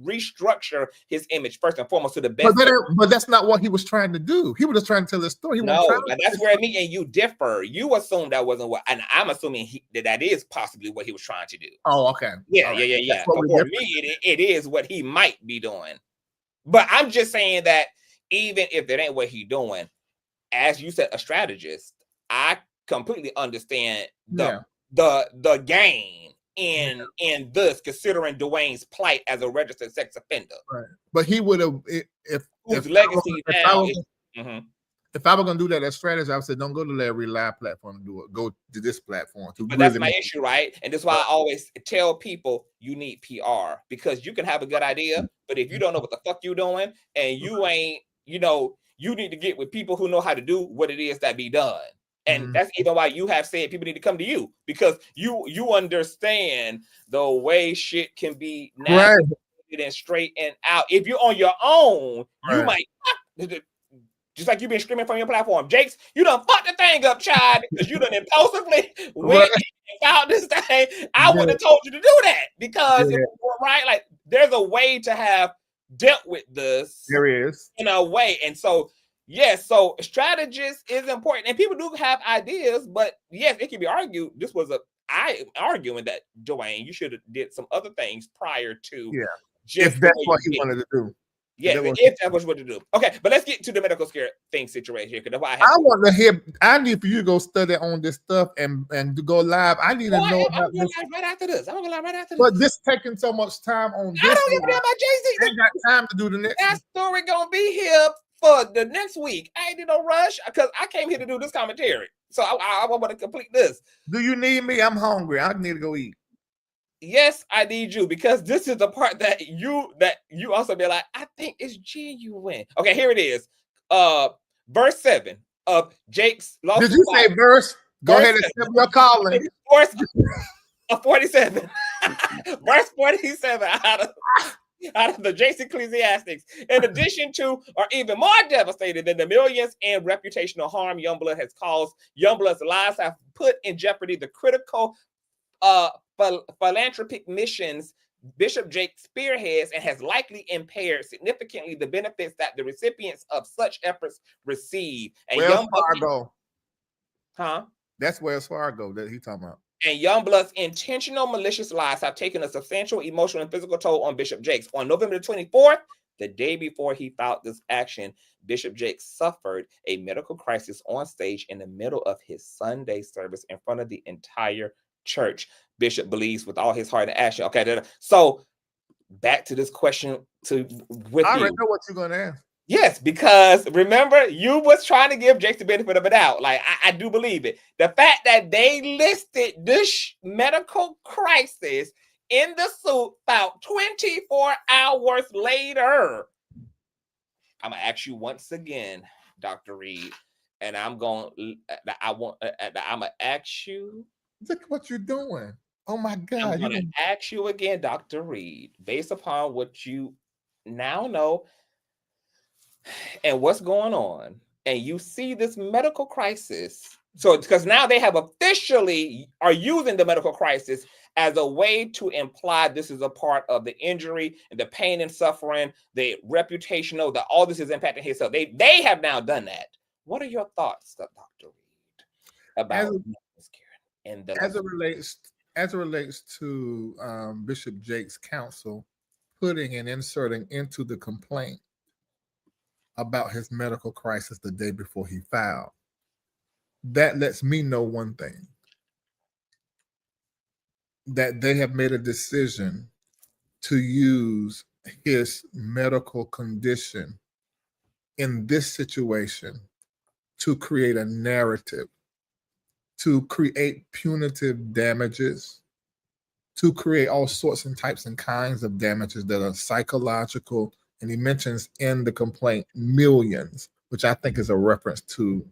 restructure his image first and foremost to the best. But that's not what he was trying to do. He was just trying to tell the story. That's where me and you differ. You assume that wasn't what, and I'm assuming that is possibly what he was trying to do. Oh, okay. Yeah. For me, it is what he might be doing. But I'm just saying that even if that ain't what he's doing, as you said, a strategist, I completely understand the game in this, considering Duane's plight as a registered sex offender. Right. But he would have if legacy now. If I were going to do that as strategy, I would say, don't go to Larry Live platform to do it. Go to this platform. But that's my issue, right? And that's why I always tell people you need PR, because you can have a good idea, but if you don't know what the fuck you're doing and you ain't, you need to get with people who know how to do what it is that be done. And that's even why you have said people need to come to you, because you understand the way shit can be navigated and straightened out. If you're on your own, you might. Just like you've been screaming from your platform, Jakes, you done fucked the thing up, child, because you done impulsively went and found this thing. I wouldn't have told you to do that, because like there's a way to have dealt with this. There is. In a way. And so Yes, so strategist is important, and people do have ideas, but yes, it can be argued. This was I am arguing that Duane, you should have did some other things prior to Yeah. just If the that's way what you he did. wanted to do. Yeah, if that's what you want to do. Okay, but let's get to the medical scare thing situation here, because that's why I have. I want to hear. I need for you to go study on this stuff and to go live. I need to know I'm about going this. live right after this. I'm going live right after this. But this taking so much time on this. I don't give a damn about Jay-Z. I ain't got time to do the next. That story gonna be here for the next week. I ain't in no rush because I came here to do this commentary. So I want to complete this. Do you need me? I'm hungry. I need to go eat. Yes, I need you, because this is the part that you also be like, I think it's genuine. Okay, here it is. Verse 7 of Jakes' lawful. Did you say verse? Go ahead and step your calling. Verse 47. Verse 47 out of the Jakes Ecclesiastics. In addition to, or even more devastated than the millions and reputational harm Youngblood has caused, Youngblood's lives have put in jeopardy the critical philanthropic missions Bishop Jakes spearheads, and has likely impaired significantly the benefits that the recipients of such efforts receive. And Wells Fargo. Huh? That's Wells Fargo that he's talking about. And Youngblood's intentional malicious lies have taken a substantial emotional and physical toll on Bishop Jakes. On November the 24th, the day before he filed this action, Bishop Jakes suffered a medical crisis on stage in the middle of his Sunday service in front of the entire church. Bishop believes with all his heart and action. Okay, so back to this question I already know what you're going to ask. Yes, because remember, you was trying to give Jakes the benefit of the doubt. Like, I do believe it. The fact that they listed this medical crisis in the suit about 24 hours later. I'm going to ask you once again, Dr. Reid, and I'm going to ask you. Look what you're doing. Oh, my God. I'm going to ask you again, Dr. Reid, based upon what you now know and what's going on, and you see this medical crisis. So, because now they have officially are using the medical crisis as a way to imply this is a part of the injury and the pain and suffering, the reputational, that all this is impacting his health. They have now done that. What are your thoughts, Dr. Reid, about as it relates to Bishop Jakes' counsel putting and inserting into the complaint about his medical crisis the day before he filed? That lets me know one thing, that they have made a decision to use his medical condition in this situation to create a narrative, to create punitive damages, to create all sorts and types and kinds of damages that are psychological. And he mentions in the complaint millions, which I think is a reference to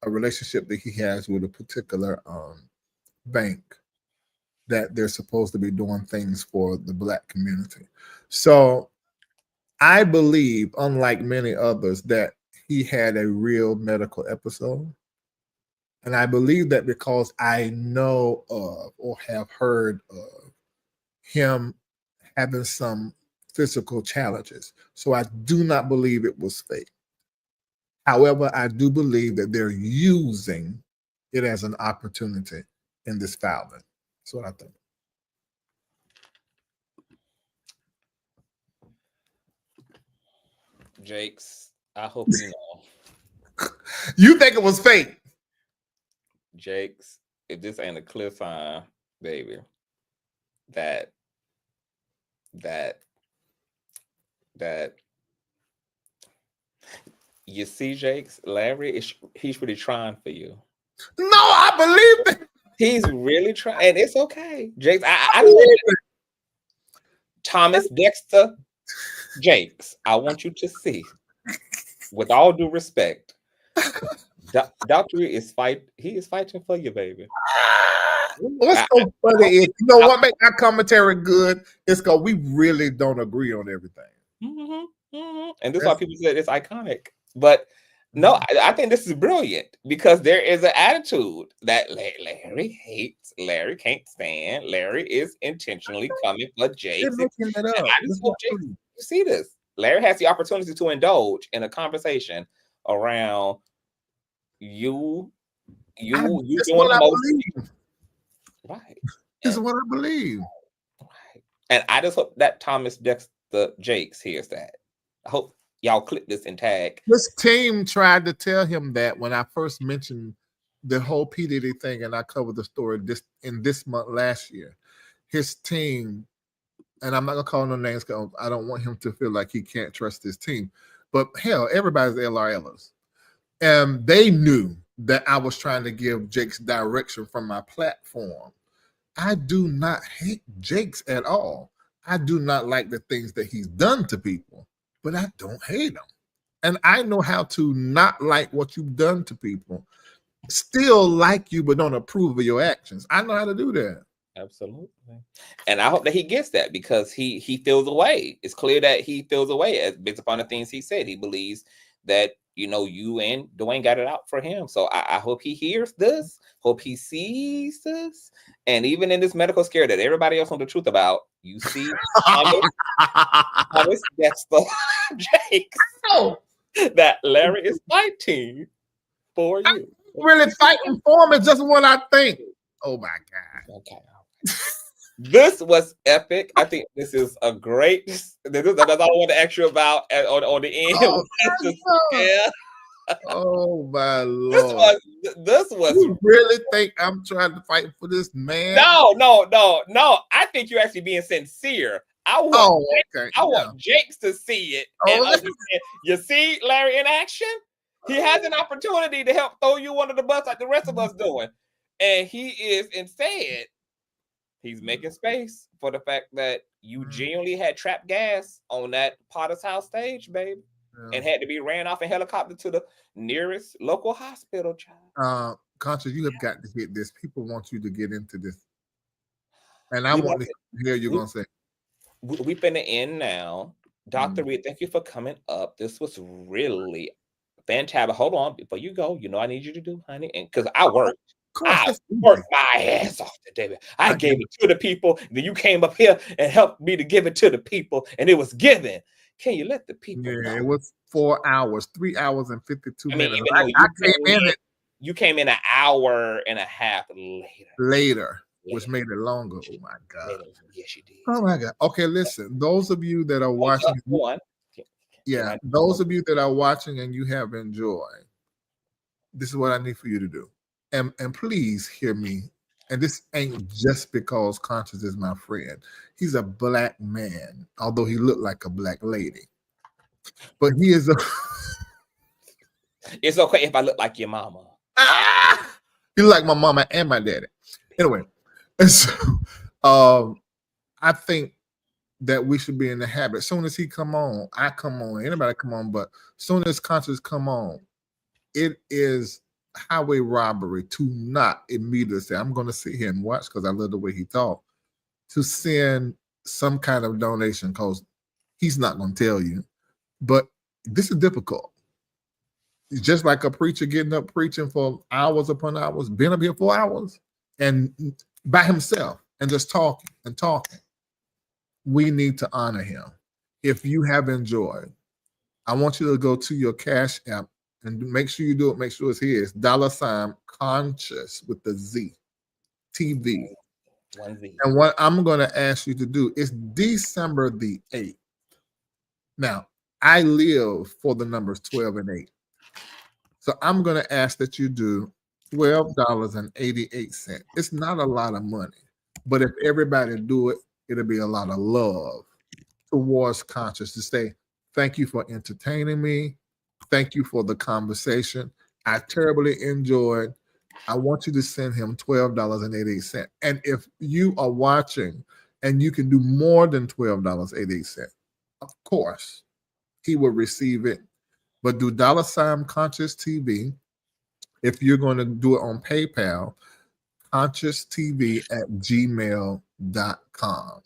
a relationship that he has with a particular bank, that they're supposed to be doing things for the Black community. So I believe, unlike many others, that he had a real medical episode. And I believe that because I know of or have heard of him having some physical challenges. So I do not believe it was fake. However, I do believe that they're using it as an opportunity in this filing. That's what I think. Jakes, I hope you know. You think it was fake? Jakes, if this ain't a cliff sign, baby, that you see, Jakes, Larry he's really trying for you. No, I believe it. He's really trying, and it's okay. Jakes, I believe it. Thomas Dexter Jakes, I want you to see, with all due respect, Dr. Reid is fighting for you, baby. What's so funny is, you know what makes our commentary good? It's because we really don't agree on everything. And this is why people say it's iconic. But no, I think this is brilliant, because there is an attitude that Larry hates, Larry can't stand, Larry is intentionally coming for Jakes. I just hope Jakes, you see this. Larry has the opportunity to indulge in a conversation around you doing It's the what I most. believe. Right. It's what I believe. Right. And I just hope that Thomas Dexter Jakes hears that. I hope y'all clip this and tag. This team tried to tell him that when I first mentioned the whole P. Diddy thing, and I covered the story this month last year. His team, and I'm not gonna call no names because I don't want him to feel like he can't trust his team. But hell, everybody's LRLers. And they knew that I was trying to give Jakes direction from my platform. I do not hate Jakes at all. I do not like the things that he's done to people, but I don't hate him. And I know how to not like what you've done to people, still like you, but don't approve of your actions. I know how to do that. Absolutely. And I hope that he gets that, because he feels away. It's clear that he feels away as based upon the things he said. He believes that, you know, you and Duane got it out for him. So I hope he hears this, hope he sees this. And even in this medical scare that everybody else knows the truth about, you see Thomas Dexter Jakes that Larry is fighting for you. Really fighting for him is just what I think. Oh my God. Okay. This was epic. I think this is a great. That's all I want to ask you about on the end. Oh my Lord. This was. You really think I'm trying to fight for this man? No. I think you're actually being sincere. I want Jakes to see it and understand. You see Larry in action? He has an opportunity to help throw you under the bus like the rest of us doing. And he is instead, he's making space for the fact that you genuinely had trapped gas on that Potter's House stage, baby, and had to be ran off in helicopter to the nearest local hospital, child. Conscious, you have got to hit this. People want you to get into this. And I want to hear you going to say. We finna end now. Dr. Reid, thank you for coming up. This was really fantastic. Hold on, before you go, you know I need you to do, honey, and because I worked. I worked my ass off today. I gave it to the people. Then you came up here and helped me to give it to the people, and it was given. Can you let the people know? It was 4 hours, 3 hours and 52 minutes. You came in an hour and a half later, which made it longer. Oh my God. Yes, you did. Oh my God. Okay, listen. Those of you that are watching, those of you that are watching and you have enjoyed, this is what I need for you to do. And please hear me. And this ain't just because Conscious is my friend. He's a black man, although he looked like a black lady. But he is a. It's okay if I look like your mama. You like my mama and my daddy. Anyway, and so I think that we should be in the habit. As soon as he come on, I come on, anybody come on, but as soon as Conscious come on, it is highway robbery to not immediately say, I'm going to sit here and watch because I love the way he talks, to send some kind of donation because he's not going to tell you. But this is difficult. It's just like a preacher getting up preaching for hours upon hours, been up here for hours and by himself and just talking and talking. We need to honor him. If you have enjoyed, I want you to go to your Cash App and make sure you do it. Make sure it's his $ Conscious with the Z TV. One Z. And what I'm going to ask you to do is December the 8th. Now, I live for the numbers 12 and 8. So I'm going to ask that you do $12.88. It's not a lot of money, but if everybody do it, it'll be a lot of love towards Conscious to say, thank you for entertaining me. Thank you for the conversation. I terribly enjoyed. I want you to send him $12.88. And if you are watching and you can do more than $12.88, of course, he will receive it. But do $Consciouztv. If you're going to do it on PayPal, Consciouztv@gmail.com.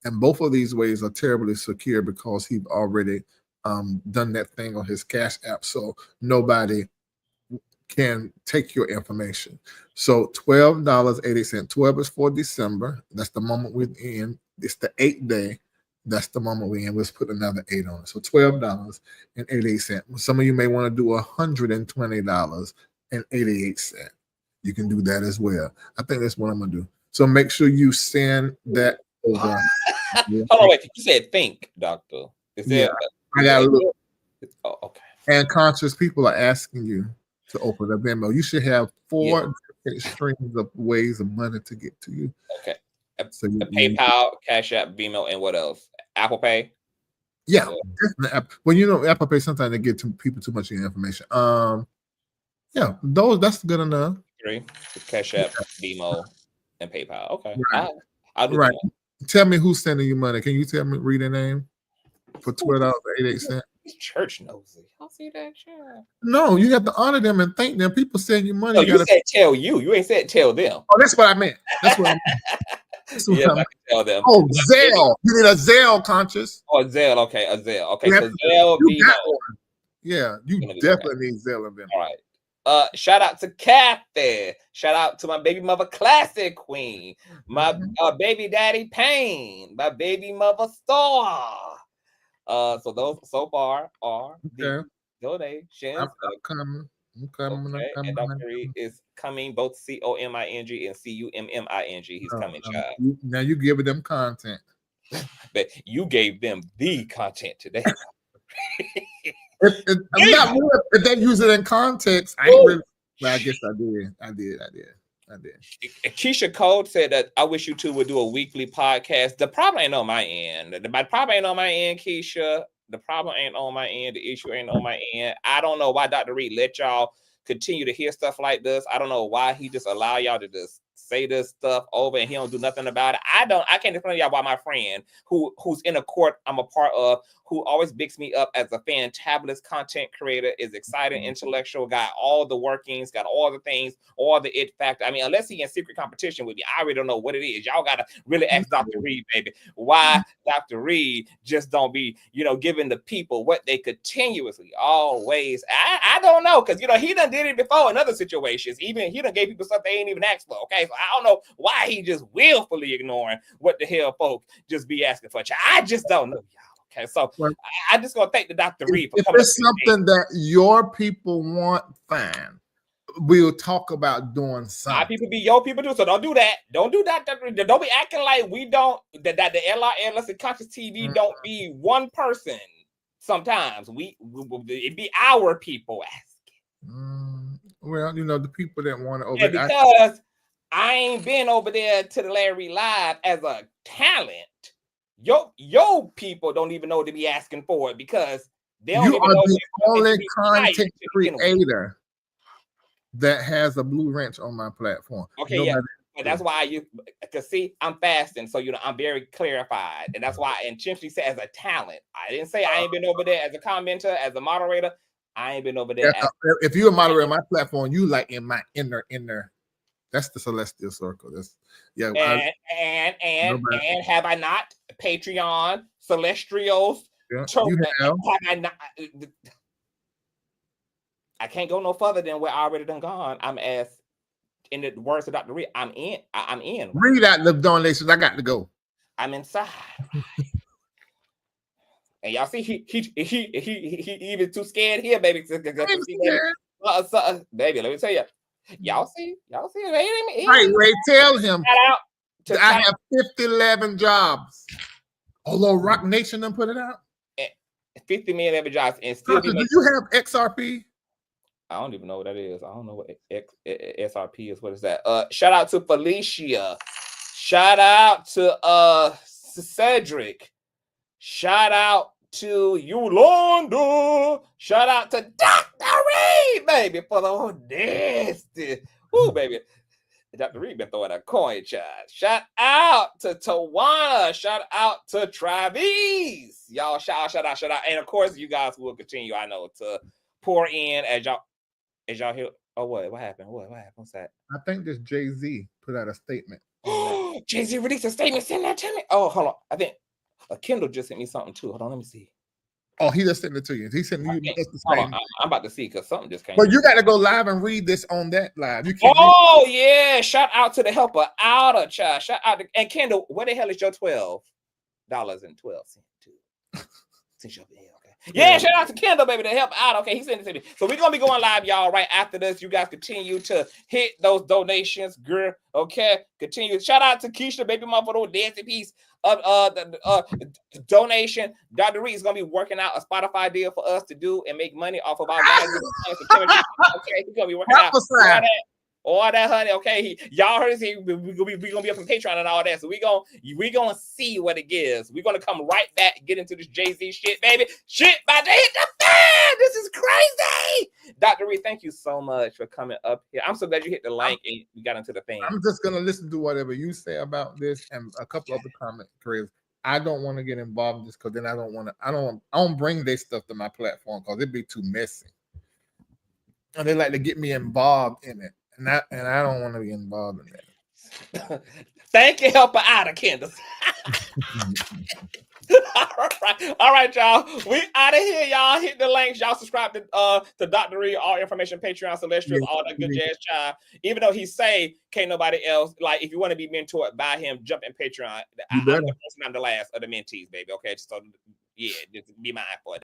And both of these ways are terribly secure because he's already done that thing on his Cash App, so nobody can take your information. So $12.80. 12 is for December. That's the moment we're in. It's the 8th day. That's the moment we're in. Let's put another 8 on it. So $12.88. Some of you may want to do $120.88. You can do that as well. I think that's what I'm gonna do. So make sure you send that over. Hold on, wait. You said think, doctor. Is there? I gotta look. Oh, okay. And conscious people are asking you to open a Venmo. You should have 4 different streams of ways of money to get to you. Okay. So PayPal, Cash App, Venmo, and what else? Apple Pay. Yeah, definitely. Well, you know, Apple Pay sometimes they get people too much information. Yeah, that's good enough. 3, Cash App, Venmo, and PayPal. Okay. Right. I'll do right. that. Tell me who's sending you money. Can you tell me, read their name for $12.88? Church nosy. I'll see that. Sure. No, you have to honor them and thank them. People send you money. No, you said tell you. You ain't said tell them. Oh, that's what I meant. That's what I meant. Yeah, I can tell them. Oh, Zelle. You need a Zelle, Conscious. Oh, Zelle. Okay, a Zelle. Okay, so Zelle, Venmo. Yeah, you definitely need Zelle and Venmo. All right. Shout out to Kathy. Shout out to my baby mother, Classic Queen. My baby daddy, Payne. My baby mother, Star. So those so far are the donations. I'm coming. Okay. And Dr. Reid is coming, both COMING and CUMMING. He's coming, child. Now you giving them content. But you gave them the content today. If they use it in context, I ain't really. Well, I guess I did. Keisha Cole said that I wish you two would do a weekly podcast. The problem ain't on my end. The problem ain't on my end, Keisha. The problem ain't on my end. The issue ain't on my end. I don't know why Dr. Reid let y'all continue to hear stuff like this. I don't know why he just allow y'all to just say this stuff over and he don't do nothing about it. I can't explain to y'all why my friend who's in a court I'm a part of, who always bigs me up as a fantabulous content creator, is exciting, intellectual, got all the workings, got all the things, all the it factor. I mean, unless he in secret competition with me, I really don't know what it is. Y'all gotta really ask Dr. Reid, baby, why Dr. Reid just don't be, giving the people what they continuously always. I don't know, because he done did it before in other situations. Even he done gave people stuff they ain't even asked for. Okay, so I don't know why he just willfully ignoring what the hell folk just be asking for. I just don't know, y'all. Okay, so I just gonna thank the Dr. Reid for coming. If it's something that your people want, fine. We'll talk about doing something. My people be your people too, so don't do that. Don't do that. Don't be acting like we don't. That the LRLS and Consciouztv don't be one person. Sometimes it be our people asking. Well, the people that want to. Yeah, because I ain't been over there to the Larry Live as a talent. Your people don't even know to be asking for it because they don't even know. You are the only content creator that has a blue wrench on my platform. Okay, yeah. And that's why because see, I'm fasting, so I'm very clarified, and that's why. And Chimpsy said as a talent, I didn't say I ain't been over there as a commenter, as a moderator. I ain't been over there. If you're a moderator on my platform, you like in my inner. That's the celestial circle. That's and have I not Patreon celestials? Yeah, you have. I not? I can't go no further than where I already done gone. I'm as in the words of Dr. Reid. I'm in. Read out the donations. I got to go. I'm inside. And y'all see, he even too scared here, baby. Baby, let me tell you. Y'all see, right, Ray, tell him I have 11 jobs. Although Rock Nation done put it out. 50 million every jobs and still. Do you have XRP? I don't even know what that is. I don't know what SRP is. What is that? Shout out to Felicia. Shout out to Cedric. Shout out to Yolanda. Shout out to Dr. Reid, baby, for the whole nasty. Ooh, baby. Dr. Reid been throwing a coin, child. Shout out to Tawana. Shout out to Travis. Y'all shout out. And of course, you guys will continue, I know, to pour in as y'all hear. Oh, what happened? What happened? What's that? I think this Jay-Z put out a statement. Jay-Z released a statement. Send that to me. Oh, hold on. I think Kendall just sent me something too. Hold on, let me see. Oh, he just sent it to you. He sent you. I'm about to see because something just came. But you got to go live and read this on that live. You can't. Oh yeah! Shout out to the helper outer child. Shout out to, and Kendall. Where the hell is your 12? too. Since you're here, okay. Yeah, shout out to Kendall, baby, to help out. Okay, he sent it to me. So we're gonna be going live, y'all, right after this. You guys continue to hit those donations, girl. Okay, continue. Shout out to Keisha, baby mom, for the dancing piece of the donation. Dr. Reid is gonna be working out a Spotify deal for us to do and make money off of our live. Okay, he's gonna be working out all that, honey. Okay, y'all heard this. We gonna be up on Patreon and all that. So we gonna see what it gives. We're gonna come right back and get into this Jay-Z shit, baby. Shit about to hit the fan. This is crazy. Dr. Reid, thank you so much for coming up here. I'm so glad you hit the link and we got into the thing. I'm just gonna listen to whatever you say about this and a couple other comments, Chris. I don't want to get involved in this because then I don't bring their stuff to my platform because it'd be too messy. And they like to get me involved in it. And I don't want to be involved in that. Thank you, helper out of Kendall. All right, y'all. We out of here, y'all. Hit the links. Y'all subscribe to Dr. Reid, all information, Patreon, Celestials, all that good jazz, child. Even though he say can't nobody else, like if you want to be mentored by him, jump in Patreon. I'm the first and I'm the last of the mentees, baby. Okay, so yeah, just be mindful of that.